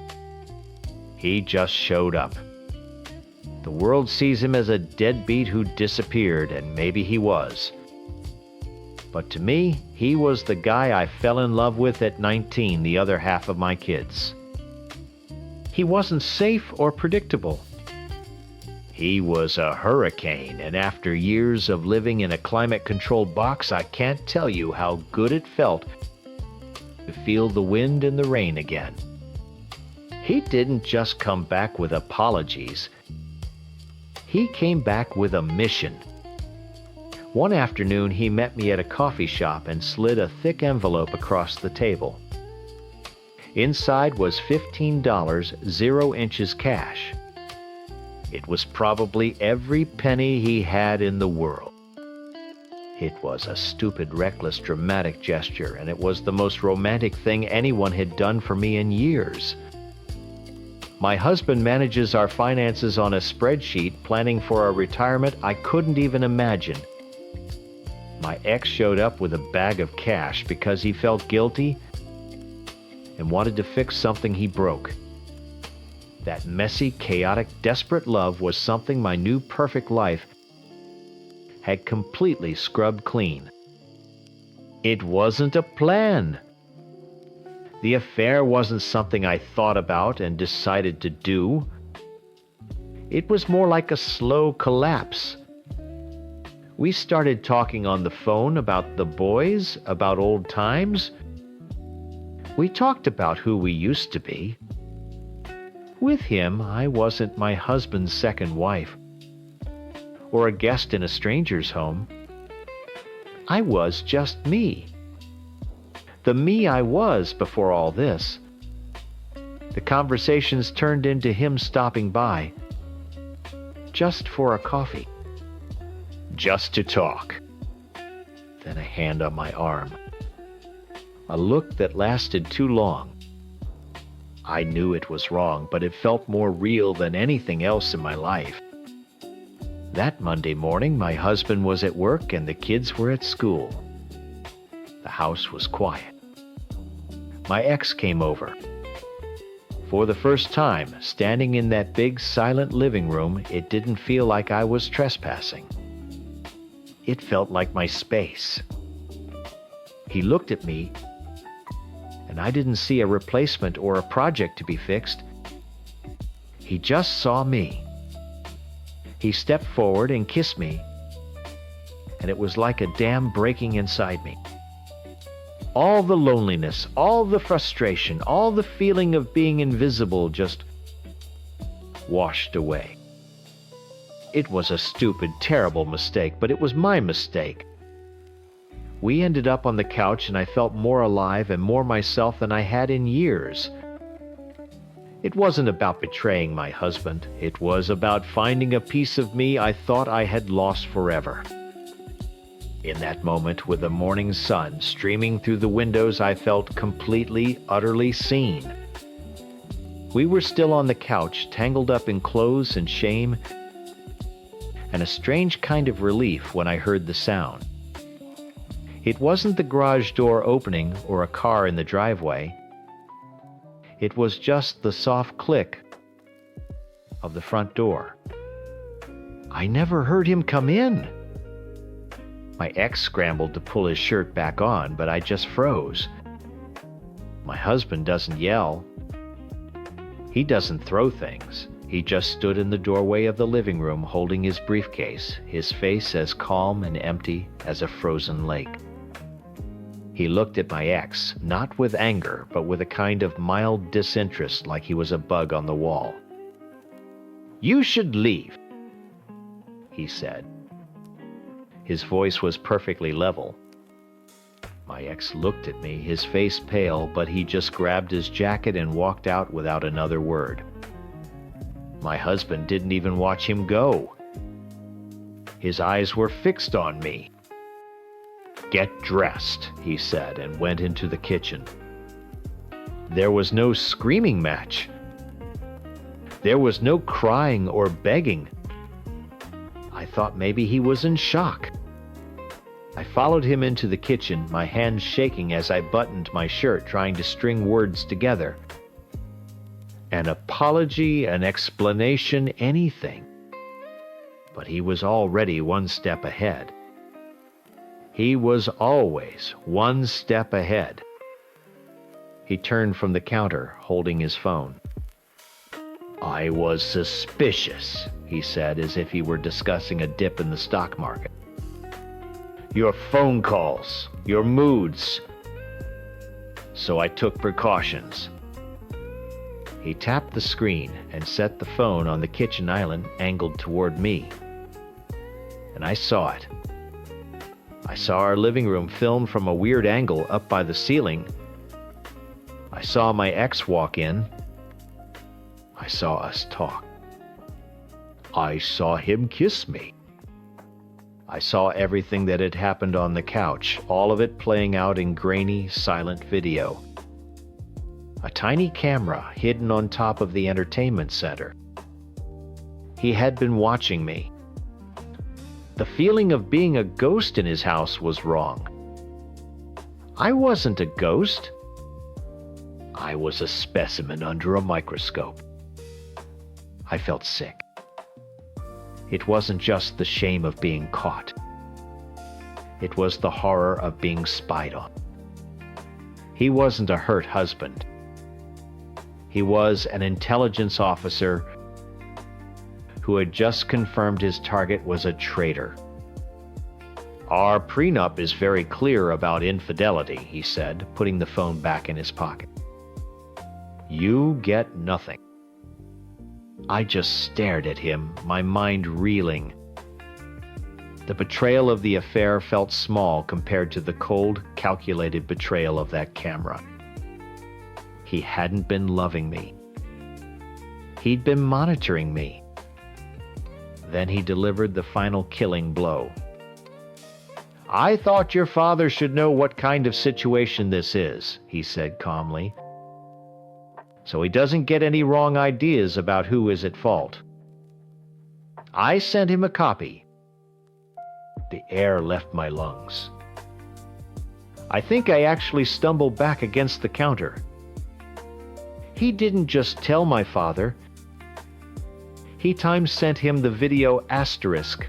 He just showed up. The world sees him as a deadbeat who disappeared, and maybe he was. But to me, he was the guy I fell in love with at 19, the other half of my kids. He wasn't safe or predictable. He was a hurricane, and after years of living in a climate-controlled box, I can't tell you how good it felt to feel the wind and the rain again. He didn't just come back with apologies. He came back with a mission. One afternoon, he met me at a coffee shop and slid a thick envelope across the table. Inside was $15, 0 inches cash. It was probably every penny he had in the world. It was a stupid, reckless, dramatic gesture, and it was the most romantic thing anyone had done for me in years. My husband manages our finances on a spreadsheet, planning for a retirement I couldn't even imagine. My ex showed up with a bag of cash because he felt guilty and wanted to fix something he broke. That messy, chaotic, desperate love was something my new perfect life had completely scrubbed clean. It wasn't a plan. The affair wasn't something I thought about and decided to do. It was more like a slow collapse. We started talking on the phone about the boys, about old times. We talked about who we used to be. With him, I wasn't my husband's second wife, or a guest in a stranger's home. I was just me. The me I was before all this. The conversations turned into him stopping by, just for a coffee. Just to talk. Then a hand on my arm. A look that lasted too long. I knew it was wrong, but it felt more real than anything else in my life. That Monday morning, my husband was at work and the kids were at school. The house was quiet. My ex came over. For the first time, standing in that big, silent living room, it didn't feel like I was trespassing. It felt like my space. He looked at me, and I didn't see a replacement or a project to be fixed. He just saw me. He stepped forward and kissed me, and it was like a dam breaking inside me. All the loneliness, all the frustration, all the feeling of being invisible just washed away. It was a stupid, terrible mistake, but it was my mistake. We ended up on the couch and I felt more alive and more myself than I had in years. It wasn't about betraying my husband. It was about finding a piece of me I thought I had lost forever. In that moment, with the morning sun streaming through the windows, I felt completely, utterly seen. We were still on the couch, tangled up in clothes and shame, and a strange kind of relief when I heard the sound. It wasn't the garage door opening or a car in the driveway. It was just the soft click of the front door. I never heard him come in. My ex scrambled to pull his shirt back on, but I just froze. My husband doesn't yell. He doesn't throw things. He just stood in the doorway of the living room holding his briefcase, his face as calm and empty as a frozen lake. He looked at my ex, not with anger, but with a kind of mild disinterest, like he was a bug on the wall. "You should leave," he said. His voice was perfectly level. My ex looked at me, his face pale, but he just grabbed his jacket and walked out without another word. My husband didn't even watch him go. His eyes were fixed on me. "Get dressed," he said, and went into the kitchen. There was no screaming match. There was no crying or begging. I thought maybe he was in shock. I followed him into the kitchen, my hands shaking as I buttoned my shirt, trying to string words together. An apology, an explanation, anything. But he was already one step ahead. He was always one step ahead. He turned from the counter, holding his phone. "I was suspicious," he said, as if he were discussing a dip in the stock market. "Your phone calls, your moods. So I took precautions." He tapped the screen and set the phone on the kitchen island angled toward me. And I saw it. I saw our living room filmed from a weird angle up by the ceiling. I saw my ex walk in. I saw us talk. I saw him kiss me. I saw everything that had happened on the couch, all of it playing out in grainy, silent video. A tiny camera hidden on top of the entertainment center. He had been watching me. The feeling of being a ghost in his house was wrong. I wasn't a ghost. I was a specimen under a microscope. I felt sick. It wasn't just the shame of being caught. It was the horror of being spied on. He wasn't a hurt husband. He was an intelligence officer who had just confirmed his target was a traitor. Our prenup is very clear about infidelity, he said, putting the phone back in his pocket. You get nothing. I just stared at him, my mind reeling. The betrayal of the affair felt small compared to the cold, calculated betrayal of that camera. He hadn't been loving me. He'd been monitoring me. Then he delivered the final killing blow. I thought your father should know what kind of situation this is, he said calmly, so he doesn't get any wrong ideas about who is at fault. I sent him a copy. The air left my lungs. I think I actually stumbled back against the counter. He didn't just tell my father. He times sent him the video asterisk.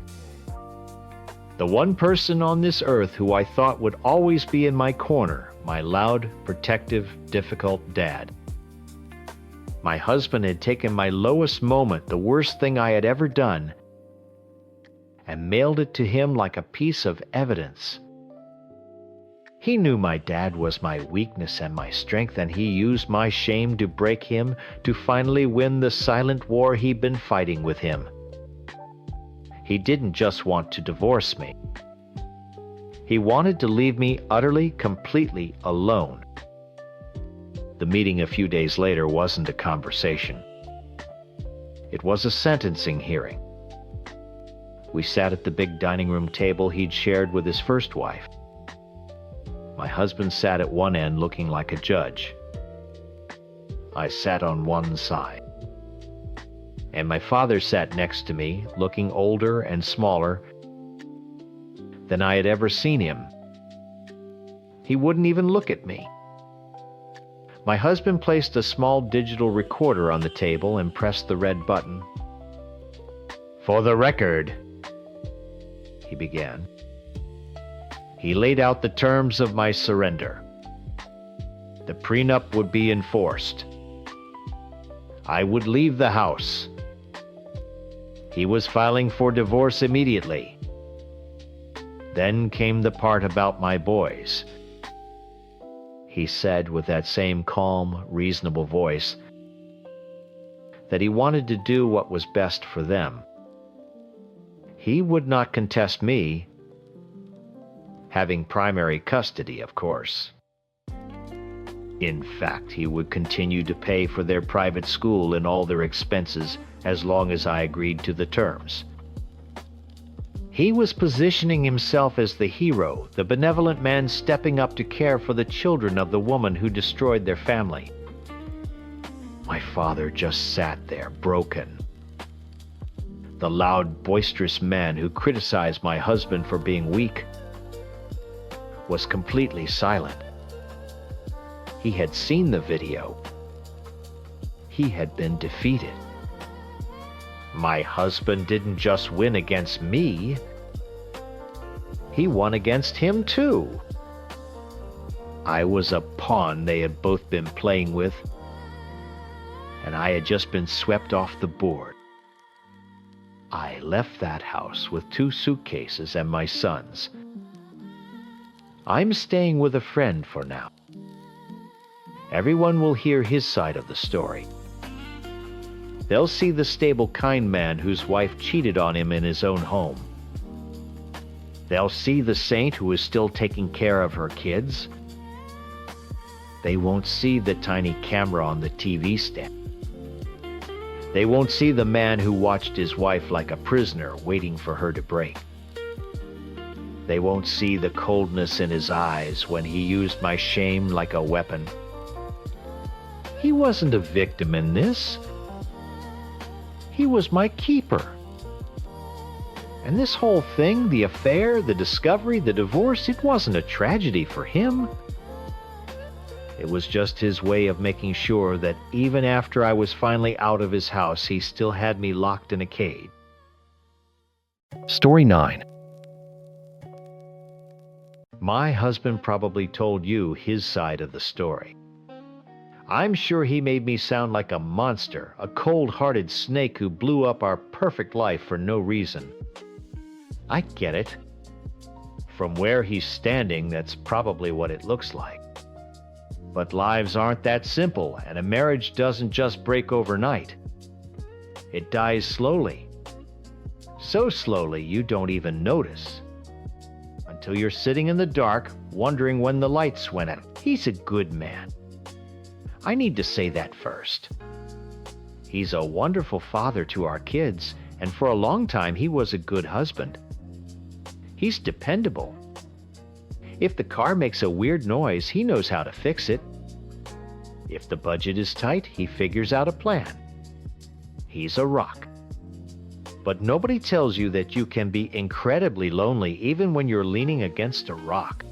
The one person on this earth who I thought would always be in my corner, my loud, protective, difficult dad. My husband had taken my lowest moment, the worst thing I had ever done, and mailed it to him like a piece of evidence. He knew my dad was my weakness and my strength, and he used my shame to break him, to finally win the silent war he'd been fighting with him. He didn't just want to divorce me. He wanted to leave me utterly, completely alone. The meeting a few days later wasn't a conversation. It was a sentencing hearing. We sat at the big dining room table he'd shared with his first wife. My husband sat at one end looking like a judge. I sat on one side. And my father sat next to me, looking older and smaller than I had ever seen him. He wouldn't even look at me. My husband placed a small digital recorder on the table and pressed the red button. For the record, he began. He laid out the terms of my surrender. The prenup would be enforced. I would leave the house. He was filing for divorce immediately. Then came the part about my boys. He said with that same calm, reasonable voice that he wanted to do what was best for them. He would not contest me, having primary custody, of course. In fact, he would continue to pay for their private school and all their expenses as long as I agreed to the terms. He was positioning himself as the hero, the benevolent man stepping up to care for the children of the woman who destroyed their family. My father just sat there, broken. The loud, boisterous man who criticized my husband for being weak was completely silent. He had seen the video. He had been defeated. My husband didn't just win against me. He won against him too. I was a pawn they had both been playing with, and I had just been swept off the board. I left that house with 2 suitcases and my sons. I'm staying with a friend for now. Everyone will hear his side of the story. They'll see the stable, kind man whose wife cheated on him in his own home. They'll see the saint who is still taking care of her kids. They won't see the tiny camera on the TV stand. They won't see the man who watched his wife like a prisoner, waiting for her to break. They won't see the coldness in his eyes when he used my shame like a weapon. He wasn't a victim in this. He was my keeper. And this whole thing, the affair, the discovery, the divorce, it wasn't a tragedy for him. It was just his way of making sure that even after I was finally out of his house, he still had me locked in a cage. Story 9. My husband probably told you his side of the story. I'm sure he made me sound like a monster, a cold-hearted snake who blew up our perfect life for no reason. I get it. From where he's standing, that's probably what it looks like. But lives aren't that simple, and a marriage doesn't just break overnight. It dies slowly. So slowly you don't even notice. Until you're sitting in the dark, wondering when the lights went out. He's a good man. I need to say that first. He's a wonderful father to our kids, and for a long time he was a good husband. He's dependable. If the car makes a weird noise, he knows how to fix it. If the budget is tight, he figures out a plan. He's a rock. But nobody tells you that you can be incredibly lonely even when you're leaning against a rock.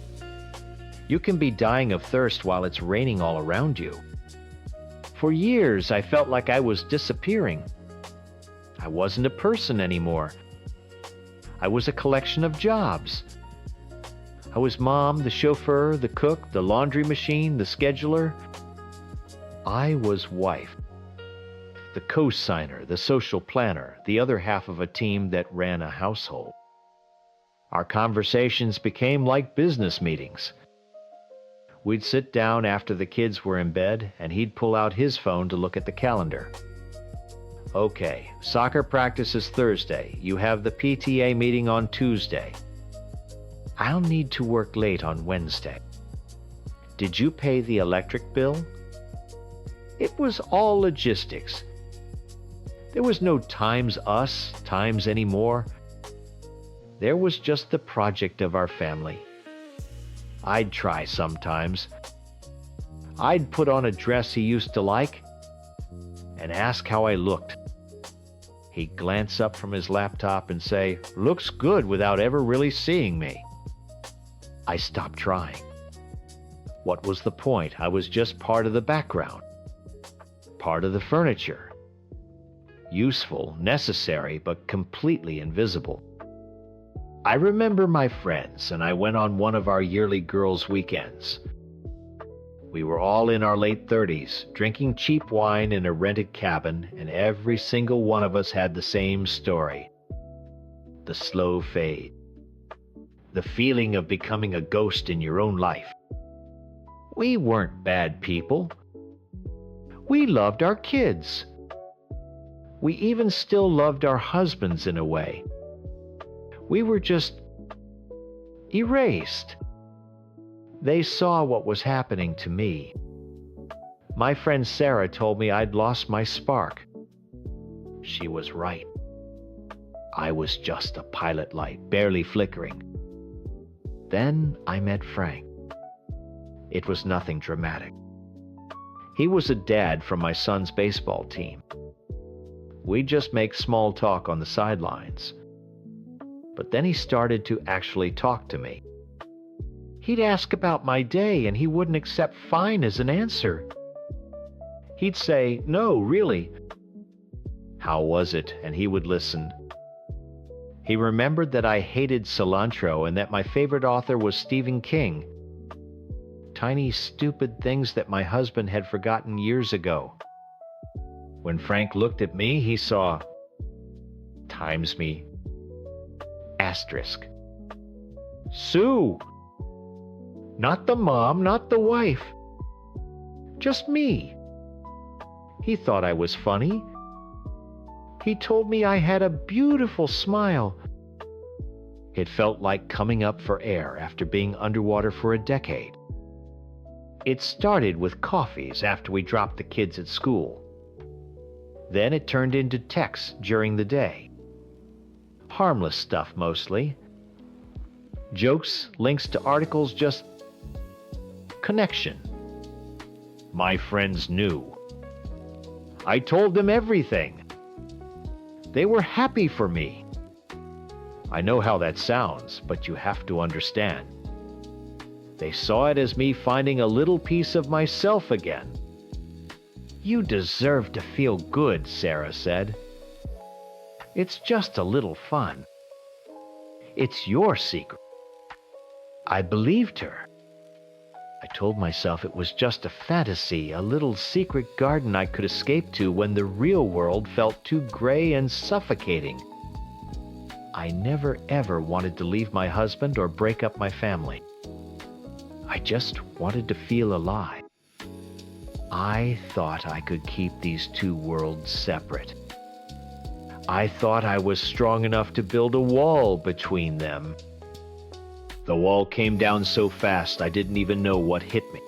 You can be dying of thirst while it's raining all around you. For years, I felt like I was disappearing. I wasn't a person anymore. I was a collection of jobs. I was mom, the chauffeur, the cook, the laundry machine, the scheduler. I was wife. The co-signer, the social planner, the other half of a team that ran a household. Our conversations became like business meetings. We'd sit down after the kids were in bed, and he'd pull out his phone to look at the calendar. Okay, soccer practice is Thursday. You have the PTA meeting on Tuesday. I'll need to work late on Wednesday. Did you pay the electric bill? It was all logistics. There was no times us, times anymore. There was just the project of our family. I'd try sometimes. I'd put on a dress he used to like and ask how I looked. He'd glance up from his laptop and say, "Looks good," without ever really seeing me. I stopped trying. What was the point? I was just part of the background, part of the furniture. Useful, necessary, but completely invisible. I remember my friends, and I went on one of our yearly girls' weekends. We were all in our late 30s, drinking cheap wine in a rented cabin, and every single one of us had the same story. The slow fade. The feeling of becoming a ghost in your own life. We weren't bad people. We loved our kids. We even still loved our husbands in a way. We were just erased. They saw what was happening to me. My friend Sarah told me I'd lost my spark. She was right. I was just a pilot light, barely flickering. Then I met Frank. It was nothing dramatic. He was a dad from my son's baseball team. We'd just make small talk on the sidelines. But then he started to actually talk to me. He'd ask about my day, and he wouldn't accept fine as an answer. He'd say, "No, really." "How was it?" And he would listen. He remembered that I hated cilantro and that my favorite author was Stephen King. Tiny, stupid things that my husband had forgotten years ago. When Frank looked at me, he saw times me. Asterisk. Sue. Not the mom, not the wife. Just me. He thought I was funny. He told me I had a beautiful smile. It felt like coming up for air after being underwater for a decade. It started with coffees after we dropped the kids at school. Then it turned into texts during the day. Harmless stuff mostly. Jokes, links to articles, just connection. My friends knew. I told them everything. They were happy for me. I know how that sounds, but you have to understand. They saw it as me finding a little piece of myself again. "You deserve to feel good," Sarah said. "It's just a little fun. It's your secret." I believed her. I told myself it was just a fantasy, a little secret garden I could escape to when the real world felt too gray and suffocating. I never ever wanted to leave my husband or break up my family. I just wanted to feel alive. I thought I could keep these two worlds separate. I thought I was strong enough to build a wall between them. The wall came down so fast I didn't even know what hit me.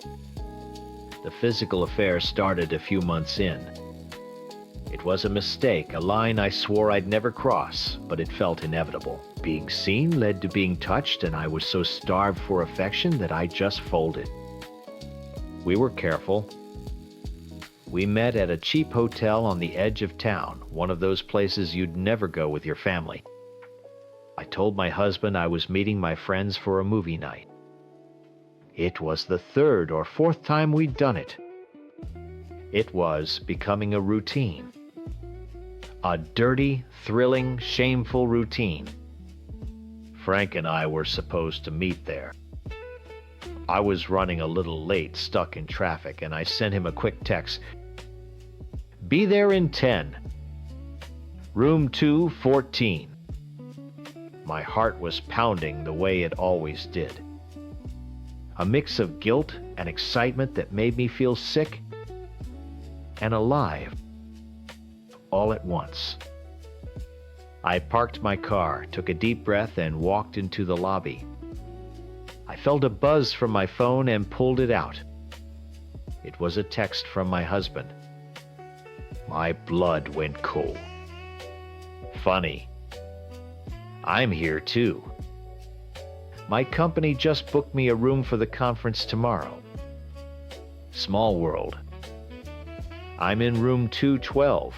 The physical affair started a few months in. It was a mistake, a line I swore I'd never cross, but it felt inevitable. Being seen led to being touched, and I was so starved for affection that I just folded. We were careful. We met at a cheap hotel on the edge of town, one of those places you'd never go with your family. I told my husband I was meeting my friends for a movie night. It was the third or fourth time we'd done it. It was becoming a routine. A dirty, thrilling, shameful routine. Frank and I were supposed to meet there. I was running a little late, stuck in traffic, and I sent him a quick text. Be there in 10. Room 214. My heart was pounding the way it always did. A mix of guilt and excitement that made me feel sick and alive all at once. I parked my car, took a deep breath, and walked into the lobby. I felt a buzz from my phone and pulled it out. It was a text from my husband. My blood went cold. Funny. I'm here too. My company just booked me a room for the conference tomorrow. Small world. I'm in room 212.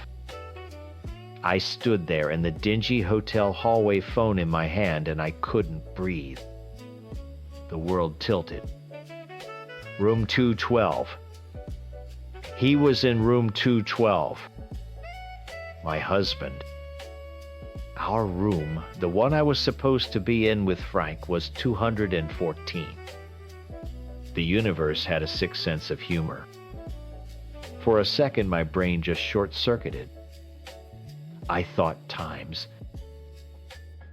I stood there in the dingy hotel hallway, phone in my hand, and I couldn't breathe. The world tilted. Room 212. He was in room 212. My husband. Our room, the one I was supposed to be in with Frank, was 214. The universe had a sick sense of humor. For a second, my brain just short-circuited. I thought times.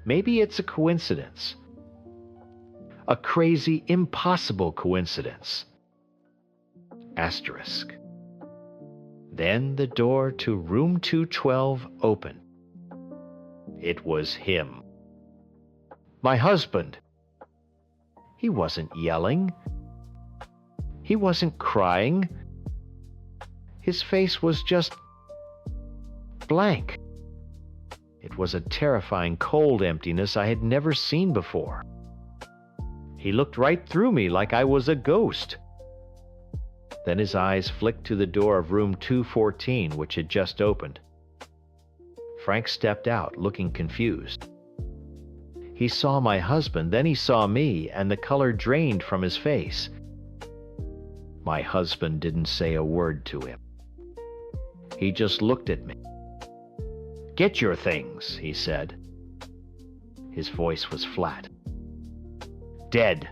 Maybe it's a coincidence. A crazy, impossible coincidence. Asterisk. Then the door to room 212 opened. It was him. My husband. He wasn't yelling. He wasn't crying. His face was just blank. It was a terrifying, cold emptiness I had never seen before. He looked right through me like I was a ghost. Then his eyes flicked to the door of room 214, which had just opened. Frank stepped out, looking confused. He saw my husband, then he saw me, and the color drained from his face. My husband didn't say a word to him. He just looked at me. Get your things, he said. His voice was flat. Dead.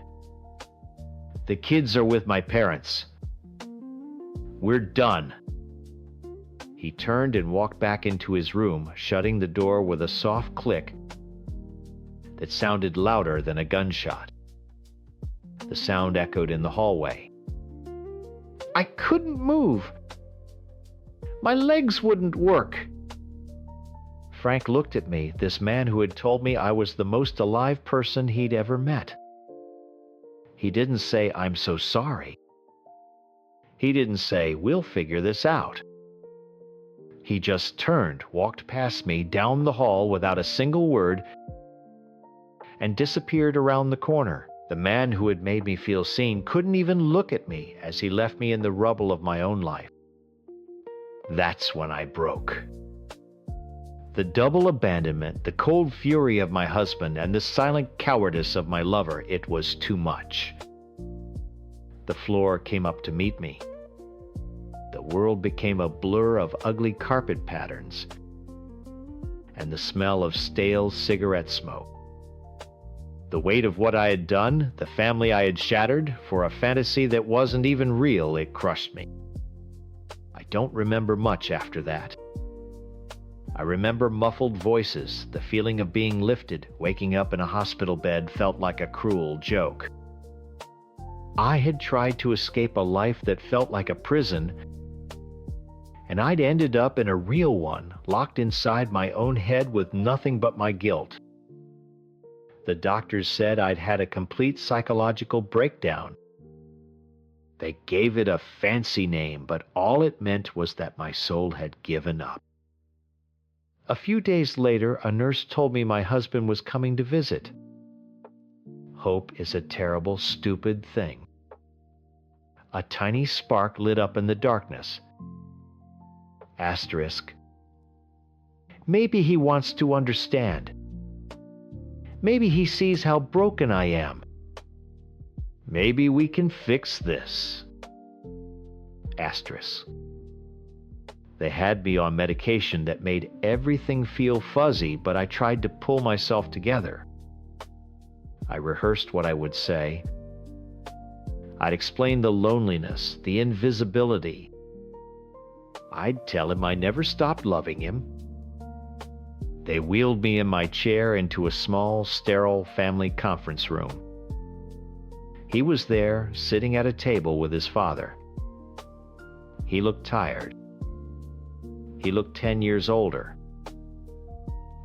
The kids are with my parents. We're done. He turned and walked back into his room, shutting the door with a soft click that sounded louder than a gunshot. The sound echoed in the hallway. I couldn't move. My legs wouldn't work. Frank looked at me, this man who had told me I was the most alive person he'd ever met. He didn't say, I'm so sorry. He didn't say, we'll figure this out. He just turned, walked past me down the hall without a single word, and disappeared around the corner. The man who had made me feel seen couldn't even look at me as he left me in the rubble of my own life. That's when I broke. The double abandonment, the cold fury of my husband, and the silent cowardice of my lover, it was too much. The floor came up to meet me. The world became a blur of ugly carpet patterns and the smell of stale cigarette smoke. The weight of what I had done, the family I had shattered, for a fantasy that wasn't even real, it crushed me. I don't remember much after that. I remember muffled voices. The feeling of being lifted, waking up in a hospital bed felt like a cruel joke. I had tried to escape a life that felt like a prison, and I'd ended up in a real one, locked inside my own head with nothing but my guilt. The doctors said I'd had a complete psychological breakdown. They gave it a fancy name, but all it meant was that my soul had given up. A few days later, a nurse told me my husband was coming to visit. Hope is a terrible, stupid thing. A tiny spark lit up in the darkness. Asterisk. Maybe he wants to understand. Maybe he sees how broken I am. Maybe we can fix this. Asterisk. They had me on medication that made everything feel fuzzy, but I tried to pull myself together. I rehearsed what I would say. I'd explain the loneliness, the invisibility. I'd tell him I never stopped loving him. They wheeled me in my chair into a small, sterile family conference room. He was there, sitting at a table with his father. He looked tired. He looked 10 years older.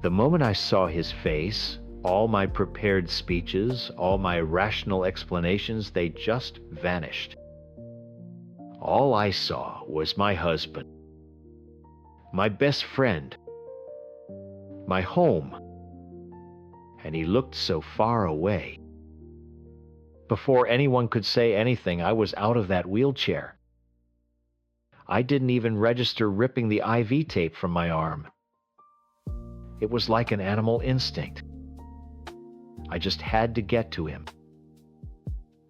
The moment I saw his face, all my prepared speeches, all my rational explanations, they just vanished. All I saw was my husband, my best friend, my home, and he looked so far away. Before anyone could say anything, I was out of that wheelchair. I didn't even register ripping the IV tape from my arm. It was like an animal instinct. I just had to get to him.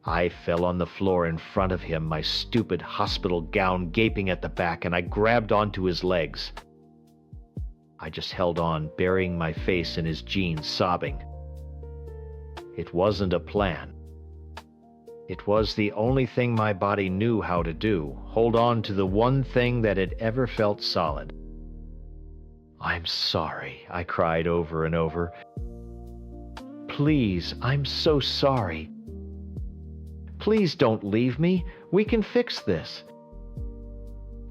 I fell on the floor in front of him, my stupid hospital gown gaping at the back, and I grabbed onto his legs. I just held on, burying my face in his jeans, sobbing. It wasn't a plan. It was the only thing my body knew how to do, hold on to the one thing that had ever felt solid. "I'm sorry," I cried over and over. "Please, I'm so sorry. Please don't leave me. We can fix this.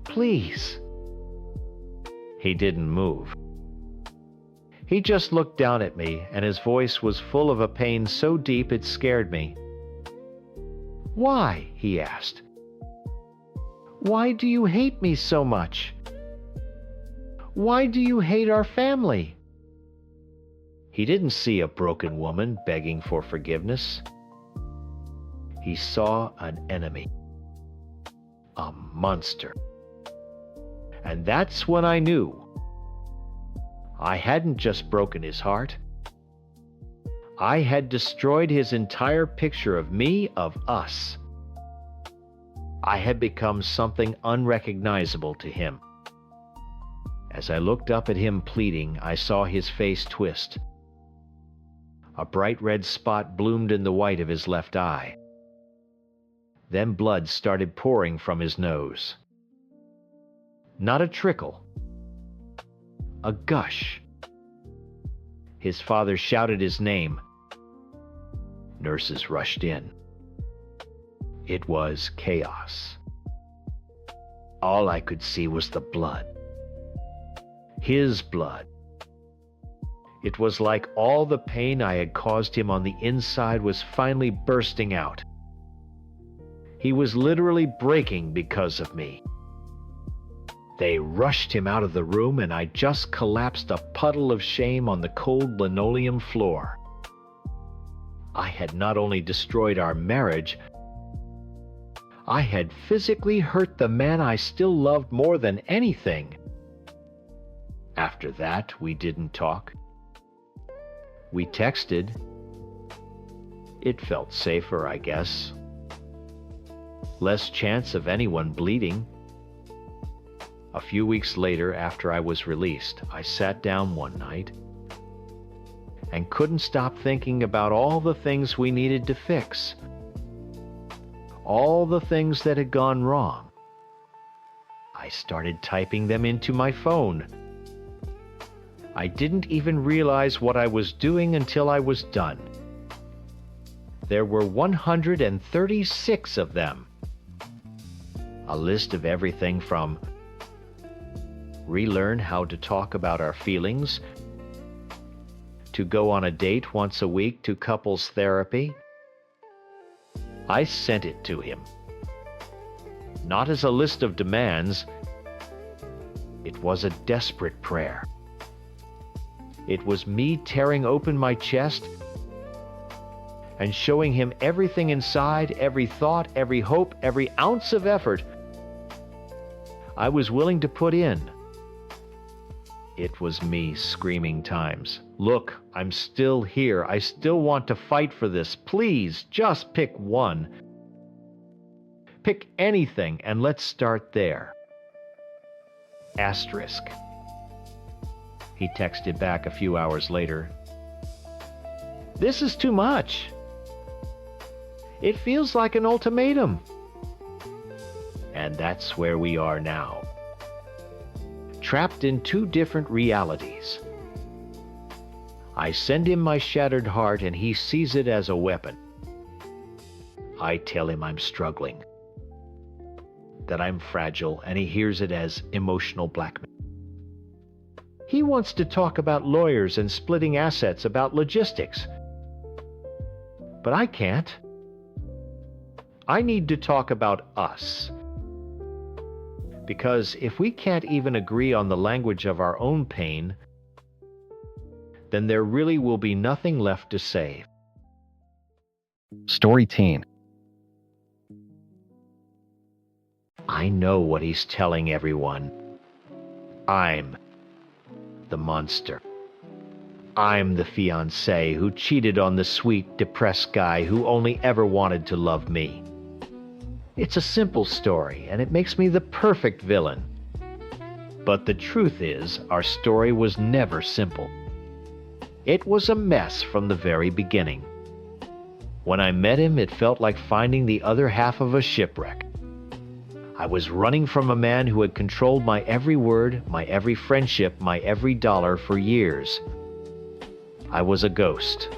Please." He didn't move. He just looked down at me, and his voice was full of a pain so deep it scared me. "Why?" he asked. "Why do you hate me so much? Why do you hate our family?" He didn't see a broken woman begging for forgiveness. He saw an enemy, a monster. And that's when I knew. I hadn't just broken his heart. I had destroyed his entire picture of me, of us. I had become something unrecognizable to him. As I looked up at him pleading, I saw his face twist. A bright red spot bloomed in the white of his left eye. Then blood started pouring from his nose. Not a trickle. A gush. His father shouted his name. Nurses rushed in. It was chaos. All I could see was the blood. His blood. It was like all the pain I had caused him on the inside was finally bursting out. He was literally breaking because of me. They rushed him out of the room, and I just collapsed a puddle of shame on the cold linoleum floor. I had not only destroyed our marriage, I had physically hurt the man I still loved more than anything. After that, we didn't talk. We texted. It felt safer, I guess. Less chance of anyone bleeding. A few weeks later, after I was released, I sat down one night and couldn't stop thinking about all the things we needed to fix. All the things that had gone wrong. I started typing them into my phone. I didn't even realize what I was doing until I was done. There were 136 of them. A list of everything from relearn how to talk about our feelings, to go on a date once a week, to couples therapy. I sent it to him. Not as a list of demands. It was a desperate prayer. It was me tearing open my chest and showing him everything inside, every thought, every hope, every ounce of effort I was willing to put in. It was me screaming times, "Look, I'm still here. I still want to fight for this. Please, just pick one. Pick anything and let's start there." Asterisk. He texted back a few hours later, "This is too much. It feels like an ultimatum." And that's where we are now. Trapped in two different realities. I send him my shattered heart and he sees it as a weapon. I tell him I'm struggling, that I'm fragile, and he hears it as emotional blackmail. He wants to talk about lawyers and splitting assets, about logistics. But I can't. I need to talk about us. Because if we can't even agree on the language of our own pain, then there really will be nothing left to say. Story Teen. I know what he's telling everyone. I'm the monster. I'm the fiancé who cheated on the sweet, depressed guy who only ever wanted to love me. It's a simple story, and it makes me the perfect villain. But the truth is, our story was never simple. It was a mess from the very beginning. When I met him, it felt like finding the other half of a shipwreck. I was running from a man who had controlled my every word, my every friendship, my every dollar for years. I was a ghost.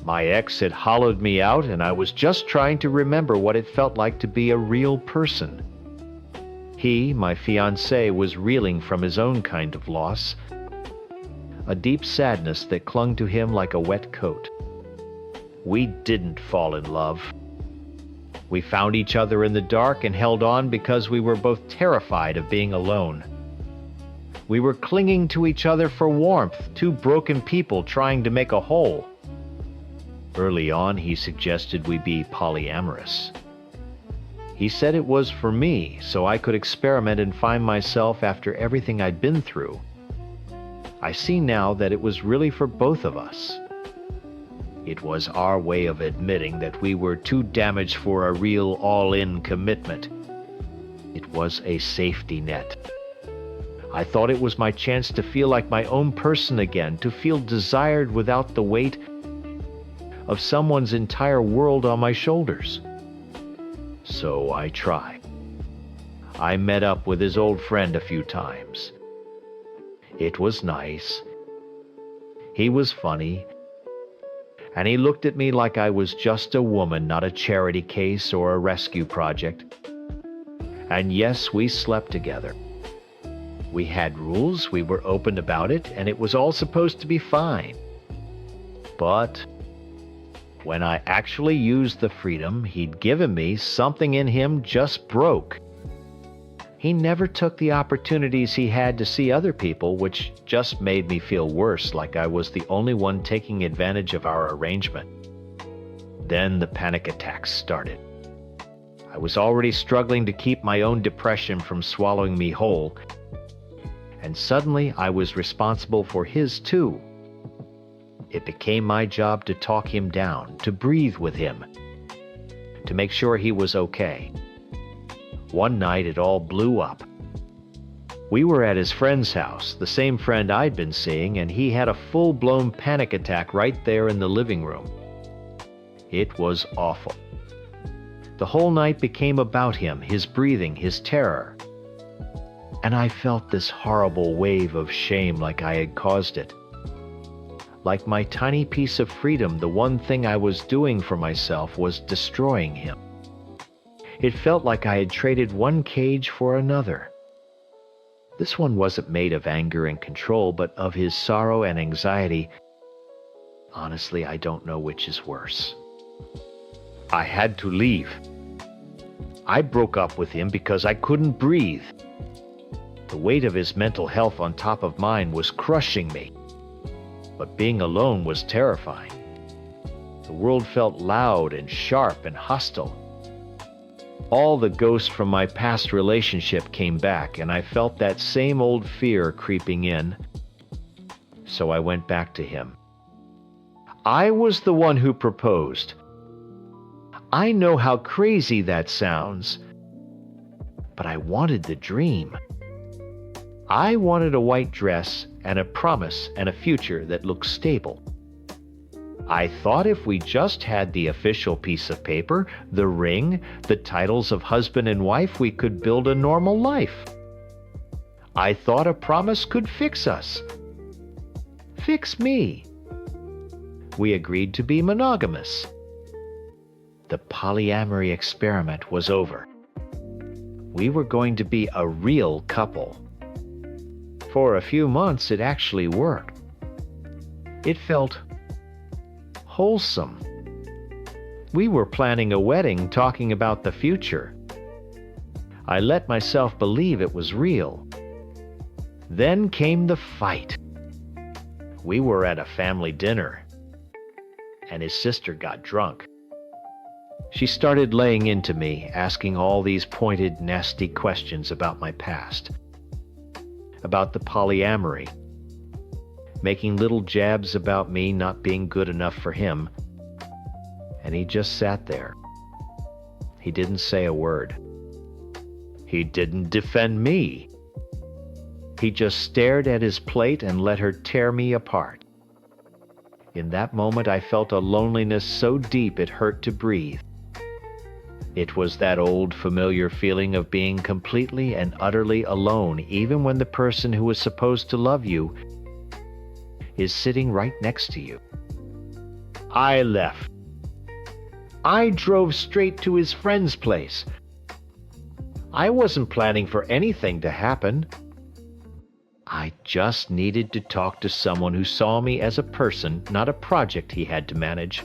My ex had hollowed me out, and I was just trying to remember what it felt like to be a real person. He, my fiancé, was reeling from his own kind of loss, a deep sadness that clung to him like a wet coat. We didn't fall in love. We found each other in the dark and held on because we were both terrified of being alone. We were clinging to each other for warmth, two broken people trying to make a whole. Early on, he suggested we be polyamorous. He said it was for me, so I could experiment and find myself after everything I'd been through. I see now that it was really for both of us. It was our way of admitting that we were too damaged for a real all-in commitment. It was a safety net. I thought it was my chance to feel like my own person again, to feel desired without the weight of someone's entire world on my shoulders. So I tried. I met up with his old friend a few times. It was nice. He was funny. And he looked at me like I was just a woman, not a charity case or a rescue project. And yes, we slept together. We had rules, we were open about it, and it was all supposed to be fine. But when I actually used the freedom he'd given me, something in him just broke. He never took the opportunities he had to see other people, which just made me feel worse, like I was the only one taking advantage of our arrangement. Then the panic attacks started. I was already struggling to keep my own depression from swallowing me whole, and suddenly I was responsible for his too. It became my job to talk him down, to breathe with him, to make sure he was okay. One night it all blew up. We were at his friend's house, the same friend I'd been seeing, and he had a full-blown panic attack right there in the living room. It was awful. The whole night became about him, his breathing, his terror. and I felt this horrible wave of shame like I had caused it. Like my tiny piece of freedom, the one thing I was doing for myself was destroying him. It felt like I had traded one cage for another. This one wasn't made of anger and control, but of his sorrow and anxiety. Honestly, I don't know which is worse. I had to leave. I broke up with him because I couldn't breathe. The weight of his mental health on top of mine was crushing me. But being alone was terrifying. The world felt loud and sharp and hostile. All the ghosts from my past relationship came back, and I felt that same old fear creeping in. So I went back to him. I was the one who proposed. I know how crazy that sounds, but I wanted the dream. I wanted a white dress and a promise and a future that looked stable. I thought if we just had the official piece of paper, the ring, the titles of husband and wife, we could build a normal life. I thought a promise could fix us. Fix me. We agreed to be monogamous. The polyamory experiment was over. We were going to be a real couple. For a few months, it actually worked. It felt wholesome. We were planning a wedding, talking about the future. I let myself believe it was real. Then came the fight. We were at a family dinner, and his sister got drunk. She started laying into me, asking all these pointed, nasty questions about my past, about the polyamory, making little jabs about me not being good enough for him. And he just sat there. He didn't say a word. He didn't defend me. He just stared at his plate and let her tear me apart. In that moment, I felt a loneliness so deep it hurt to breathe. It was that old familiar feeling of being completely and utterly alone, even when the person who is supposed to love you is sitting right next to you. I left. I drove straight to his friend's place. I wasn't planning for anything to happen. I just needed to talk to someone who saw me as a person, not a project he had to manage,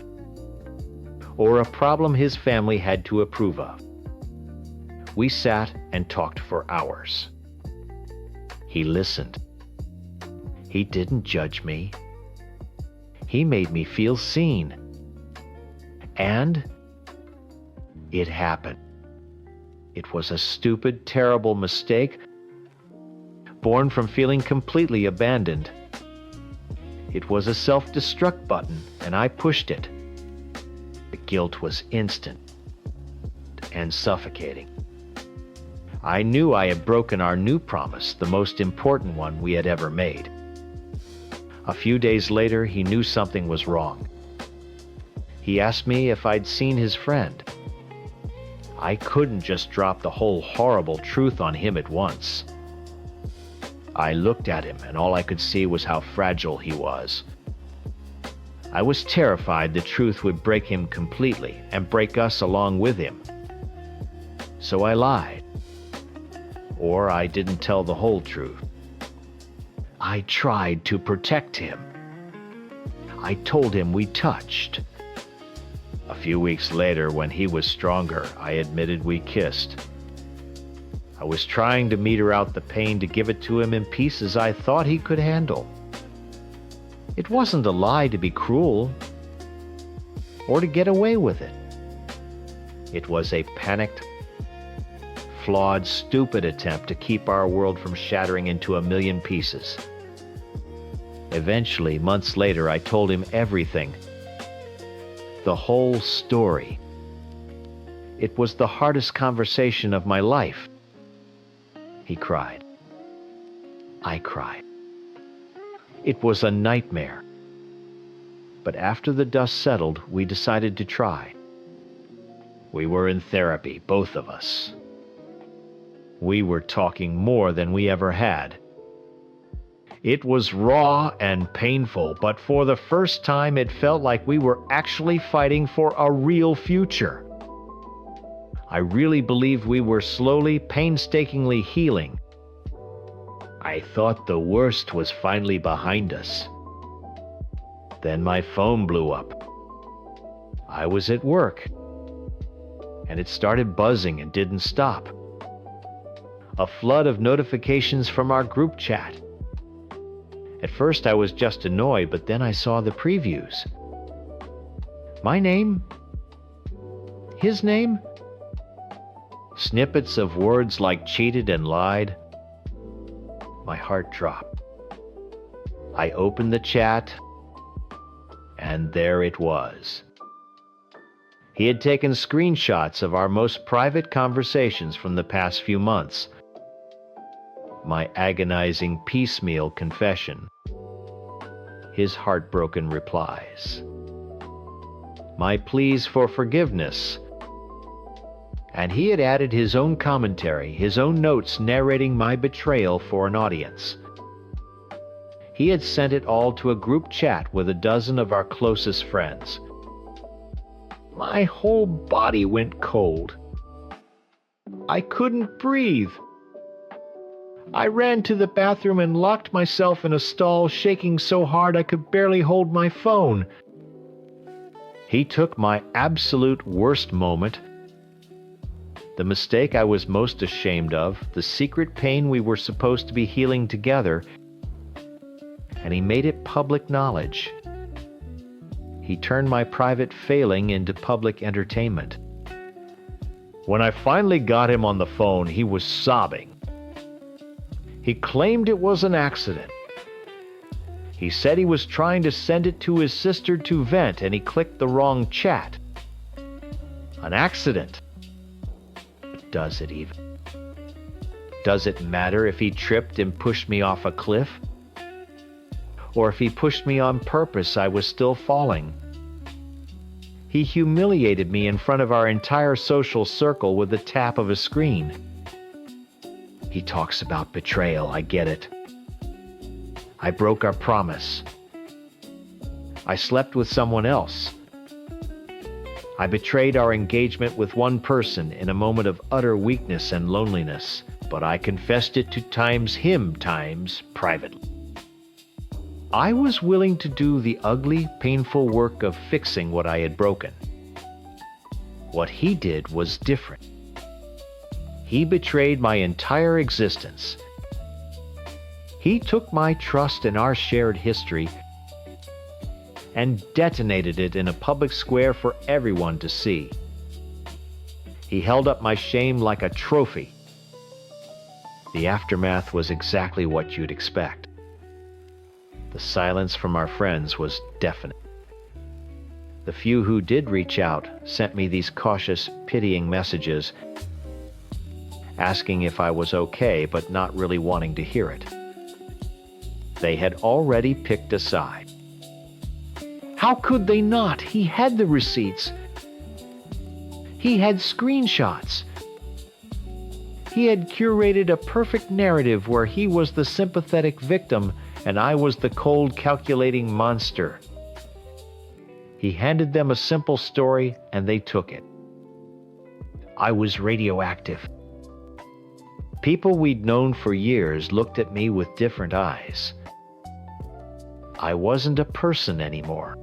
or a problem his family had to approve of. We sat and talked for hours. He listened. He didn't judge me. He made me feel seen. And it happened. It was a stupid, terrible mistake, born from feeling completely abandoned. It was a self-destruct button, and I pushed it. The guilt was instant and suffocating. I knew I had broken our new promise, the most important one we had ever made. A few days later, he knew something was wrong. He asked me if I'd seen his friend. I couldn't just drop the whole horrible truth on him at once. I looked at him, and all I could see was how fragile he was. I was terrified the truth would break him completely and break us along with him. So I lied. Or I didn't tell the whole truth. I tried to protect him. I told him we touched. A few weeks later, when he was stronger, I admitted we kissed. I was trying to meter out the pain to give it to him in pieces I thought he could handle. It wasn't a lie to be cruel or to get away with it. It was a panicked, flawed, stupid attempt to keep our world from shattering into a million pieces. Eventually, months later, I told him everything. The whole story. It was the hardest conversation of my life. He cried. I cried. It was a nightmare. But after the dust settled, we decided to try. We were in therapy, both of us. We were talking more than we ever had. It was raw and painful, but for the first time it felt like we were actually fighting for a real future. I really believe we were slowly, painstakingly healing. I thought the worst was finally behind us. Then my phone blew up. I was at work, and it started buzzing and didn't stop. A flood of notifications from our group chat. At first I was just annoyed, but then I saw the previews. My name? His name? Snippets of words like cheated and lied. My heart dropped. I opened the chat, and there it was. He had taken screenshots of our most private conversations from the past few months. My agonizing piecemeal confession. His heartbroken replies. My pleas for forgiveness. And he had added his own commentary, his own notes narrating my betrayal for an audience. He had sent it all to a group chat with a dozen of our closest friends. My whole body went cold. I couldn't breathe. I ran to the bathroom and locked myself in a stall, shaking so hard I could barely hold my phone. He took my absolute worst moment, the mistake I was most ashamed of, the secret pain we were supposed to be healing together, and he made it public knowledge. He turned my private failing into public entertainment. When I finally got him on the phone, he was sobbing. He claimed it was an accident. He said he was trying to send it to his sister to vent and he clicked the wrong chat. An accident. But does it even? Does it matter if he tripped and pushed me off a cliff? Or if he pushed me on purpose, I was still falling. He humiliated me in front of our entire social circle with the tap of a screen. He talks about betrayal, I get it. I broke our promise. I slept with someone else. I betrayed our engagement with one person in a moment of utter weakness and loneliness, but I confessed it to him privately. I was willing to do the ugly, painful work of fixing what I had broken. What he did was different. He betrayed my entire existence. He took my trust in our shared history and detonated it in a public square for everyone to see. He held up my shame like a trophy. The aftermath was exactly what you'd expect. The silence from our friends was deafening. The few who did reach out sent me these cautious, pitying messages, asking if I was okay, but not really wanting to hear it. They had already picked a side. How could they not? He had the receipts. He had screenshots. He had curated a perfect narrative where he was the sympathetic victim and I was the cold, calculating monster. He handed them a simple story and they took it. I was radioactive. People we'd known for years looked at me with different eyes. I wasn't a person anymore.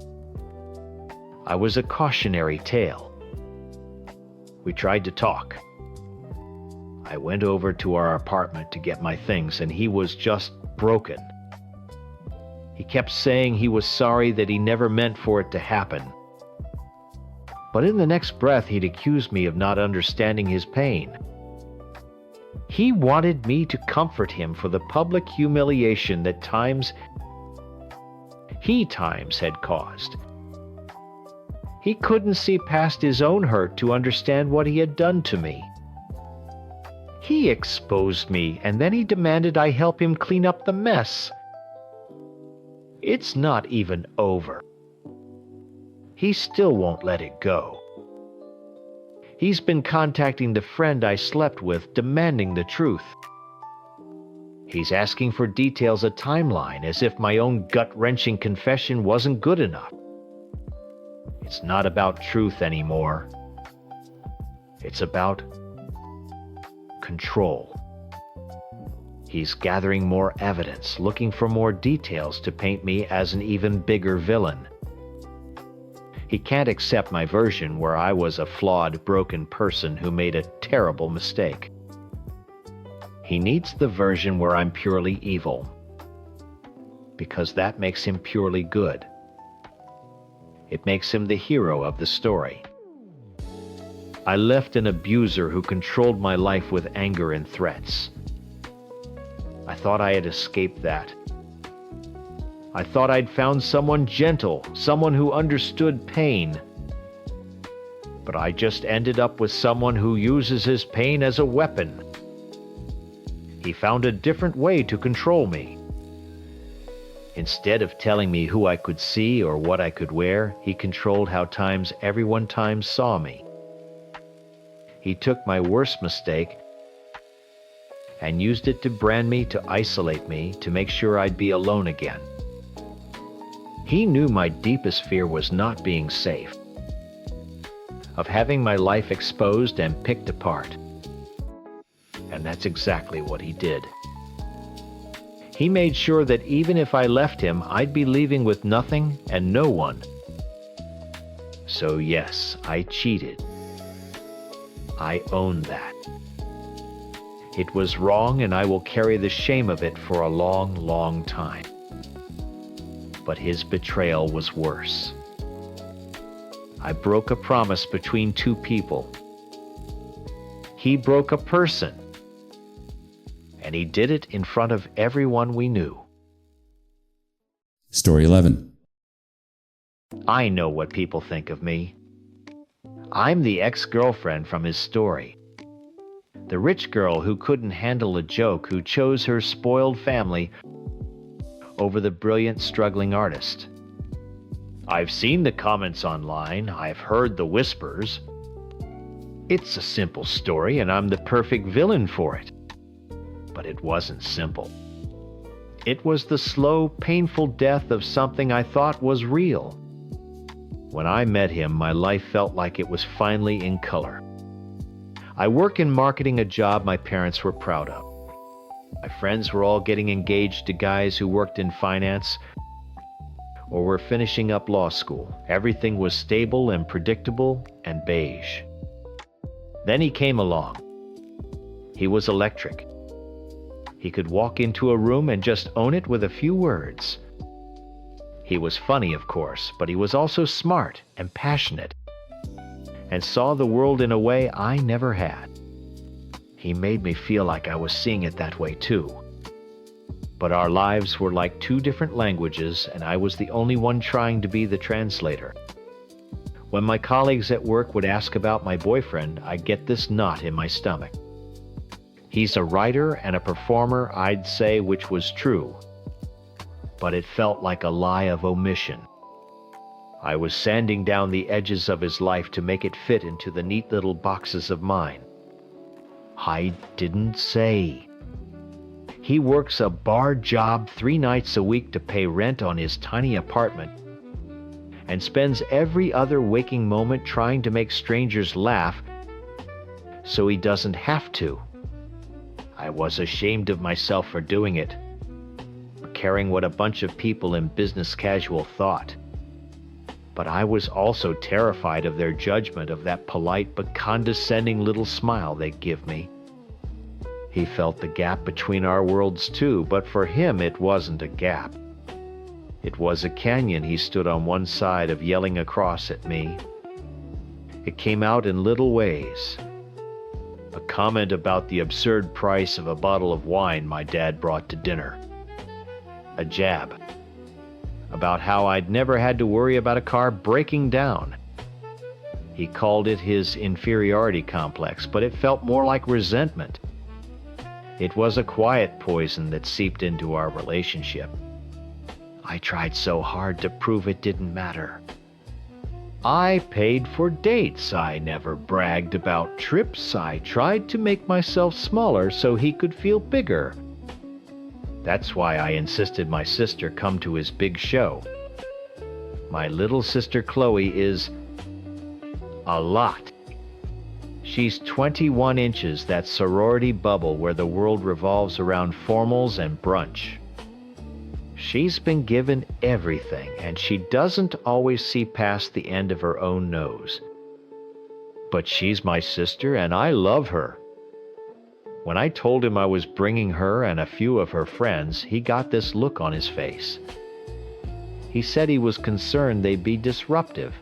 I was a cautionary tale. We tried to talk. I went over to our apartment to get my things, and he was just broken. He kept saying he was sorry that he never meant for it to happen. But in the next breath, he'd accuse me of not understanding his pain. He wanted me to comfort him for the public humiliation that he had caused. He couldn't see past his own hurt to understand what he had done to me. He exposed me, and then he demanded I help him clean up the mess. It's not even over. He still won't let it go. He's been contacting the friend I slept with, demanding the truth. He's asking for details, a timeline, as if my own gut-wrenching confession wasn't good enough. It's not about truth anymore. It's about control. He's gathering more evidence, looking for more details to paint me as an even bigger villain. He can't accept my version where I was a flawed, broken person who made a terrible mistake. He needs the version where I'm purely evil, because that makes him purely good. It makes him the hero of the story. I left an abuser who controlled my life with anger and threats. I thought I had escaped that. I thought I'd found someone gentle, someone who understood pain. But I just ended up with someone who uses his pain as a weapon. He found a different way to control me. Instead of telling me who I could see or what I could wear, he controlled how everyone saw me. He took my worst mistake and used it to brand me, to isolate me, to make sure I'd be alone again. He knew my deepest fear was not being safe, of having my life exposed and picked apart. And that's exactly what he did. He made sure that even if I left him, I'd be leaving with nothing and no one. So yes, I cheated. I own that. It was wrong, and I will carry the shame of it for a long, long time. But his betrayal was worse. I broke a promise between two people. He broke a person. And he did it in front of everyone we knew. Story 11. I know what people think of me. I'm the ex-girlfriend from his story. The rich girl who couldn't handle a joke, who chose her spoiled family over the brilliant, struggling artist. I've seen the comments online. I've heard the whispers. It's a simple story, and I'm the perfect villain for it. But it wasn't simple. It was the slow, painful death of something I thought was real. When I met him, my life felt like it was finally in color. I work in marketing, a job my parents were proud of. My friends were all getting engaged to guys who worked in finance or were finishing up law school. Everything was stable and predictable and beige. Then he came along. He was electric. He could walk into a room and just own it with a few words. He was funny, of course, but he was also smart and passionate, and saw the world in a way I never had. He made me feel like I was seeing it that way too. But our lives were like two different languages, and I was the only one trying to be the translator. When my colleagues at work would ask about my boyfriend, I'd get this knot in my stomach. He's a writer and a performer, I'd say, which was true. But it felt like a lie of omission. I was sanding down the edges of his life to make it fit into the neat little boxes of mine. I didn't say. He works a bar job 3 nights a week to pay rent on his tiny apartment, and spends every other waking moment trying to make strangers laugh so he doesn't have to. I was ashamed of myself for doing it, for caring what a bunch of people in business casual thought. But I was also terrified of their judgment, of that polite but condescending little smile they'd give me. He felt the gap between our worlds too, but for him it wasn't a gap. It was a canyon he stood on one side of, yelling across at me. It came out in little ways. A comment about the absurd price of a bottle of wine my dad brought to dinner. A jab about how I'd never had to worry about a car breaking down. He called it his inferiority complex, but it felt more like resentment. It was a quiet poison that seeped into our relationship. I tried so hard to prove it didn't matter. I paid for dates. I never bragged about trips. I tried to make myself smaller so he could feel bigger. That's why I insisted my sister come to his big show. My little sister Chloe is a lot. She's 21 inches, that sorority bubble where the world revolves around formals and brunch. She's been given everything, and she doesn't always see past the end of her own nose. But she's my sister, and I love her. When I told him I was bringing her and a few of her friends, he got this look on his face. He said he was concerned they'd be disruptive.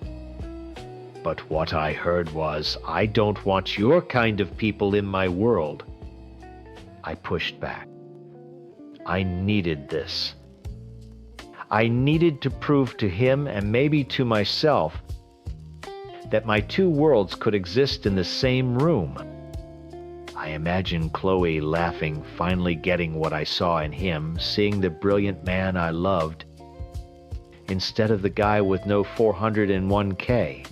But what I heard was, I don't want your kind of people in my world. I pushed back. I needed this. I needed to prove to him and maybe to myself that my two worlds could exist in the same room. I imagined Chloe laughing, finally getting what I saw in him, seeing the brilliant man I loved, instead of the guy with no 401k.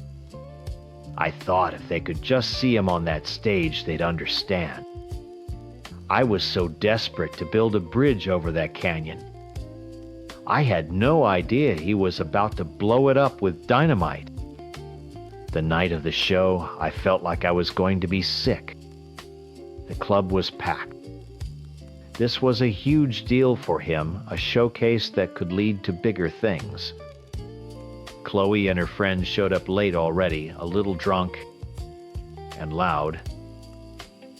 I thought if they could just see him on that stage, they'd understand. I was so desperate to build a bridge over that canyon. I had no idea he was about to blow it up with dynamite. The night of the show, I felt like I was going to be sick. The club was packed. This was a huge deal for him, a showcase that could lead to bigger things. Chloe and her friends showed up late already, a little drunk and loud.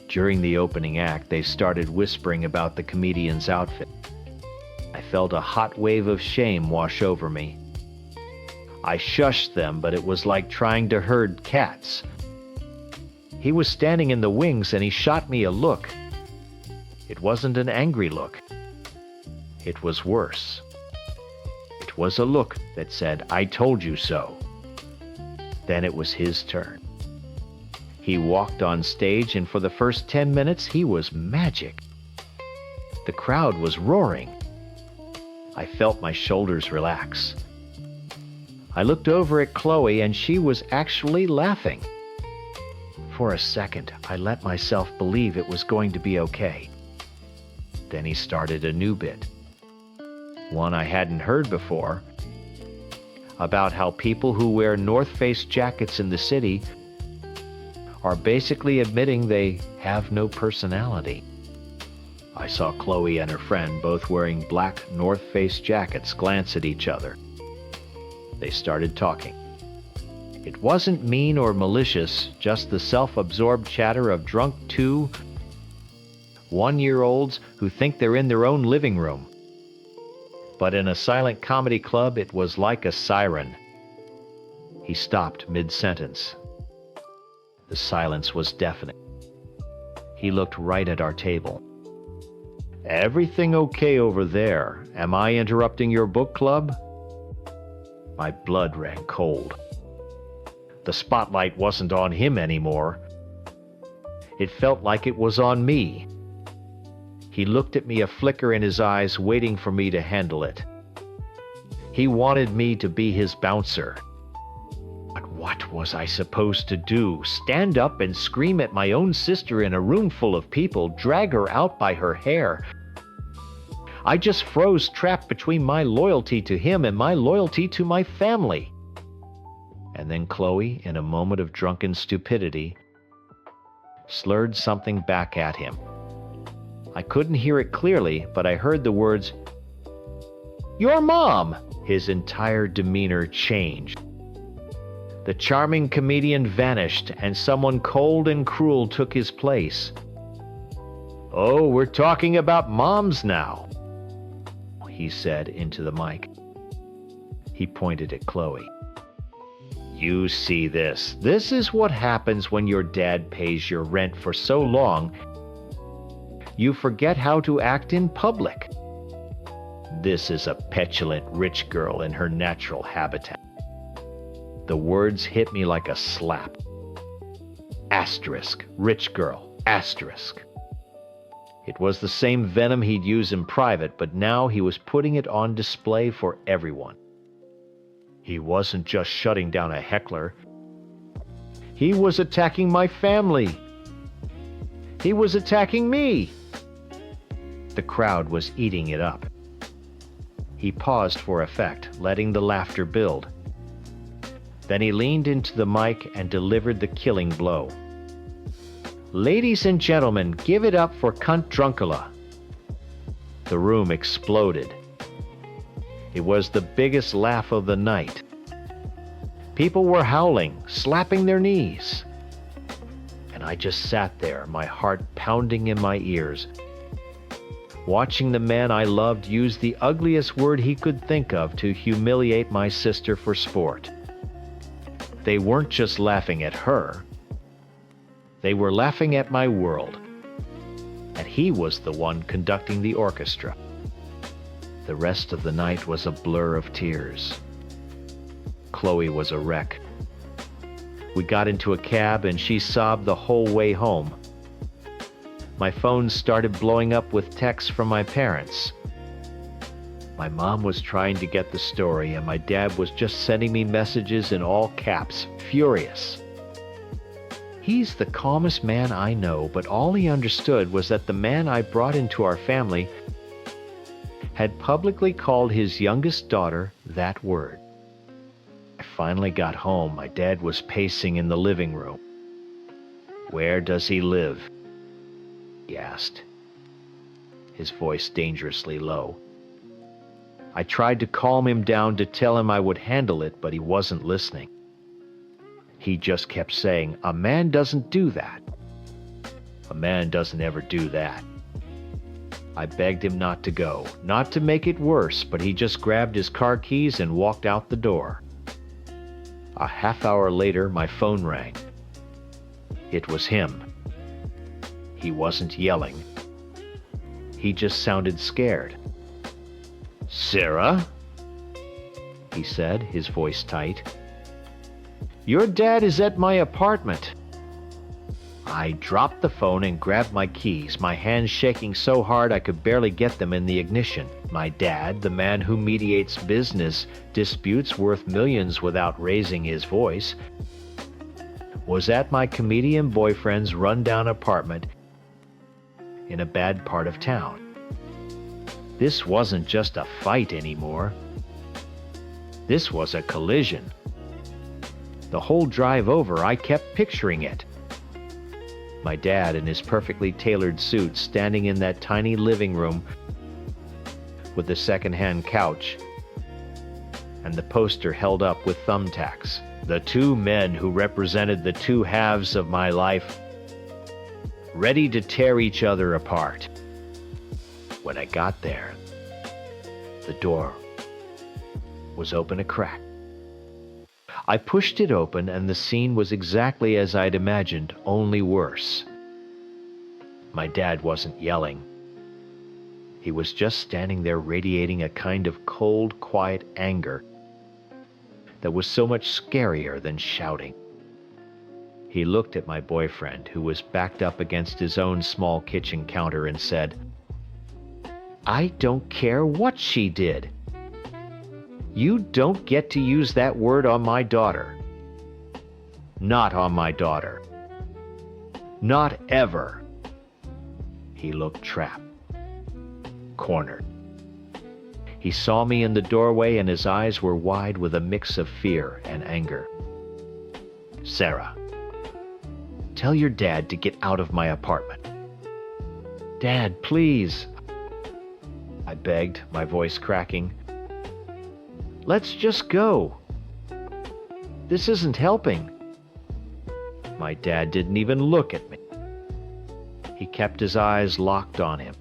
During the opening act, they started whispering about the comedian's outfit. I felt a hot wave of shame wash over me. I shushed them, but it was like trying to herd cats. He was standing in the wings and he shot me a look. It wasn't an angry look. It was worse. It was a look that said, "I told you so." Then it was his turn. He walked on stage, and for the first 10 minutes, he was magic. The crowd was roaring. I felt my shoulders relax. I looked over at Chloe, and she was actually laughing. For a second, I let myself believe it was going to be okay. Then he started a new bit. One I hadn't heard before, about how people who wear North Face jackets in the city are basically admitting they have no personality. I saw Chloe and her friend, both wearing black North Face jackets, glance at each other. They started talking. It wasn't mean or malicious, just the self-absorbed chatter of drunk 1-year-olds who think they're in their own living room. But in a silent comedy club, it was like a siren. He stopped mid-sentence. The silence was deafening. He looked right at our table. "Everything okay over there? Am I interrupting your book club?" My blood ran cold. The spotlight wasn't on him anymore. It felt like it was on me. He looked at me, a flicker in his eyes, waiting for me to handle it. He wanted me to be his bouncer. But what was I supposed to do? Stand up and scream at my own sister in a room full of people, drag her out by her hair? I just froze, trapped between my loyalty to him and my loyalty to my family. And then Chloe, in a moment of drunken stupidity, slurred something back at him. I couldn't hear it clearly, but I heard the words, "Your mom!" His entire demeanor changed. The charming comedian vanished, and someone cold and cruel took his place. "Oh, we're talking about moms now," he said into the mic. He pointed at Chloe. "You see this. This is what happens when your dad pays your rent for so long, you forget how to act in public. This is a petulant rich girl in her natural habitat." The words hit me like a slap. Asterisk, rich girl, asterisk. It was the same venom he'd use in private, but now he was putting it on display for everyone. He wasn't just shutting down a heckler. He was attacking my family. He was attacking me. The crowd was eating it up. He paused for effect, letting the laughter build. Then he leaned into the mic and delivered the killing blow. "Ladies and gentlemen, give it up for Cunt Drunkula." The room exploded. It was the biggest laugh of the night. People were howling, slapping their knees. And I just sat there, my heart pounding in my ears, watching the man I loved use the ugliest word he could think of to humiliate my sister for sport. They weren't just laughing at her. They were laughing at my world. And he was the one conducting the orchestra. The rest of the night was a blur of tears. Chloe was a wreck. We got into a cab and she sobbed the whole way home. My phone started blowing up with texts from my parents. My mom was trying to get the story and my dad was just sending me messages in all caps, furious. He's the calmest man I know, but all he understood was that the man I brought into our family had publicly called his youngest daughter that word. I finally got home. My dad was pacing in the living room. "Where does he live?" he asked, his voice dangerously low. I tried to calm him down to tell him I would handle it, but he wasn't listening. He just kept saying, "A man doesn't do that. A man doesn't ever do that." I begged him not to go, not to make it worse, but he just grabbed his car keys and walked out the door. A half hour later, my phone rang. It was him. He wasn't yelling. He just sounded scared. "Sarah?" he said, his voice tight. "Your dad is at my apartment." I dropped the phone and grabbed my keys, my hands shaking so hard I could barely get them in the ignition. My dad, the man who mediates business disputes worth millions without raising his voice, was at my comedian boyfriend's rundown apartment in a bad part of town. This wasn't just a fight anymore. This was a collision. The whole drive over, I kept picturing it. My dad in his perfectly tailored suit standing in that tiny living room with the second-hand couch and the poster held up with thumbtacks. The two men who represented the two halves of my life, ready to tear each other apart. When I got there, the door was open a crack. I pushed it open and the scene was exactly as I'd imagined, only worse. My dad wasn't yelling. He was just standing there radiating a kind of cold, quiet anger that was so much scarier than shouting. He looked at my boyfriend, who was backed up against his own small kitchen counter, and said, "I don't care what she did. You don't get to use that word on my daughter. Not on my daughter. Not ever." He looked trapped, cornered. He saw me in the doorway and his eyes were wide with a mix of fear and anger. "Sarah, tell your dad to get out of my apartment." "Dad, please," I begged, my voice cracking. "Let's just go. This isn't helping." My dad didn't even look at me. He kept his eyes locked on him.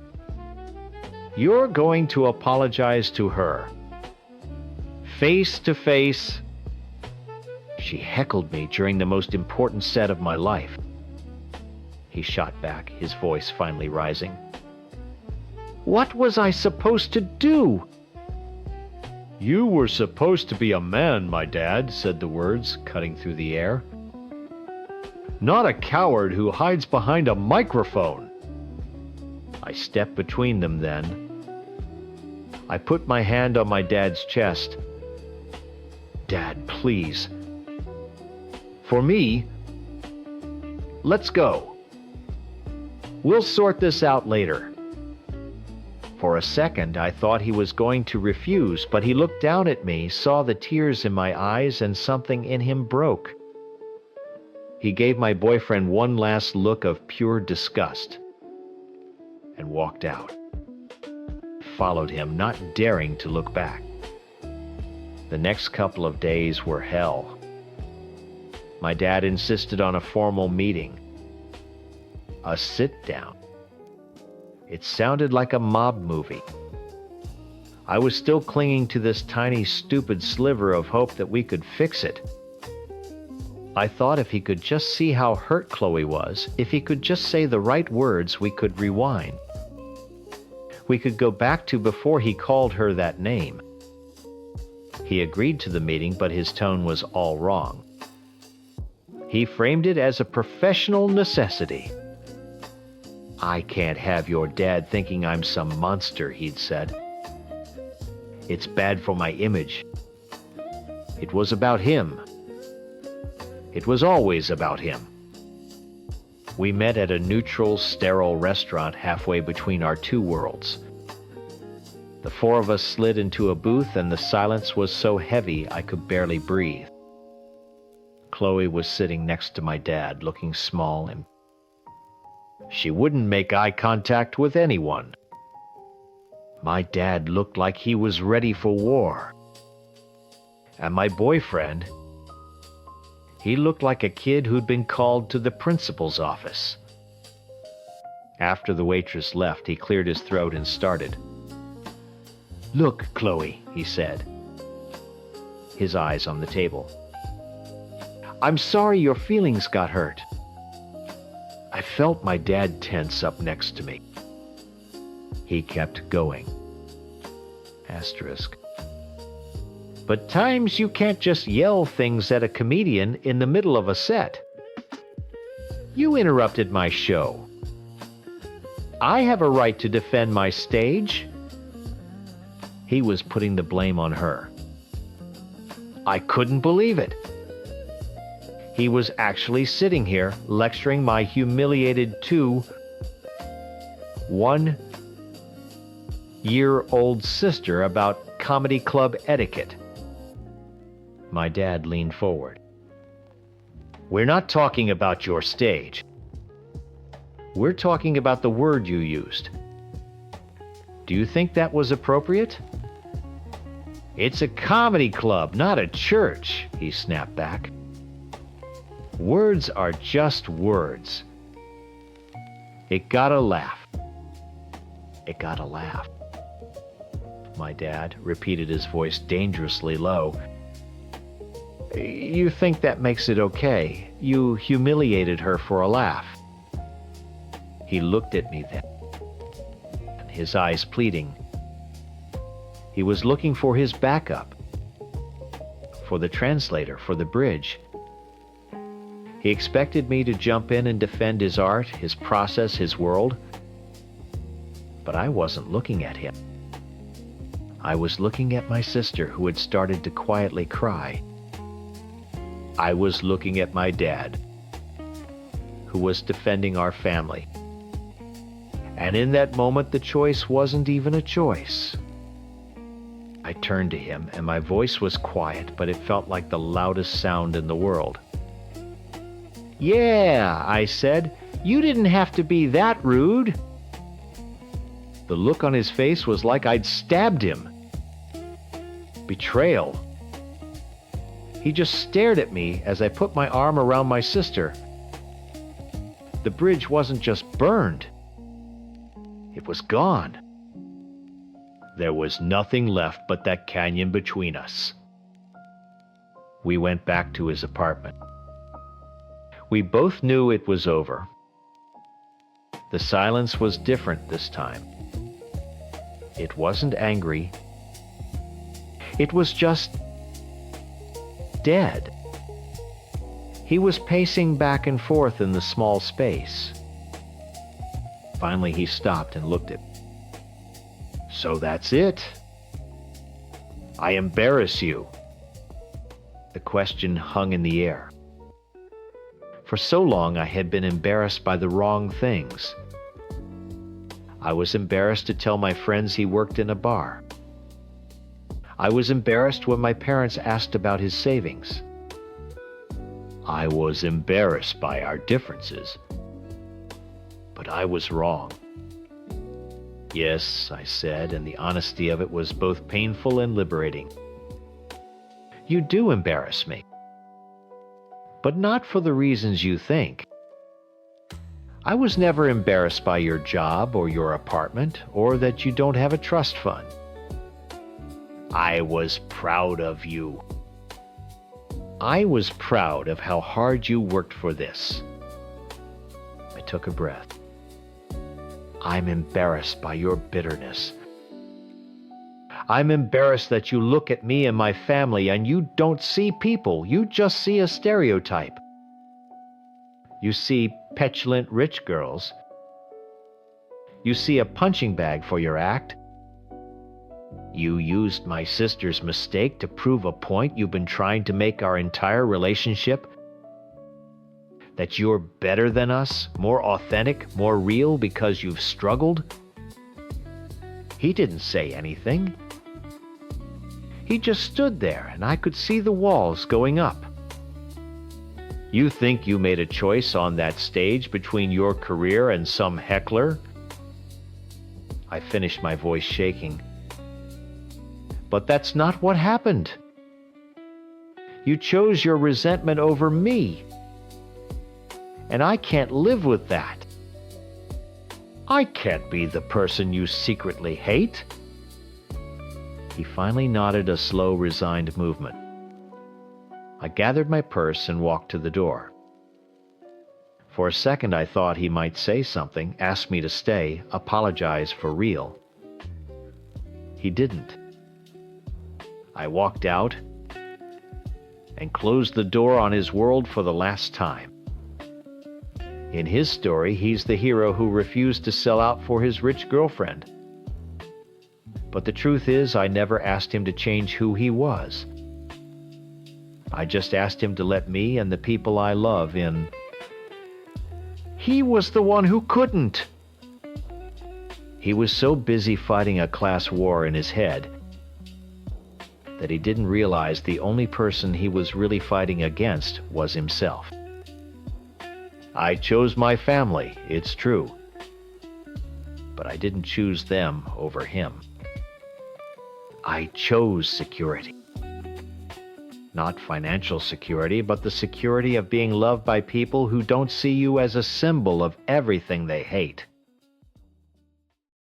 "You're going to apologize to her. Face to face." She heckled me during the most important set of my life. He shot back, his voice finally rising. "What was I supposed to do?" "You were supposed to be a man, my dad," said the words, cutting through the air. "Not a coward who hides behind a microphone." I stepped between them then. I put my hand on my dad's chest. Dad, please. For me, let's go. We'll sort this out later. For a second, I thought he was going to refuse, but he looked down at me, saw the tears in my eyes, and something in him broke. He gave my boyfriend one last look of pure disgust and walked out. I followed him, not daring to look back. The next couple of days were hell. My dad insisted on a formal meeting, a sit-down. It sounded like a mob movie. I was still clinging to this tiny, stupid sliver of hope that we could fix it. I thought if he could just see how hurt Chloe was, if he could just say the right words, we could rewind. We could go back to before he called her that name. He agreed to the meeting, but his tone was all wrong. He framed it as a professional necessity. I can't have your dad thinking I'm some monster, he'd said. It's bad for my image. It was about him. It was always about him. We met at a neutral, sterile restaurant halfway between our two worlds. The four of us slid into a booth, and the silence was so heavy I could barely breathe. Chloe was sitting next to my dad, looking small, and she wouldn't make eye contact with anyone. My dad looked like he was ready for war. And my boyfriend, he looked like a kid who'd been called to the principal's office. After the waitress left, he cleared his throat and started. "Look, Chloe," he said, his eyes on the table. "I'm sorry your feelings got hurt." I felt my dad tense up next to me. He kept going. Asterisk. But times you can't just yell things at a comedian in the middle of a set. You interrupted my show. I have a right to defend my stage. He was putting the blame on her. I couldn't believe it. He was actually sitting here lecturing my humiliated 1-year-old sister about comedy club etiquette. My dad leaned forward. "We're not talking about your stage. We're talking about the word you used. Do you think that was appropriate?" "It's a comedy club, not a church," he snapped back. Words are just words. It got a laugh. It got a laugh. My dad repeated, his voice dangerously low. "You think that makes it okay? You humiliated her for a laugh." He looked at me then, his eyes pleading. He was looking for his backup, for the translator, for the bridge. He expected me to jump in and defend his art, his process, his world. But I wasn't looking at him. I was looking at my sister, who had started to quietly cry. I was looking at my dad, who was defending our family. And in that moment, the choice wasn't even a choice. I turned to him, and my voice was quiet, but it felt like the loudest sound in the world. "Yeah," I said, "you didn't have to be that rude." The look on his face was like I'd stabbed him. Betrayal. He just stared at me as I put my arm around my sister. The bridge wasn't just burned. It was gone. There was nothing left but that canyon between us. We went back to his apartment. We both knew it was over. The silence was different this time. It wasn't angry. It was just dead. He was pacing back and forth in the small space. Finally, he stopped and looked at me. "So that's it. I embarrass you. The question hung in the air. For so long I had been embarrassed by the wrong things. I was embarrassed to tell my friends he worked in a bar. I was embarrassed when my parents asked about his savings. I was embarrassed by our differences. But I was wrong. Yes, I said, and the honesty of it was both painful and liberating. You do embarrass me. But not for the reasons you think. I was never embarrassed by your job or your apartment, or that you don't have a trust fund. I was proud of you. I was proud of how hard you worked for this. I took a breath. I'm embarrassed by your bitterness. I'm embarrassed that you look at me and my family and you don't see people. You just see a stereotype. You see petulant rich girls. You see a punching bag for your act. You used my sister's mistake to prove a point you've been trying to make our entire relationship. That you're better than us, more authentic, more real because you've struggled. He didn't say anything. He just stood there and I could see the walls going up. You think you made a choice on that stage between your career and some heckler? I finished, my voice shaking. But that's not what happened. You chose your resentment over me. And I can't live with that. I can't be the person you secretly hate. He finally nodded a slow, resigned movement. I gathered my purse and walked to the door. For a second I thought he might say something, ask me to stay, apologize for real. He didn't. I walked out and closed the door on his world for the last time. In his story, he's the hero who refused to sell out for his rich girlfriend. But the truth is, I never asked him to change who he was. I just asked him to let me and the people I love in. He was the one who couldn't. He was so busy fighting a class war in his head that he didn't realize the only person he was really fighting against was himself. I chose my family, it's true. But I didn't choose them over him. I chose security. Not financial security, but the security of being loved by people who don't see you as a symbol of everything they hate.